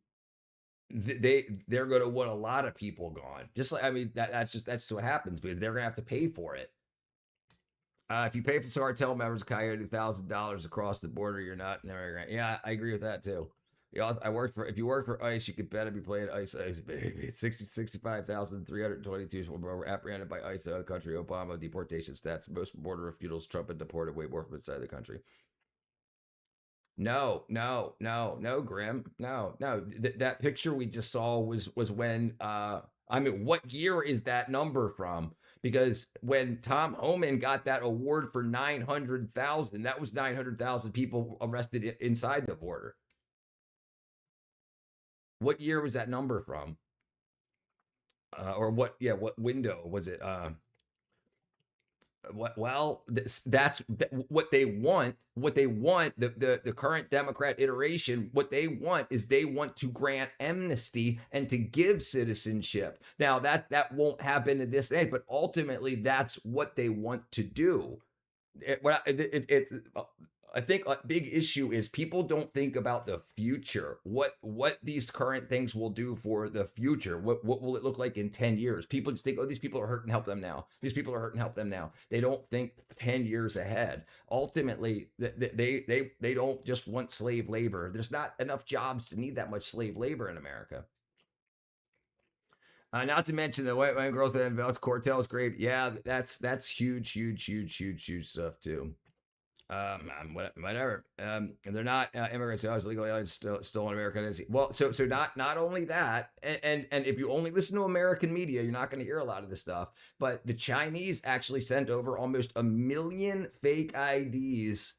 they're going to want a lot of people gone. Just like, I mean, that's what happens, because they're going to have to pay for it. If you pay for some cartel members, Coyote, $1,000 across the border, you're not an immigrant. Yeah, I agree with that too. If you work for ICE, you could better be playing ICE, baby. 65,322 were apprehended by ICE out of the country. Obama deportation stats. Most border refutals. Trump had deported way more from inside the country. No, Grim. No. That picture we just saw was when, I mean, what year is that number from? Because when Tom Homan got that award for 900,000, that was 900,000 people arrested inside the border. What year was that number from? Or what window was it? That's what they want. The current Democrat iteration, what they want is they want to grant amnesty and to give citizenship. Now that won't happen in this day, but ultimately that's what they want to do. I think a big issue is people don't think about the future. What these current things will do for the future. What will it look like in 10 years? People just think, oh, these people are hurting, help them now. These people are hurting, help them now. They don't think 10 years ahead. Ultimately, they don't just want slave labor. There's not enough jobs to need that much slave labor in America. Not to mention the white man girls that invest cartels grave. Yeah, that's huge stuff too. Whatever. They're not immigrants. I was legally still in America. Well, so not only that, and if you only listen to American media, you're not going to hear a lot of this stuff. But the Chinese actually sent over almost 1 million fake IDs,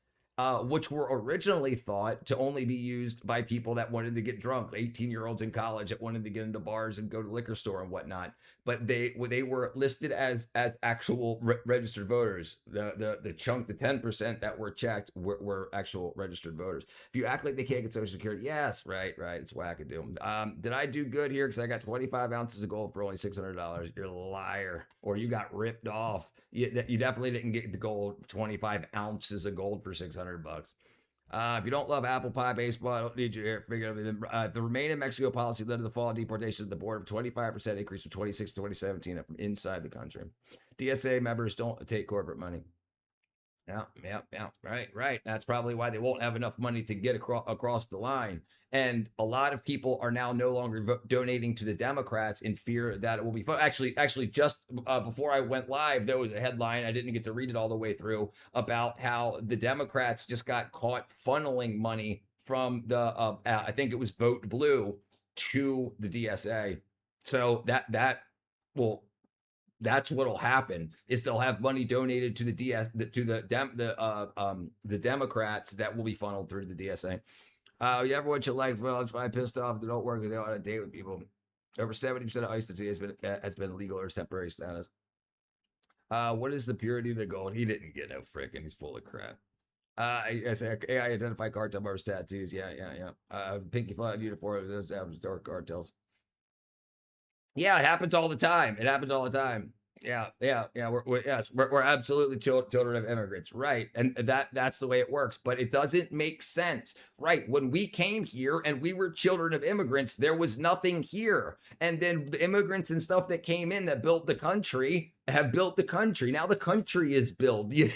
which were originally thought to only be used by people that wanted to get drunk, 18-year-olds in college that wanted to get into bars and go to the liquor store and whatnot. But they were listed as actual registered voters. The chunk, the 10% that were checked were actual registered voters. If you act like they can't get Social Security, yes, right, it's wackadoo. Did I do good here because I got 25 ounces of gold for only $600? You're a liar, or you got ripped off. You definitely didn't get the gold, 25 ounces of gold for $600. If you don't love apple pie baseball, I don't need you here. Figure out the Remain in Mexico policy led to the fall of deportation at the border of 25% increase from 2016 to 2017 from inside the country. DSA members don't take corporate money. Yeah. Right. That's probably why they won't have enough money to get across the line. And a lot of people are now no longer donating to the Democrats in fear that it will be fun. Actually, just before I went live, there was a headline, I didn't get to read it all the way through, about how the Democrats just got caught funneling money from the, I think it was Vote Blue, to the DSA. So that's what'll happen, is they'll have money donated to the Democrats that will be funneled through the DSA. You ever watch your life? Well, it's fine, pissed off. They don't work. They don't want to date with people. Over 70% of ICE detention has been legal or temporary status. What is the purity of the gold? He didn't get no frickin'. He's full of crap. I say AI identify cartel members' tattoos. Yeah. Pinky flat uniform. Those dark cartels. Yeah, it happens all the time. Yeah. We're absolutely children of immigrants, right? And that's the way it works. But it doesn't make sense, right? When we came here and we were children of immigrants, there was nothing here, and then the immigrants and stuff that came in that built the country have built the country. Now the country is built. You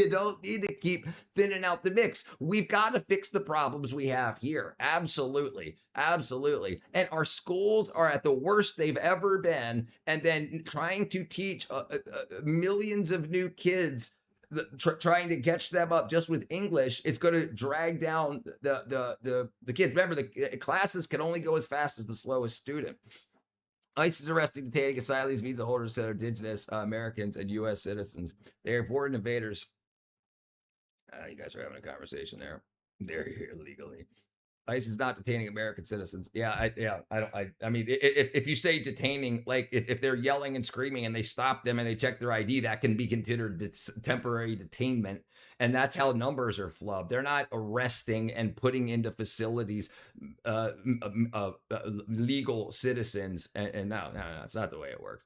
don't need to keep thinning out the mix. We've got to fix the problems we have here. Absolutely. And our schools are at the worst they've ever been. And then trying to teach millions of new kids, trying to catch them up just with English, is going to drag down the kids. Remember, the classes can only go as fast as the slowest student. ICE is arresting, detaining asylees, visa holders that are indigenous Americans and U.S. citizens. They are foreign invaders. You guys are having a conversation there. They're here legally. ICE is not detaining American citizens. I mean, if you say detaining, like if they're yelling and screaming and they stop them and they check their ID, that can be considered temporary detainment. And that's how numbers are flubbed. They're not arresting and putting into facilities legal citizens. And no, it's not the way it works.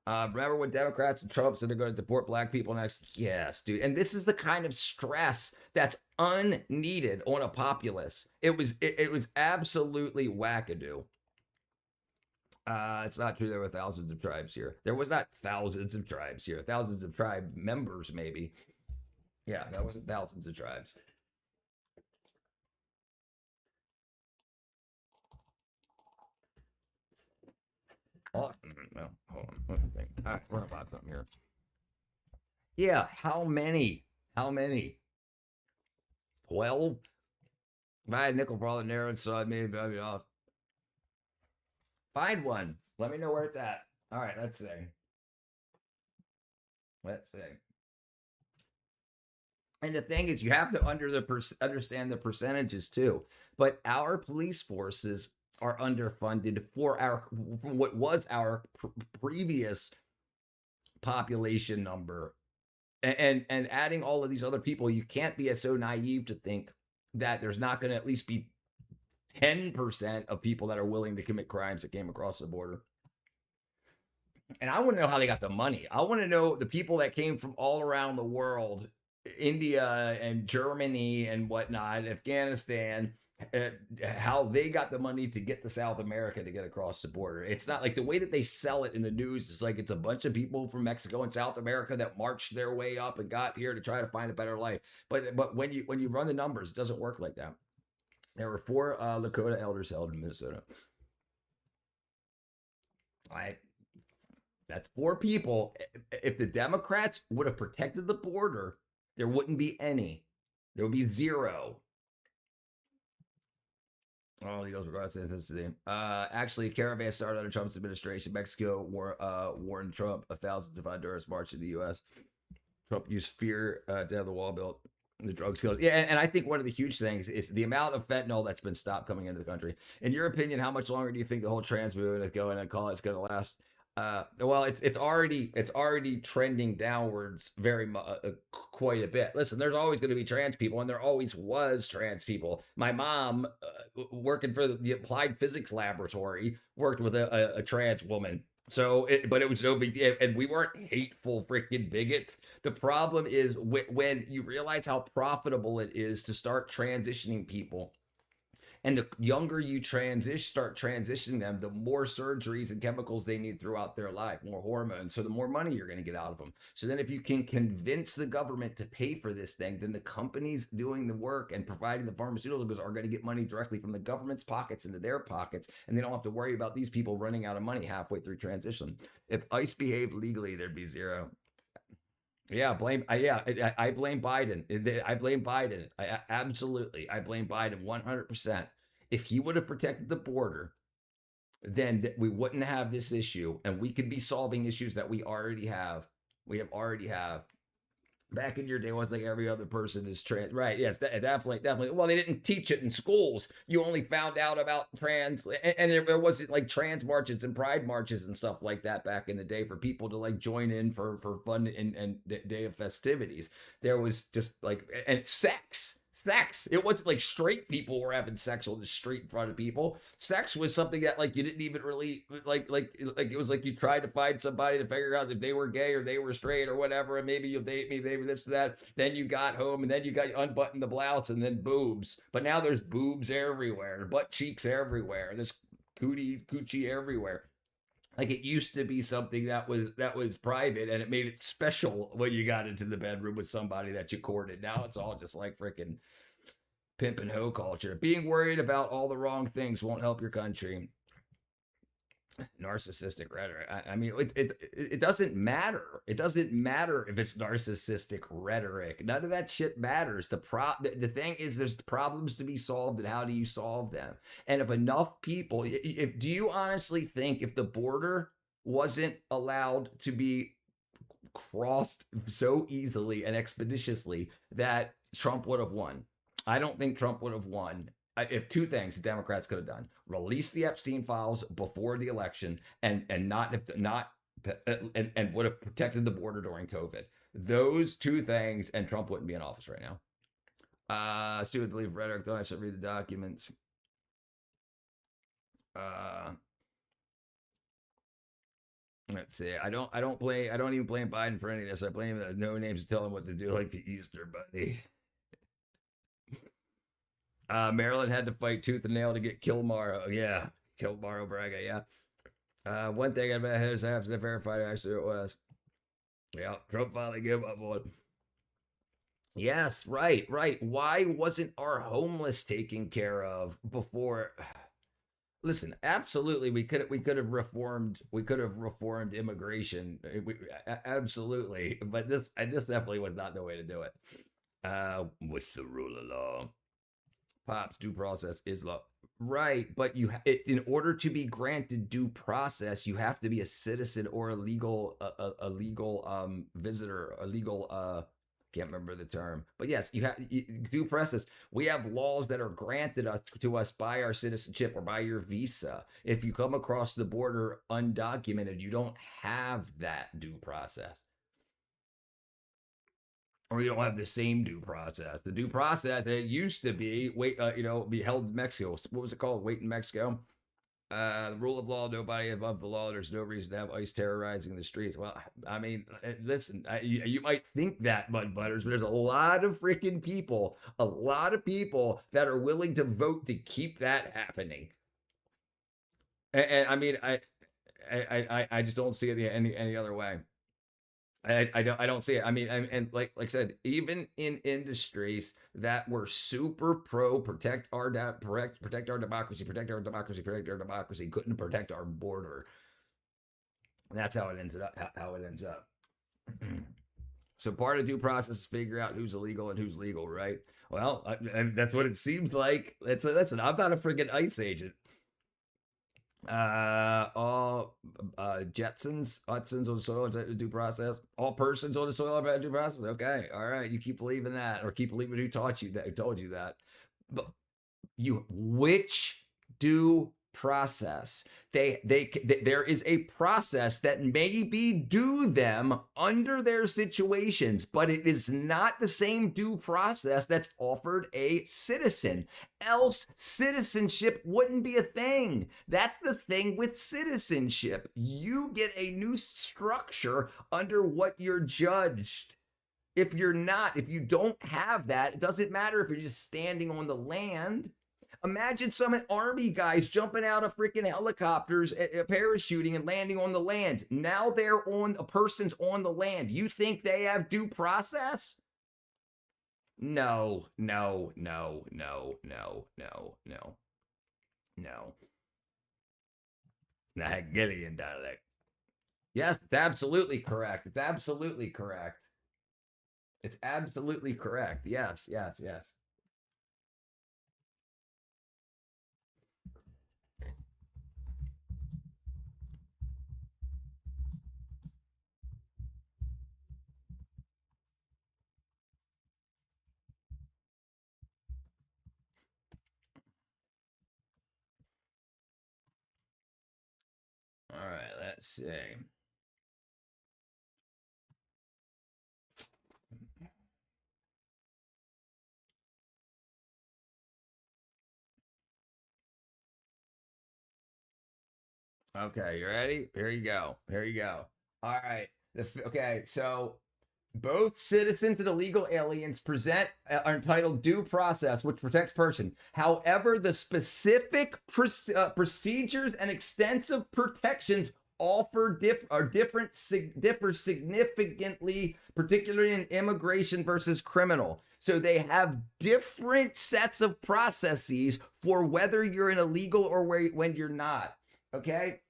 Remember when Democrats and Trump said they're going to deport black people next? Yes, dude. And this is the kind of stress that's unneeded on a populace. It was absolutely wackadoo. It's not true there were thousands of tribes here. There was not thousands of tribes here. Thousands of tribe members, maybe. Yeah, that wasn't thousands of tribes. Oh, no, hold on. All right, we're about something here. Yeah, how many? 12? If I had nickel for all the narrow side, maybe I'd be off. Find one. Let me know where it's at. All right, let's see. And the thing is, you have to understand the percentages too. But our police forces are underfunded for what was our previous population number. And adding all of these other people, you can't be so naive to think that there's not going to at least be 10% of people that are willing to commit crimes that came across the border. And I want to know how they got the money. I want to know the people that came from all around the world, India and Germany and whatnot, Afghanistan, how they got the money to get to South America to get across the border. It's not like the way that they sell it in the news is like it's a bunch of people from Mexico and South America that marched their way up and got here to try to find a better life. But when you run the numbers, it doesn't work like that. There were 4 Lakota elders held in Minnesota. That's 4 people. If the Democrats would have protected the border, there wouldn't be any. There would be 0. Oh, he goes regards to this today. Actually, a caravan started under Trump's administration. Mexico warned Trump of thousands of Honduras marched to the U.S. Trump used fear to have the wall built. The drugs killed. Yeah, and I think one of the huge things is the amount of fentanyl that's been stopped coming into the country. In your opinion, how much longer do you think the whole trans movement is going to call it's going to last? Well, it's already trending downwards quite a bit. Listen, there's always going to be trans people, and there always was trans people. My mom, working for the Applied Physics Laboratory, worked with a trans woman. So, but it was no big deal, and we weren't hateful freaking bigots. The problem is when you realize how profitable it is to start transitioning people, and the younger you start transitioning them, the more surgeries and chemicals they need throughout their life, more hormones. So the more money you're going to get out of them. So then if you can convince the government to pay for this thing, then the companies doing the work and providing the pharmaceuticals are going to get money directly from the government's pockets into their pockets. And they don't have to worry about these people running out of money halfway through transition. If ICE behaved legally, there'd be 0. Yeah, I blame Biden. I blame Biden. I blame Biden 100%. If he would have protected the border, then we wouldn't have this issue, and we could be solving issues that we already have. Back in your day, it was like every other person is trans. Right. Yes, definitely. Well, they didn't teach it in schools. You only found out about trans, and there wasn't like trans marches and pride marches and stuff like that back in the day for people to like join in for fun and day of festivities. There was just like, and sex. It wasn't like straight people were having sex on the street in front of people. Sex was something that like you didn't even really like it was like you tried to find somebody to figure out if they were gay or they were straight or whatever, and maybe you'll date me, maybe this or that. Then you got home and then you got unbuttoned the blouse and then boobs. But now there's boobs everywhere, butt cheeks everywhere, there's coochie everywhere. Like it used to be something that was private, and it made it special when you got into the bedroom with somebody that you courted. Now it's all just like freaking pimp and hoe culture. Being worried about all the wrong things won't help your country. Narcissistic rhetoric. I mean, it doesn't matter. It doesn't matter if it's narcissistic rhetoric. None of that shit matters. The thing is, there's problems to be solved, and how do you solve them? And if enough people, do you honestly think if the border wasn't allowed to be crossed so easily and expeditiously that Trump would have won? I don't think Trump would have won. If two things the Democrats could have done: release the Epstein files before the election, and would have protected the border during COVID. Those two things, and Trump wouldn't be in office right now. Stupid believe rhetoric. Don't I should read the documents. Let's see. I don't even blame Biden for any of this. I blame the no names to tell him what to do, like the Easter Bunny. Maryland had to fight tooth and nail to get Kilmar. Yeah, Kilmar Braga. Yeah. One thing about it is I have to verify actually it was. Yeah, Trump finally gave up on. Yes, right. Why wasn't our homeless taken care of before? Listen, absolutely, we could have reformed immigration. Absolutely, but this definitely was not the way to do it. What's the rule of law? Pops, due process is law. Right, but in order to be granted due process, you have to be a citizen or a legal visitor, a legal can't remember the term, but yes, you have due process. We have laws that are granted to us by our citizenship or by your visa. If you come across the border undocumented, you don't have that due process. Or you don't have the same due process. The due process that it used to be be held in Mexico. What was it called? Wait in Mexico. The rule of law, nobody above the law. There's no reason to have ICE terrorizing the streets. Well, I mean, listen, you might think that, Mud Butters, but there's a lot of freaking people, that are willing to vote to keep that happening. And I mean, I just don't see it any other way. I don't see it. I mean, and like I said, even in industries that were super pro protect our democracy, couldn't protect our border. And that's how it ends up. So part of due process is figure out who's illegal and who's legal, right? Well, that's what it seems like. Listen, I'm not a freaking ICE agent. All Hudson's on the soil is that due process. All persons on the soil are due process. Okay, all right. You keep believing that, or keep believing who told you that. But which due process? There is a process that may be due them under their situations, but it is not the same due process that's offered a citizen. Else citizenship wouldn't be a thing. That's the thing with citizenship. You get a new structure under what you're judged. If you don't have that, it doesn't matter if you're just standing on the land. Imagine some army guys jumping out of freaking helicopters, parachuting and landing on the land. Now a person's on the land. You think they have due process? No. Not Gideon dialect. Yes, it's absolutely correct. It's absolutely correct. Yes. Let's see. Okay, you ready? Here you go. Here you go. All right. Okay, so both citizens and illegal aliens are entitled due process, which protects person. However, the specific procedures and extensive protections differ significantly, particularly in immigration versus criminal. So they have different sets of processes for whether you're an illegal or when you're not. Okay.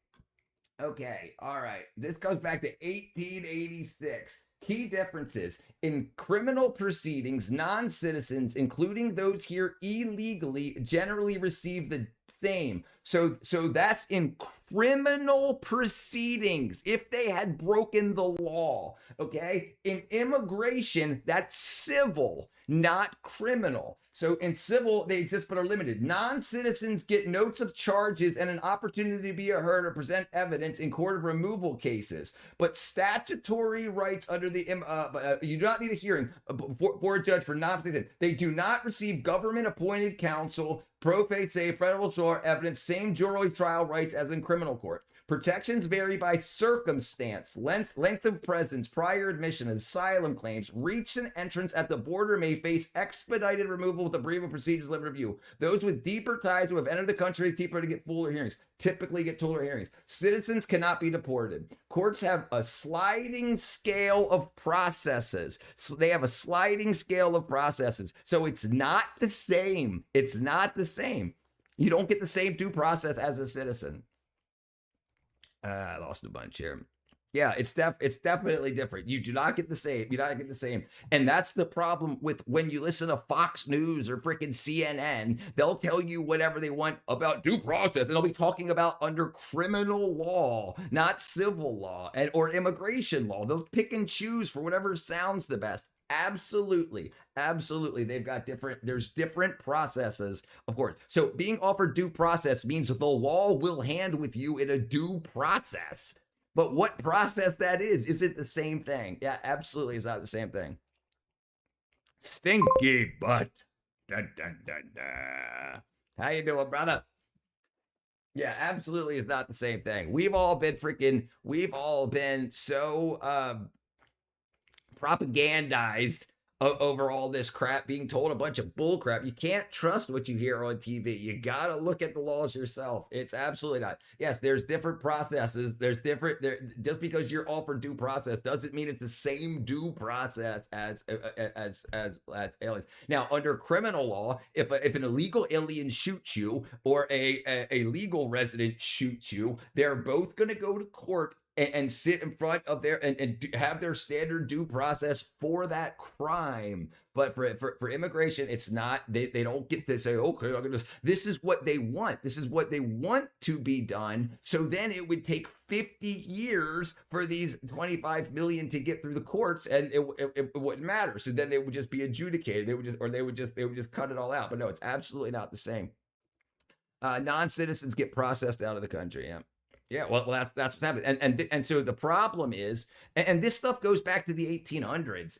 Okay. All right. This goes back to 1886. Key differences in criminal proceedings, non-citizens, including those here illegally, generally receive the same. So that's in criminal proceedings if they had broken the law. Okay. In immigration, that's civil, not criminal. So in civil, they exist but are limited. Non-citizens get notes of charges and an opportunity to be heard or present evidence in court of removal cases. But statutory rights under the you do not need a hearing for a judge for non-citizens. They do not receive government-appointed counsel, pro se, federal law evidence, same jury trial rights as in criminal court. Protections vary by circumstance, length of presence, prior admission, asylum claims, reach and entrance at the border may face expedited removal with a brief procedures limit review. Those with deeper ties who have entered the country deeper to get fuller hearings typically get fuller hearings. Citizens cannot be deported. Courts have a sliding scale of processes. So they have a sliding scale of processes. So it's not the same. It's not the same. You don't get the same due process as a citizen. I lost a bunch here. Yeah, it's definitely different. You do not get the same. You do not get the same. And that's the problem with when you listen to Fox News or freaking CNN. They'll tell you whatever they want about due process, and they'll be talking about under criminal law, not civil law or immigration law. They'll pick and choose for whatever sounds the best. Absolutely. They've got there's different processes, of course. So being offered due process means the law will hand with you in a due process. But what process that is it the same thing? Yeah, absolutely, it's not the same thing. Stinky butt. Dun, dun, dun, dun. How you doing, brother? Yeah, absolutely, it's not the same thing. We've all been so propagandized over all this crap, being told a bunch of bull crap. You can't trust what you hear on TV. You gotta look at the laws yourself. It's absolutely not. Yes, there's different processes. Just because you're offered due process doesn't mean it's the same due process as aliens. Now, under criminal law, if an illegal alien shoots you or a legal resident shoots you, they're both going to go to court and sit in front of and have their standard due process for that crime. But for immigration, it's not. They don't get to say, okay, this is what they want. This is what they want to be done. So then it would take 50 years for these 25 million to get through the courts, and it wouldn't matter. So then they would just be adjudicated. They would just cut it all out. But no, it's absolutely not the same. Non-citizens get processed out of the country. Yeah. Yeah, well, that's what's happening, and so the problem is, and this stuff goes back to the 1800s,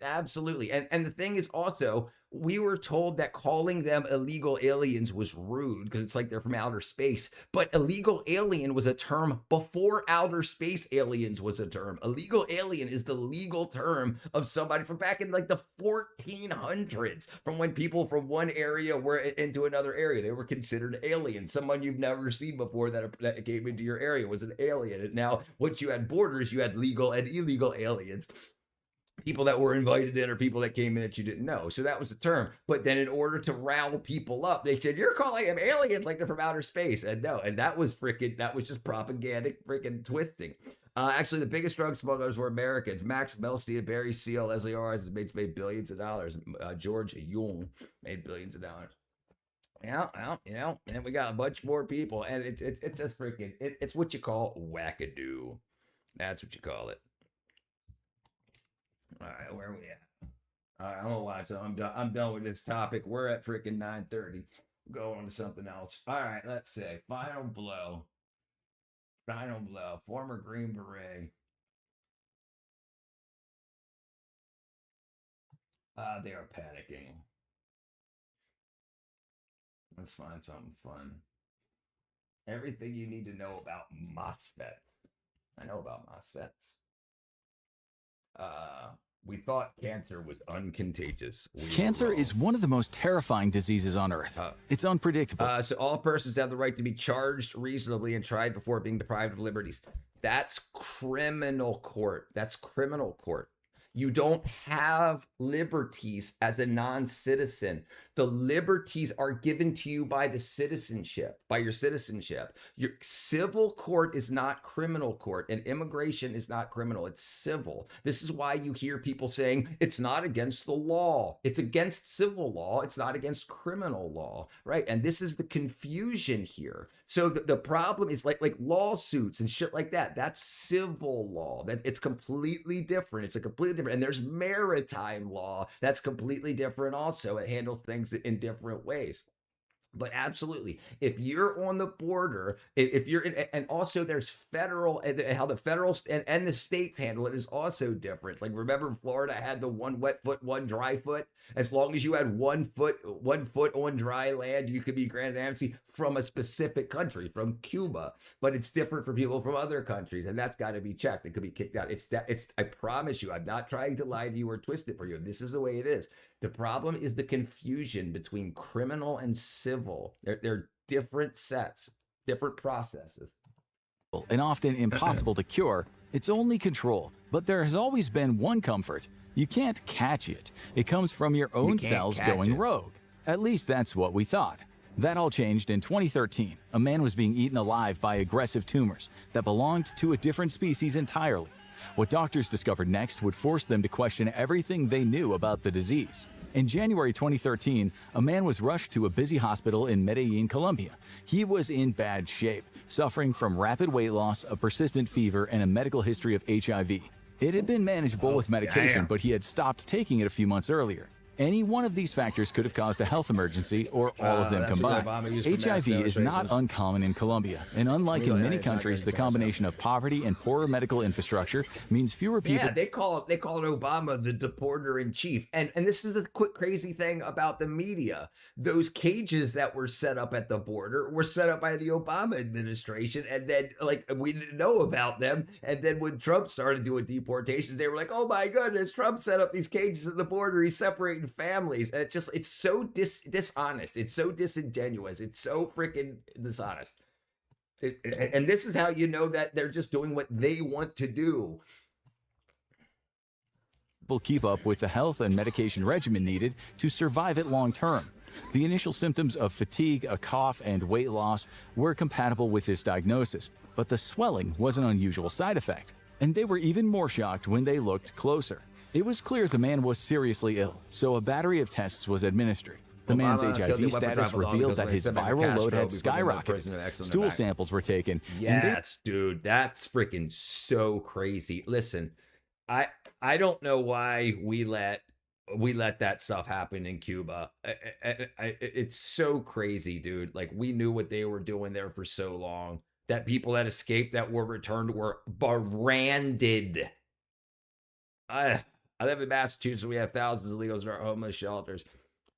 absolutely. And the thing is also, we were told that calling them illegal aliens was rude because it's like they're from outer space. But illegal alien was a term before outer space aliens was a term. Illegal alien is the legal term of somebody from back in like the 1400s, from when people from one area were into another area. They were considered aliens. Someone you've never seen before that came into your area was an alien. And now, once you had borders, you had legal and illegal aliens. People that were invited in or people that came in that you didn't know. So that was the term. But then in order to rile people up, they said, you're calling them aliens like they're from outer space. And no, and that was just propagandic freaking twisting. Actually, the biggest drug smugglers were Americans. Max Melstein, Barry Seal, Leslie Owens made billions of dollars. George Jung made billions of dollars. Yeah, and we got a bunch more people. And it's just freaking, it's what you call wackadoo. That's what you call it. All right, where are we at? All right, I'm gonna watch. So I'm done with this topic. We're at freaking 9:30. Go on to something else. All right, let's say final blow. Dino Blow, former Green Beret. They are panicking. Let's find something fun. Everything you need to know about MOSFETs. I know about MOSFETs. We thought cancer was uncontagious. Cancer is one of the most terrifying diseases on Earth. It's unpredictable. So all persons have the right to be charged reasonably and tried before being deprived of liberties. That's criminal court. That's criminal court. You don't have liberties as a non-citizen. The liberties are given to you by the citizenship, by your citizenship. Your civil court is not criminal court, and immigration is not criminal. It's civil. This is why you hear people saying it's not against the law. It's against civil law. It's not against criminal law, right? And this is the confusion here. So the problem is like lawsuits and shit like that. That's civil law. That it's completely different. It's a completely different. And there's maritime law that's completely different also. It handles things in different ways. But absolutely, if you're on the border, if you're in, and also there's federal, and how the federal and the states handle it is also different. Like remember, Florida had the one wet foot, one dry foot. As long as you had 1 foot on dry land, you could be granted amnesty from a specific country, from Cuba. But it's different for people from other countries, and that's got to be checked. It could be kicked out. It's I promise you, I'm not trying to lie to you or twist it for you. This is the way it is. The problem is the confusion between criminal and civil. They're different sets, different processes. And often impossible to cure, it's only controlled. But there has always been one comfort. You can't catch it. It comes from your own cells going rogue. At least that's what we thought. That all changed in 2013. A man was being eaten alive by aggressive tumors that belonged to a different species entirely. What doctors discovered next would force them to question everything they knew about the disease. In January 2013, a man was rushed to a busy hospital in Medellin, Colombia. He was in bad shape, suffering from rapid weight loss, a persistent fever, and a medical history of HIV. It had been manageable with medication, but he had stopped taking it a few months earlier. Any one of these factors could have caused a health emergency, or all of them combined. HIV is not uncommon in Colombia, and unlike in many countries, the combination of poverty and poorer medical infrastructure means fewer people. Yeah, they call it Obama the deporter in chief, and this is the crazy thing about the media. Those cages that were set up at the border were set up by the Obama administration, and then like we didn't know about them. And then when Trump started doing deportations, they were like, "Oh my goodness, Trump set up these cages at the border. He's separating families," and it's so dishonest. It's so disingenuous. It's so freaking dishonest. And this is how you know that they're just doing what they want to do. People keep up with the health and medication regimen needed to survive it long term. The initial symptoms of fatigue, a cough, and weight loss were compatible with this diagnosis, but the swelling was an unusual side effect. And they were even more shocked when they looked closer. It was clear the man was seriously ill, so a battery of tests was administered. The man's HIV status revealed that his viral load had skyrocketed. Stool samples were taken. Yes, dude, that's freaking so crazy. Listen, I don't know why we let that stuff happen in Cuba. It's so crazy, dude. Like we knew what they were doing there for so long. That people that escaped that were returned were branded. I live in Massachusetts. We have thousands of illegals in our homeless shelters.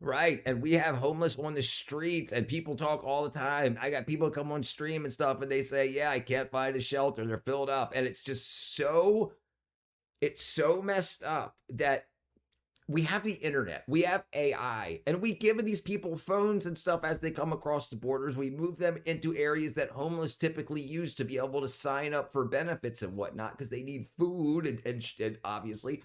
Right. And we have homeless on the streets, and people talk all the time. I got people come on stream and stuff, and they say, yeah, I can't find a shelter. They're filled up. And it's just it's so messed up that we have the internet, we have AI, and we give these people phones and stuff as they come across the borders. We move them into areas that homeless typically use to be able to sign up for benefits and whatnot, because they need food and obviously,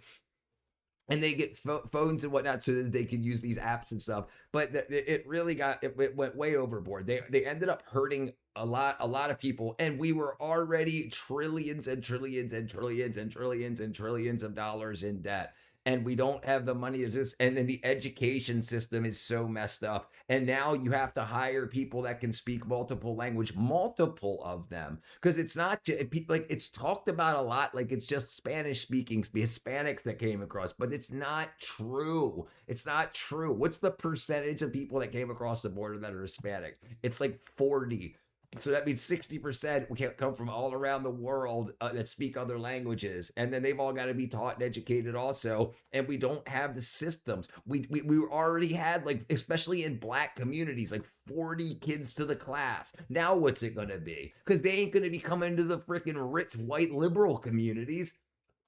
and they get phones and whatnot so that they can use these apps and stuff. But it really it went way overboard. They ended up hurting a lot of people, and we were already trillions and trillions and trillions and trillions and trillions of dollars in debt. And we don't have the money to just, and then the education system is so messed up. And now you have to hire people that can speak multiple language, multiple of them. Because it's not like it's talked about a lot, like it's just Spanish speaking Hispanics that came across, but it's not true. It's not true. What's the percentage of people that came across the border that are Hispanic? It's like 40. So that means 60% can come from all around the world that speak other languages. And then they've all got to be taught and educated also. And we don't have the systems. We already had, like, especially in black communities, like 40 kids to the class. Now what's it going to be? Because they ain't going to be coming to the freaking rich white liberal communities.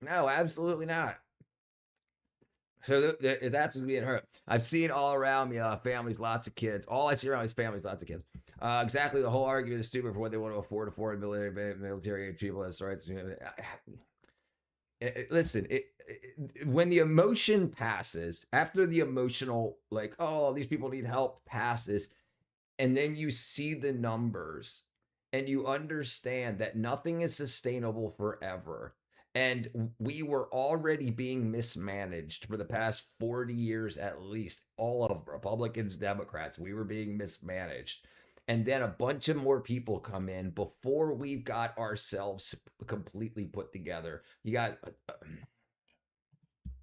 No, absolutely not. So that's being hurt. I've seen all around me families, lots of kids. All I see around me is families, lots of kids. Exactly, the whole argument is stupid for what they want to afford to foreign military age people. That's right. Listen, when the emotion passes, after the emotional, like, oh, these people need help passes, and then you see the numbers and you understand that nothing is sustainable forever. And we were already being mismanaged for the past 40 years at least. All of Republicans, Democrats, we were being mismanaged. And then a bunch of more people come in before we've got ourselves completely put together. You got...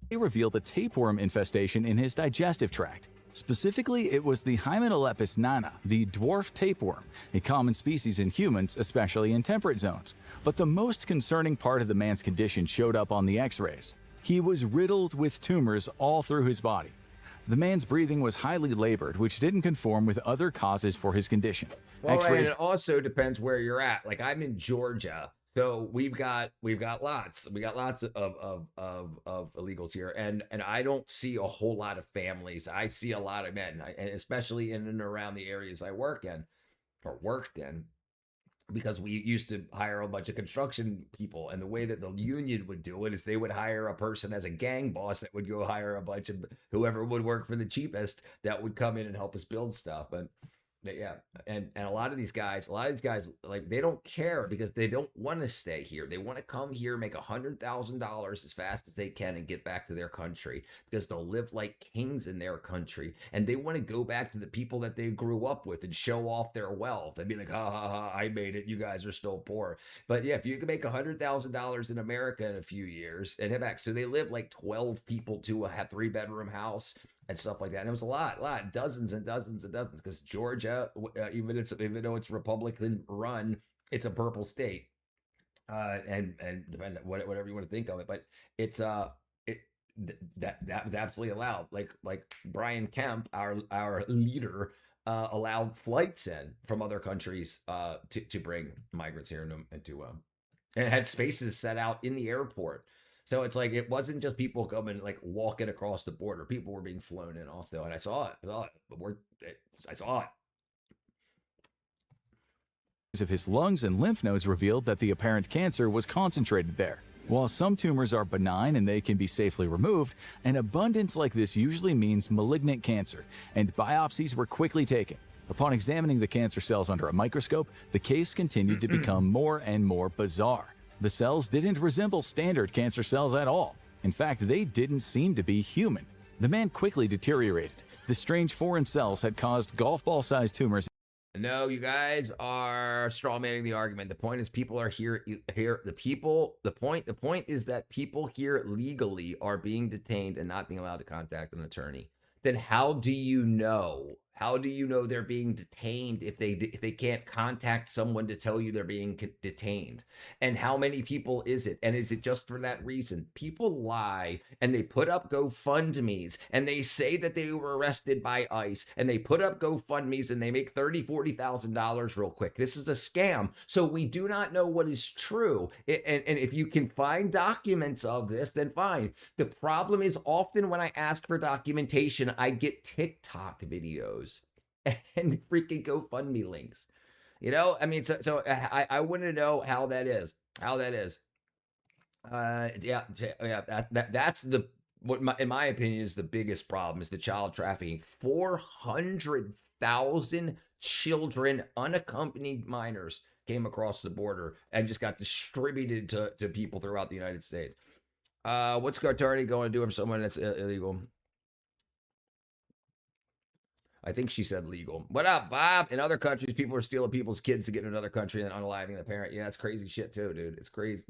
They revealed a tapeworm infestation in his digestive tract. Specifically, it was the Hymenalepis nana, the dwarf tapeworm, a common species in humans, especially in temperate zones. But the most concerning part of the man's condition showed up on the x-rays. He was riddled with tumors all through his body. The man's breathing was highly labored, which didn't conform with other causes for his condition. Well, right, and it also depends where you're at. Like, I'm in Georgia. So we've got lots of illegals here, and I don't see a whole lot of families. I see a lot of men, and especially in and around the areas I worked in, because we used to hire a bunch of construction people, and the way that the union would do it is they would hire a person as a gang boss that would go hire a bunch of whoever would work for the cheapest that would come in and help us build stuff. But yeah, and a lot of these guys, like, they don't care because they don't want to stay here. They want to come here, make $100,000 as fast as they can, and get back to their country because they'll live like kings in their country. And they want to go back to the people that they grew up with and show off their wealth and be like, ha ha ha, I made it. You guys are still poor. But yeah, if you can make $100,000 in America in a few years and head back, so they live like 12 people to a 3-bedroom house and stuff like that. And it was a lot, dozens and dozens and dozens, because Georgia, even though it's Republican run, it's a purple state, and depend on whatever you want to think of it, but it's that was absolutely allowed. Like Brian Kemp, our leader, allowed flights in from other countries to bring migrants here and it had spaces set out in the airport. So it's like, it wasn't just people coming, like, walking across the border. People were being flown in also. And I saw it. I saw it. Of his lungs and lymph nodes revealed that the apparent cancer was concentrated there. While some tumors are benign and they can be safely removed, an abundance like this usually means malignant cancer, and biopsies were quickly taken. Upon examining the cancer cells under a microscope, the case continued to become more and more bizarre. The cells didn't resemble standard cancer cells at all. In fact, they didn't seem to be human. The man quickly deteriorated. The strange foreign cells had caused golf ball-sized tumors. No, you guys are strawmanning the argument. The point is, people are here. The point is that people here legally are being detained and not being allowed to contact an attorney. Then how do you know? How do you know they're being detained if they can't contact someone to tell you they're being detained? And how many people is it? And is it just for that reason? People lie and they put up GoFundMes and they say that they were arrested by ICE and they put up GoFundMes and they make $30,000, $40,000 real quick. This is a scam. So we do not know what is true. And if you can find documents of this, then fine. The problem is, often when I ask for documentation, I get TikTok videos and freaking GoFundMe links. You know, I mean, so I want to know how that is. That's in my opinion is the biggest problem, is the child trafficking. 400,000 children, unaccompanied minors, came across the border and just got distributed to people throughout the United States. What's Gartardi going to do if someone that's illegal? I think she said legal. What up, Bob? In other countries, people are stealing people's kids to get in another country and unaliving the parent. Yeah, that's crazy shit too, dude. It's crazy.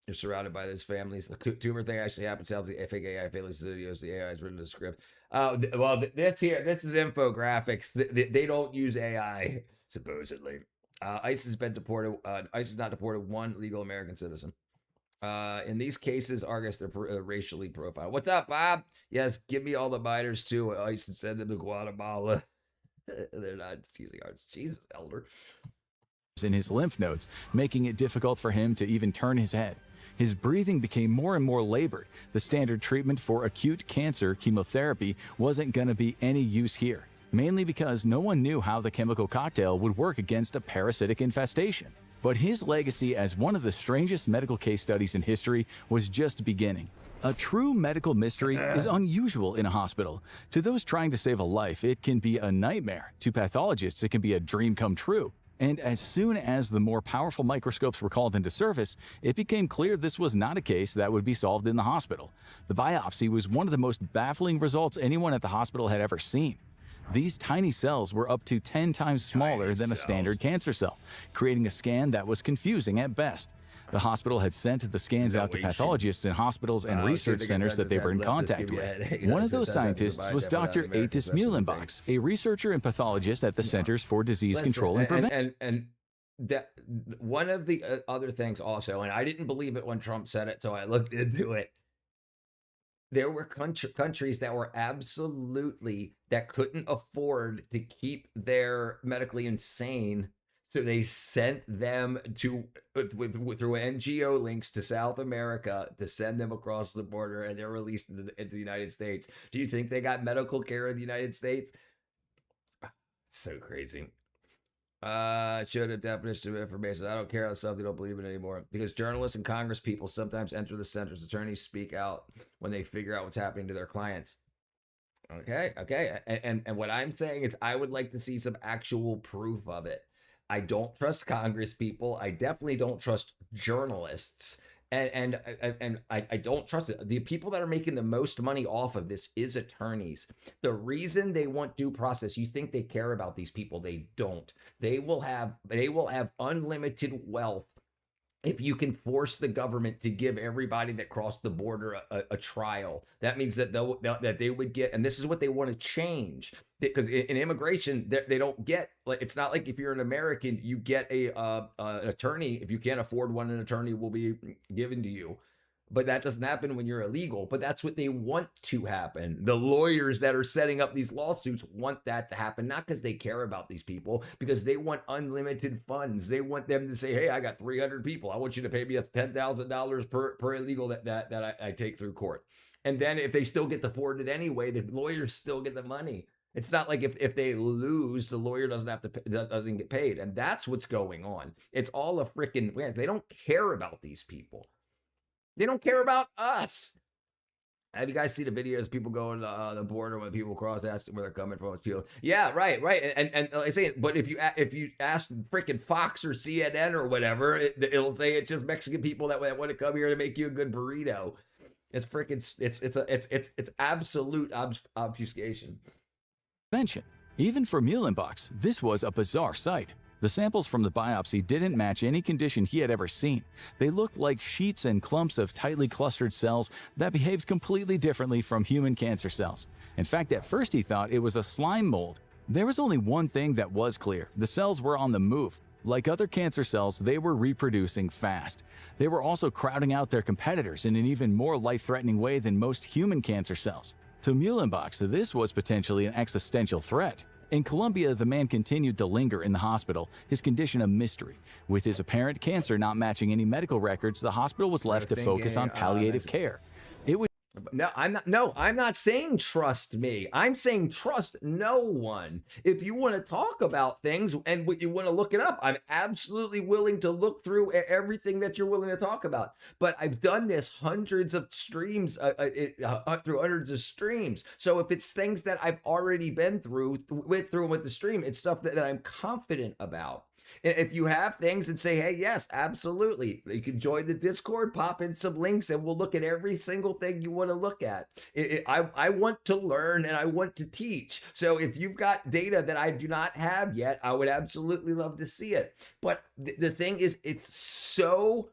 You're surrounded by those families. The tumor thing actually happened. Sounds like fake AI failures videos. The AI is written the script. This is infographics. They don't use AI, supposedly. ICE has been deported. ICE has not deported one legal American citizen. In these cases, Argus, they're racially profiled. What's up, Bob? Yes, give me all the minors too. ICE and send them to Guatemala. They're not using ours. Jesus, Elder. In his lymph nodes, making it difficult for him to even turn his head. His breathing became more and more labored. The standard treatment for acute cancer, chemotherapy, wasn't going to be any use here, mainly because no one knew how the chemical cocktail would work against a parasitic infestation. But his legacy as one of the strangest medical case studies in history was just beginning. A true medical mystery is unusual in a hospital. To those trying to save a life, it can be a nightmare. To pathologists, it can be a dream come true. And as soon as the more powerful microscopes were called into service, it became clear this was not a case that would be solved in the hospital. The biopsy was one of the most baffling results anyone at the hospital had ever seen. These tiny cells were up to 10 times smaller than a standard cancer cell, creating a scan that was confusing at best. The hospital had sent the scans out to pathologists in hospitals and research centers that they were in contact with. One of those scientists was Dr. Atis Muhlenbach, a researcher and pathologist at the Centers for Disease Control and Prevention. And that one of the other things also, and I didn't believe it when Trump said it, so I looked into it. There were countries that were that couldn't afford to keep their medically insane. So they sent them through NGO links to South America to send them across the border, and they're released into the United States. Do you think they got medical care in the United States? So crazy. Should have definition of information. I don't care how stuff they don't believe in anymore. Because journalists and Congress people sometimes enter the centers. Attorneys speak out when they figure out what's happening to their clients. Okay. And what I'm saying is I would like to see some actual proof of it. I don't trust Congress people. I definitely don't trust journalists. And I don't trust it. The people that are making the most money off of this is attorneys. The reason they want due process, you think they care about these people. They don't. They will have unlimited wealth if you can force the government to give everybody that crossed the border a trial. That means that they would get, and this is what they want to change, because in immigration they don't get, like, it's not like if you're an American you get an attorney. If you can't afford one, an attorney will be given to you. But that doesn't happen when you're illegal. But that's what they want to happen. The lawyers that are setting up these lawsuits want that to happen, not because they care about these people, because they want unlimited funds. They want them to say, hey, I got 300 people. I want you to pay me $10,000 per illegal that I take through court. And then if they still get deported anyway, the lawyers still get the money. It's not like if they lose, the lawyer doesn't get paid. And that's what's going on. It's all a freaking, they don't care about these people. They don't care about us. Have you guys seen the videos? People going to the border when people cross, ask where they're coming from. It's people, yeah, right. And I say, but if you ask freaking Fox or CNN or whatever, it'll say it's just Mexican people that want to come here to make you a good burrito. It's freaking, it's absolute obfuscation. Even for Muhlenbach, this was a bizarre sight. The samples from the biopsy didn't match any condition he had ever seen. They looked like sheets and clumps of tightly clustered cells that behaved completely differently from human cancer cells. In fact, at first he thought it was a slime mold. There was only one thing that was clear: the cells were on the move. Like other cancer cells, they were reproducing fast. They were also crowding out their competitors in an even more life-threatening way than most human cancer cells. To Muhlenbach, this was potentially an existential threat. In Colombia, the man continued to linger in the hospital, his condition a mystery. With his apparent cancer not matching any medical records, the hospital was left to focus on palliative care. I'm not saying trust me. I'm saying trust no one. If you want to talk about things and you want to look it up, I'm absolutely willing to look through everything that you're willing to talk about. But I've done this hundreds of streams, through hundreds of streams. So if it's things that I've already been through with the stream, it's stuff that I'm confident about. If you have things and say, hey, yes, absolutely, you can join the Discord, pop in some links, and we'll look at every single thing you want to look at. I want to learn and I want to teach. So if you've got data that I do not have yet, I would absolutely love to see it. But the thing is, it's so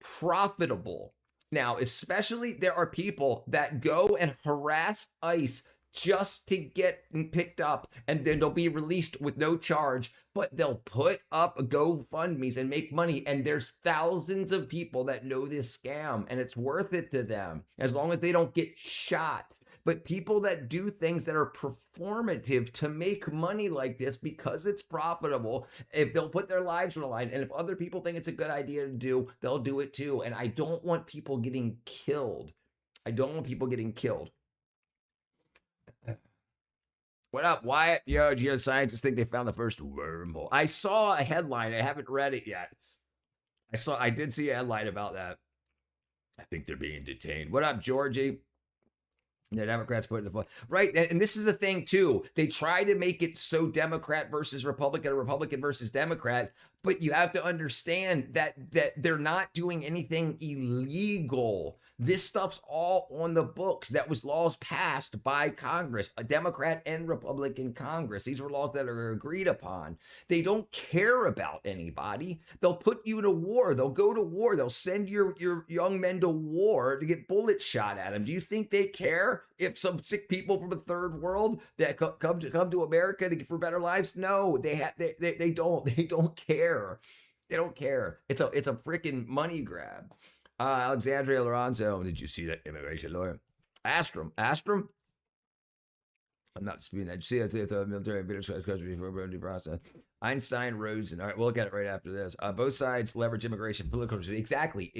profitable. Now, especially there are people that go and harass ICE just to get picked up, and then they'll be released with no charge, but they'll put up GoFundMes and make money. And there's thousands of people that know this scam, and it's worth it to them as long as they don't get shot. But people that do things that are performative to make money like this because it's profitable, if they'll put their lives on the line, and if other people think it's a good idea to do, they'll do it too. And I don't want people getting killed. I don't want people getting killed. What up, Wyatt? Yo, geoscientists think they found the first wormhole. I saw a headline. I haven't read it yet. I did see a headline about that. I think they're being detained. What up, Georgie? The Democrats put in the vote. Right. And this is the thing, too. They try to make it so Democrat versus Republican or Republican versus Democrat. But you have to understand that they're not doing anything illegal. This stuff's all on the books. That was laws passed by Congress, a Democrat and Republican Congress. These were laws that are agreed upon. They don't care about anybody. They'll put you to war. They'll go to war. They'll send your young men to war to get bullets shot at them. Do you think they care if some sick people from a third world that come to America for better lives? No, they don't. They don't care. They don't care. It's a freaking money grab. Alexandria Lorenzo, did you see that immigration lawyer? Astrom. I'm not disputing that. Did you see that the military before due process? Einstein, Rosen. All right, we'll look at it right after this. Both sides leverage immigration, political. Exactly.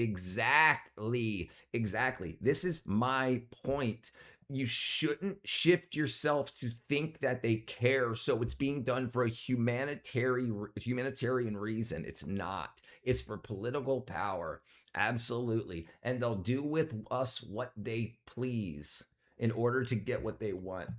This is my point. You shouldn't shift yourself to think that they care. So it's being done for a humanitarian reason. It's not. It's for political power. Absolutely. And they'll do with us what they please in order to get what they want.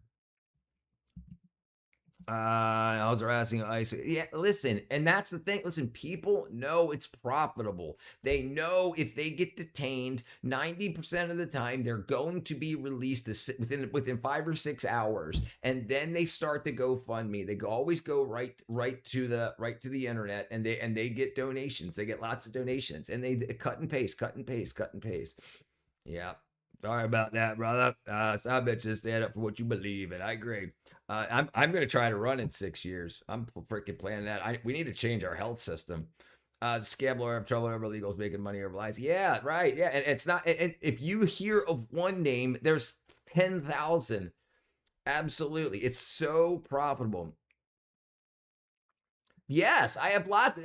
I was asking ICE. Yeah, listen, and that's the thing. Listen, people know it's profitable. They know if they get detained, 90% of the time they're going to be released within 5 or 6 hours, and then they start to GoFundMe. They always go right to the internet, and they get donations. They get lots of donations, and they cut and paste. Yeah. Sorry about that, brother. Some bitches stand up for what you believe in. I agree. I'm going to try to run in 6 years. I'm freaking planning that. We need to change our health system. Scam lawyer have trouble over illegals making money over lies. Yeah, right. Yeah, and it's not. And if you hear of one name, there's 10,000. Absolutely, it's so profitable. Yes, I have lots.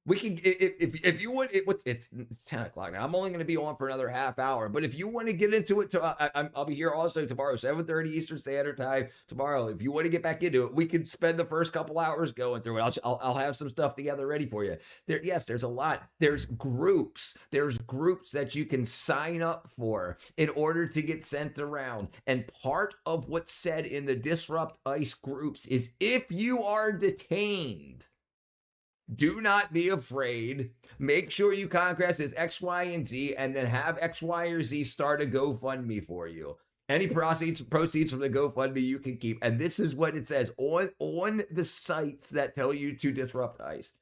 We can, if you would, it's 10 o'clock now. I'm only going to be on for another half hour. But if you want to get into it, I'll be here also tomorrow, 7:30 Eastern Standard Time tomorrow. If you want to get back into it, we can spend the first couple hours going through it. I'll have some stuff together ready for you. There's a lot. There's groups that you can sign up for in order to get sent around. And part of what's said in the Disrupt ICE groups is if you are detained, do not be afraid. Make sure you contact as X, Y, and Z, and then have X, Y, or Z start a GoFundMe for you. Any proceeds from the GoFundMe you can keep. And this is what it says on the sites that tell you to disrupt ICE.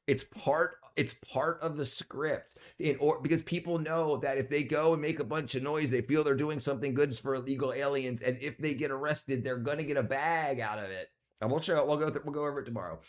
It's part of the script. Because people know that if they go and make a bunch of noise, they feel they're doing something good for illegal aliens. And if they get arrested, they're going to get a bag out of it. And we'll go over it tomorrow.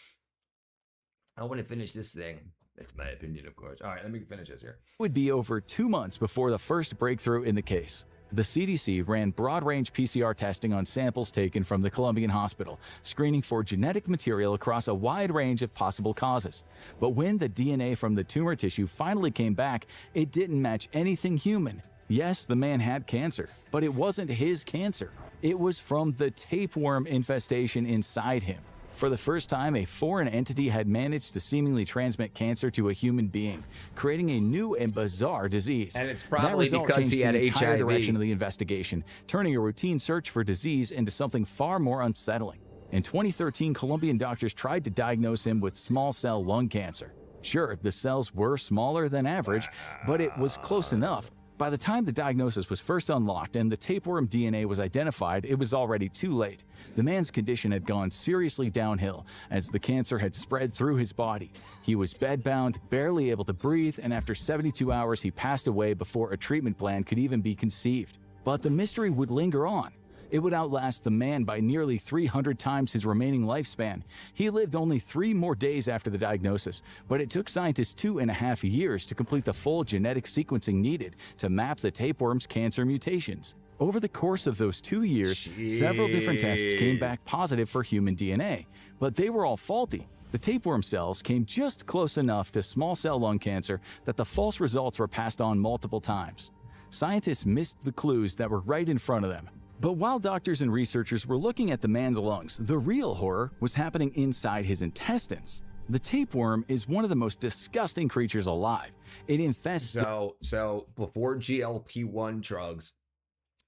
I want to finish this thing. That's my opinion, of course. All right, let me finish this here. It would be over 2 months before the first breakthrough in the case. The CDC ran broad-range PCR testing on samples taken from the Colombian hospital, screening for genetic material across a wide range of possible causes. But when the DNA from the tumor tissue finally came back, it didn't match anything human. Yes, the man had cancer, but it wasn't his cancer. It was from the tapeworm infestation inside him. For the first time, a foreign entity had managed to seemingly transmit cancer to a human being, creating a new and bizarre disease. And it's probably because he had the entire HIV. Direction of the investigation, turning a routine search for disease into something far more unsettling. In 2013, Colombian doctors tried to diagnose him with small cell lung cancer. Sure, the cells were smaller than average, but it was close enough. By the time the diagnosis was first unlocked and the tapeworm DNA was identified, it was already too late. The man's condition had gone seriously downhill as the cancer had spread through his body. He was bedbound, barely able to breathe, and after 72 hours he passed away before a treatment plan could even be conceived. But the mystery would linger on. It would outlast the man by nearly 300 times his remaining lifespan. He lived only 3 more days after the diagnosis, but it took scientists 2.5 years to complete the full genetic sequencing needed to map the tapeworm's cancer mutations. Over the course of those 2 years, several different tests came back positive for human DNA, but they were all faulty. The tapeworm cells came just close enough to small cell lung cancer that the false results were passed on multiple times. Scientists missed the clues that were right in front of them. But while doctors and researchers were looking at the man's lungs, the real horror was happening inside his intestines. The tapeworm is one of the most disgusting creatures alive. It infests... So before GLP-1 drugs,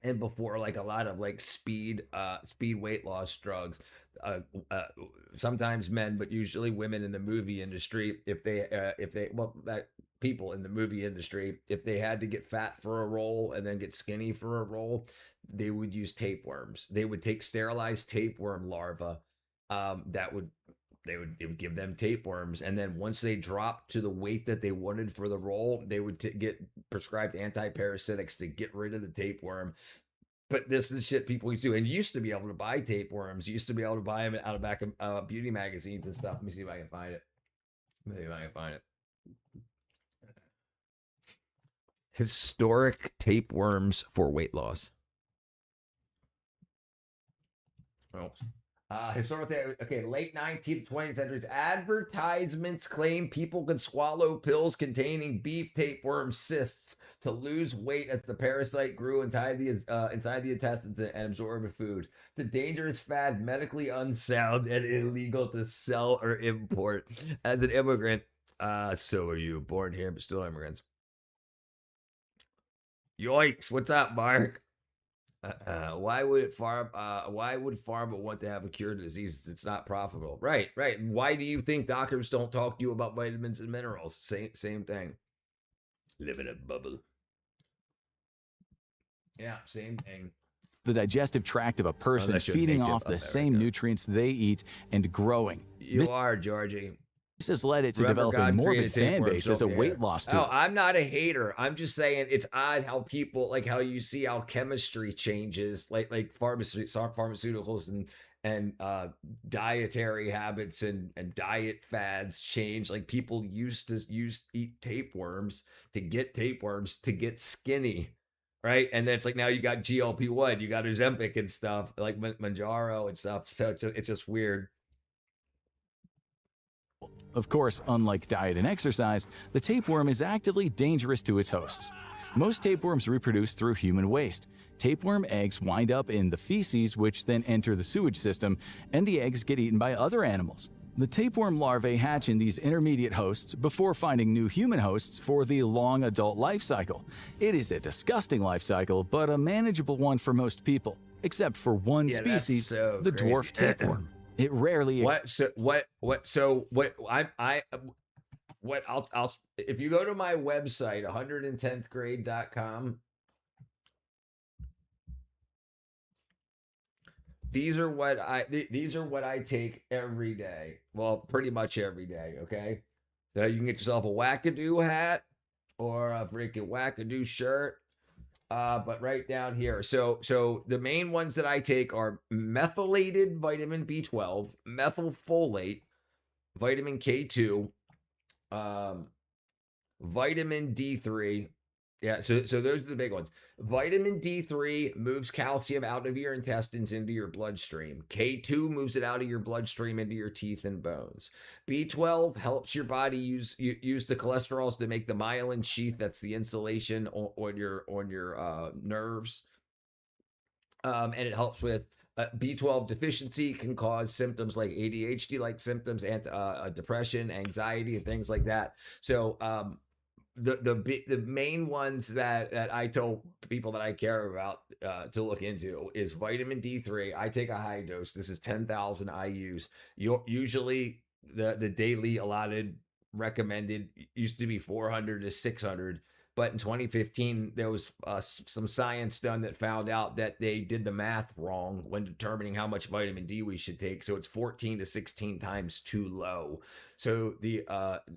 and before like a lot of like speed weight loss drugs, sometimes men, but usually women in the movie industry, people in the movie industry, if they had to get fat for a role and then get skinny for a role, they would use tapeworms. They would take sterilized tapeworm larvae. They would give them tapeworms, and then once they dropped to the weight that they wanted for the role, they would get prescribed antiparasitics to get rid of the tapeworm. But this is shit people used to do, and you used to be able to buy tapeworms. You used to be able to buy them out of back of beauty magazines and stuff. Let me see if I can find it. Historic tapeworms for weight loss. Oh. Late 19th, 20th centuries. Advertisements claim people could swallow pills containing beef tapeworm cysts to lose weight as the parasite grew inside the intestines and absorbed food. The dangerous fad, medically unsound and illegal to sell or import. As an immigrant, so are you, born here but still immigrants. Yoicks! What's up, Mark? Why would pharma want to have a cure to diseases? It's not profitable. Right. Why do you think doctors don't talk to you about vitamins and minerals? Same thing. Live in a bubble. Yeah, same thing. The digestive tract of a person feeding off the same nutrients they eat and growing. You are, Georgie. This has led it to develop a morbid fan base as a weight loss tool. Oh, I'm not a hater. I'm just saying it's odd how people, like how you see how chemistry changes, like pharmaceuticals and dietary habits and diet fads change. Like people used to eat tapeworms to get skinny, right? And then it's like now you got GLP-1, you got Ozempic and stuff, like Manjaro and stuff. So it's just weird. Of course, unlike diet and exercise, the tapeworm is actively dangerous to its hosts. Most tapeworms reproduce through human waste. Tapeworm eggs wind up in the feces, which then enter the sewage system, and the eggs get eaten by other animals. The tapeworm larvae hatch in these intermediate hosts before finding new human hosts for the long adult life cycle. It is a disgusting life cycle, but a manageable one for most people, except for one species, the dwarf tapeworm. It rarely. I'll if you go to my website 110thgrade.com, these are what I take every day. Well, pretty much every day, okay? So you can get yourself a wackadoo hat or a freaking wackadoo shirt. But right down here. So the main ones that I take are methylated vitamin B12, methylfolate, vitamin K2, vitamin D3. Yeah, so those are the big ones. Vitamin D3 moves calcium out of your intestines into your bloodstream. K2 moves it out of your bloodstream into your teeth and bones. B12 helps your body use the cholesterols to make the myelin sheath. That's the insulation on your nerves. And it helps with B12 deficiency can cause symptoms like ADHD-like symptoms, and depression, anxiety, and things like that. So the main ones that I tell people that I care about to look into is vitamin D3. I take a high dose. This is 10,000 IUs. Usually the daily allotted recommended used to be 400 to 600. But in 2015, there was some science done that found out that they did the math wrong when determining how much vitamin D we should take. So it's 14 to 16 times too low. So the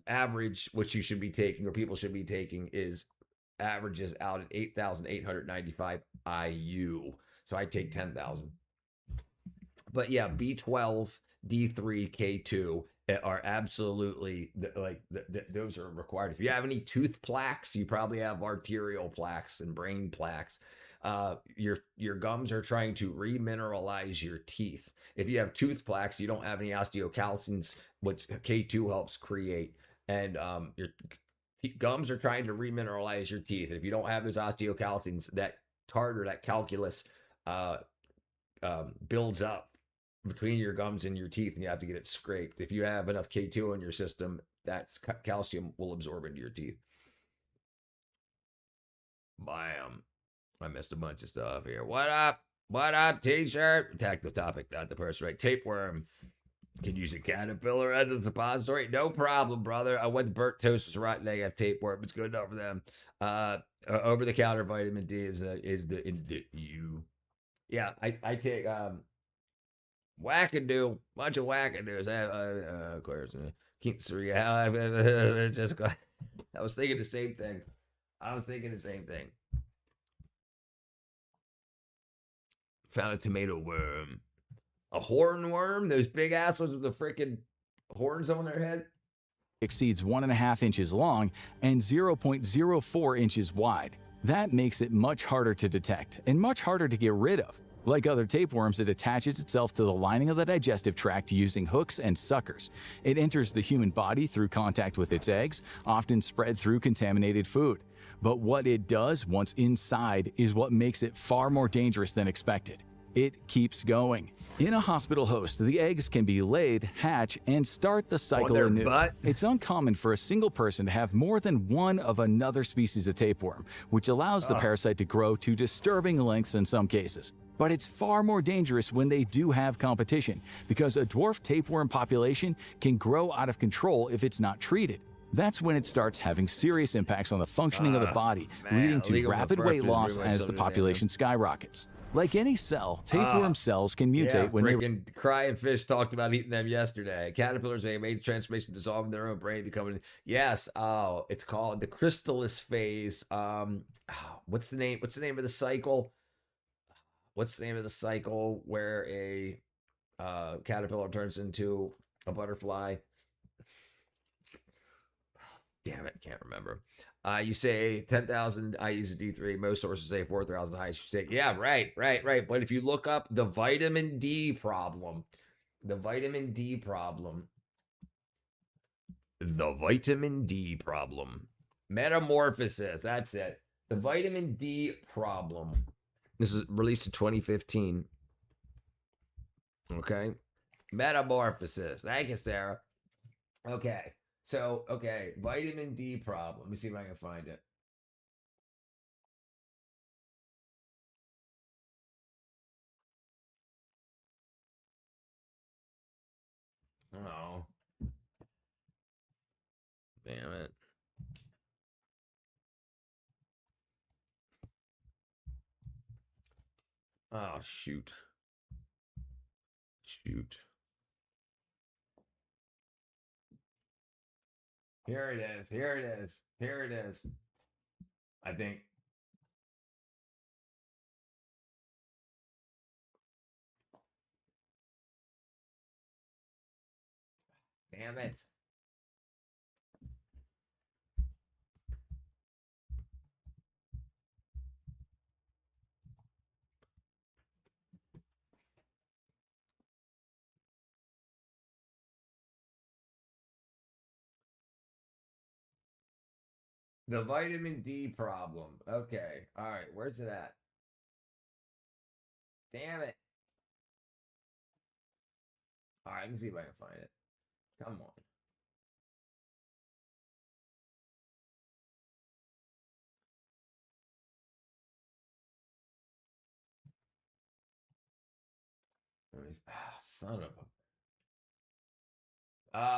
average, which you should be taking or people should be taking, averages out at 8,895 IU. So I take 10,000. But yeah, B12, D3, K2 are absolutely those are required. If you have any tooth plaques, you probably have arterial plaques and brain plaques. Your gums are trying to remineralize your teeth. If you have tooth plaques, you don't have any osteocalcins, which K2 helps create, and your gums are trying to remineralize your teeth. And if you don't have those osteocalcins, that tartar, that calculus, builds up between your gums and your teeth, and you have to get it scraped. If you have enough K2 in your system, that's calcium will absorb into your teeth. Bam. I missed a bunch of stuff here. What up? What up, t-shirt? Attack the topic, not the person, right? Tapeworm. Can use a caterpillar as a suppository. No problem, brother. I went to burnt toast with rotten egg. I have tapeworm. It's good enough for them. Over-the-counter vitamin D is the you. Yeah, I take wackadoo, bunch of wackadoos. Of course, can't see how I just got. I was thinking the same thing. Found a tomato worm, a hornworm. Those big assholes with the freaking horns on their head. Exceeds 1.5 inches long and 0.04 inches wide. That makes it much harder to detect and much harder to get rid of. Like other tapeworms, it attaches itself to the lining of the digestive tract using hooks and suckers. It enters the human body through contact with its eggs, often spread through contaminated food. But what it does once inside is what makes it far more dangerous than expected. It keeps going. In a hospital host, the eggs can be laid, hatch, and start the cycle anew. It's uncommon for a single person to have more than one of another species of tapeworm, which allows the parasite to grow to disturbing lengths in some cases. But it's far more dangerous when they do have competition, because a dwarf tapeworm population can grow out of control if it's not treated. That's when it starts having serious impacts on the functioning of the body, leading to rapid weight loss as the population skyrockets. Like any cell, tapeworm cells can mutate when they... Crying fish talked about eating them yesterday. Caterpillars may make the transformation, dissolving their own brain, becoming... Yes, it's called the chrysalis phase. What's the name of the cycle? What's the name of the cycle where a caterpillar turns into a butterfly? Damn it, can't remember. You say 10,000, I use a D3. Most sources say 4,000 the highest you say. Yeah, right. But if you look up the vitamin D problem, metamorphosis, that's it. The vitamin D problem. This was released in 2015. Okay. Metamorphosis. Thank you, Sarah. Okay. So, vitamin D problem. Let me see if I can find it. Oh. Damn it. Oh, shoot. Here it is. I think. Damn it. The vitamin D problem. Okay. All right. Where's it at? Damn it. All right. Let me see if I can find it. Come on. Son of a...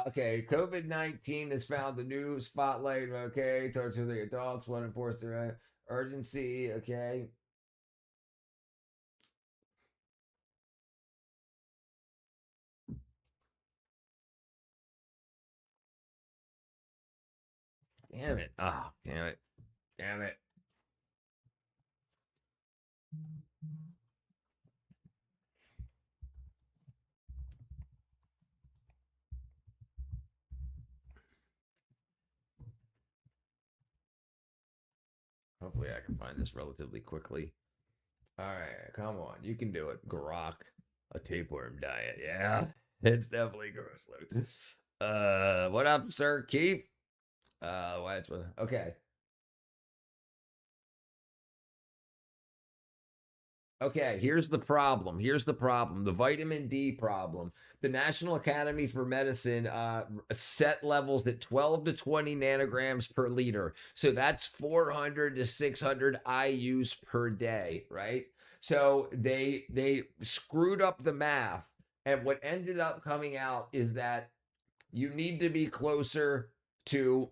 okay, COVID-19 has found a new spotlight, okay, towards the adults, want to enforce their urgency, okay. Damn it. Damn it. Hopefully I can find this relatively quickly. All right, come on. You can do it. Grok. A tapeworm diet. Yeah. It's definitely gross, Luke. What up, Sir Keith? Okay. Okay, here's the problem. The vitamin D problem. The National Academy for Medicine set levels at 12 to 20 nanograms per liter. So that's 400 to 600 IUs per day, right? So they screwed up the math. And what ended up coming out is that you need to be closer to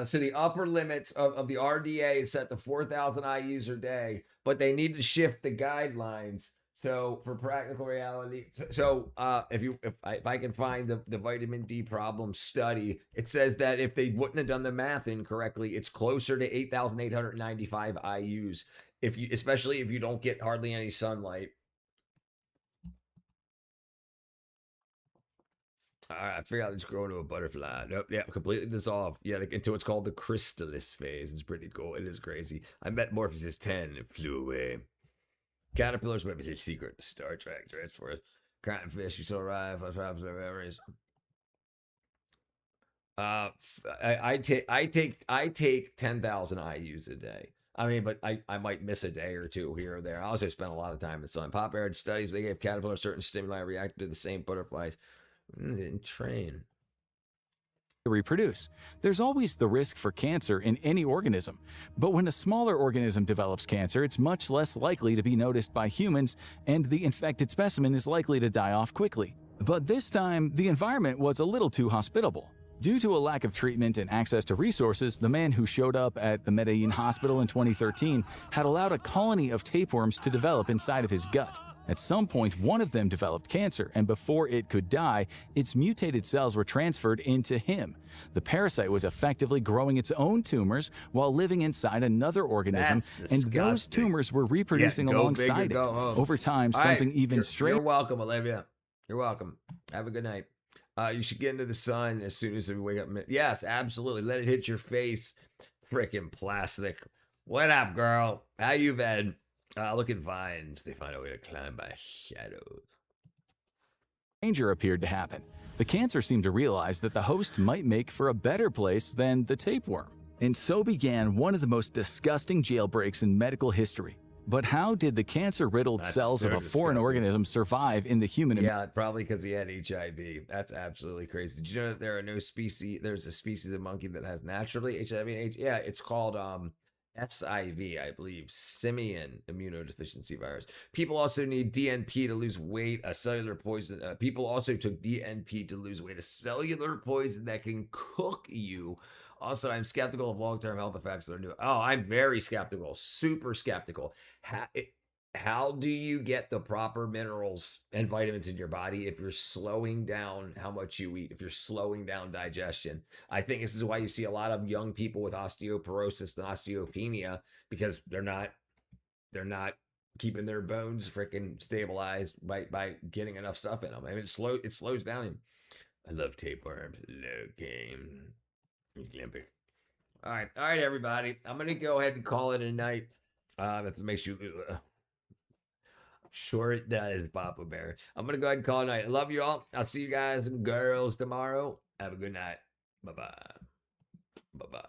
so the upper limits of the RDA is set to 4,000 IUs a day, but they need to shift the guidelines. So for practical reality, if I can find the vitamin D problem study, it says that if they wouldn't have done the math incorrectly, it's closer to 8,895 IUs. Especially if you don't get hardly any sunlight. All right, I figured out it's growing to a butterfly. Nope, yeah, completely dissolved. Yeah, until it's called the chrysalis phase. It's pretty cool. It is crazy. I met Morpheus 10 and it flew away. Caterpillars might be the secret to Star Trek. Transformers. Cotton fish, you still arrive. Memories. I take 10,000 IUs a day. I mean, but I might miss a day or two here or there. I also spend a lot of time in the sun. Pop aired studies. They gave caterpillars certain stimuli reacted to the same butterflies. Didn't train. To reproduce. There's always the risk for cancer in any organism, but when a smaller organism develops cancer, it's much less likely to be noticed by humans, and the infected specimen is likely to die off quickly. But this time, the environment was a little too hospitable. Due to a lack of treatment and access to resources, the man who showed up at the Medellin hospital in 2013 had allowed a colony of tapeworms to develop inside of his gut. At some point, one of them developed cancer, and before it could die, its mutated cells were transferred into him. The parasite was effectively growing its own tumors while living inside another organism, and those tumors were reproducing alongside it. Over time, something even stranger. You're welcome, Olivia. You're welcome. Have a good night. You should get into the sun as soon as we wake up. Yes, absolutely. Let it hit your face. Frickin' plastic. What up, girl? How you been? Look at vines. They find a way to climb by shadows. Danger appeared to happen. The cancer seemed to realize that the host might make for a better place than the tapeworm. And so began one of the most disgusting jailbreaks in medical history. But how did the cancer-riddled cells of a foreign organism survive in the human? Yeah, probably because he had HIV. That's absolutely crazy. Did you know that there are no species? There's a species of monkey that has naturally HIV and AIDS. Yeah, it's called SIV, I believe, simian immunodeficiency virus. People also need DNP to lose weight, a cellular poison. People also took DNP to lose weight, a cellular poison that can cook you. Also, I'm skeptical of long-term health effects that are new. Oh, I'm very skeptical, super skeptical. How do you get the proper minerals and vitamins in your body if you're slowing down how much you eat, if you're slowing down digestion? I think this is why you see a lot of young people with osteoporosis and osteopenia, because they're not keeping their bones freaking stabilized by getting enough stuff in them. I mean, it slows down. I love tapeworms. Olympic. All right, everybody. I'm gonna go ahead and call it a night. If it makes you. Sure it does, Papa Bear. I'm going to go ahead and call it a night. I love you all. I'll see you guys and girls tomorrow. Have a good night. Bye-bye. Bye-bye.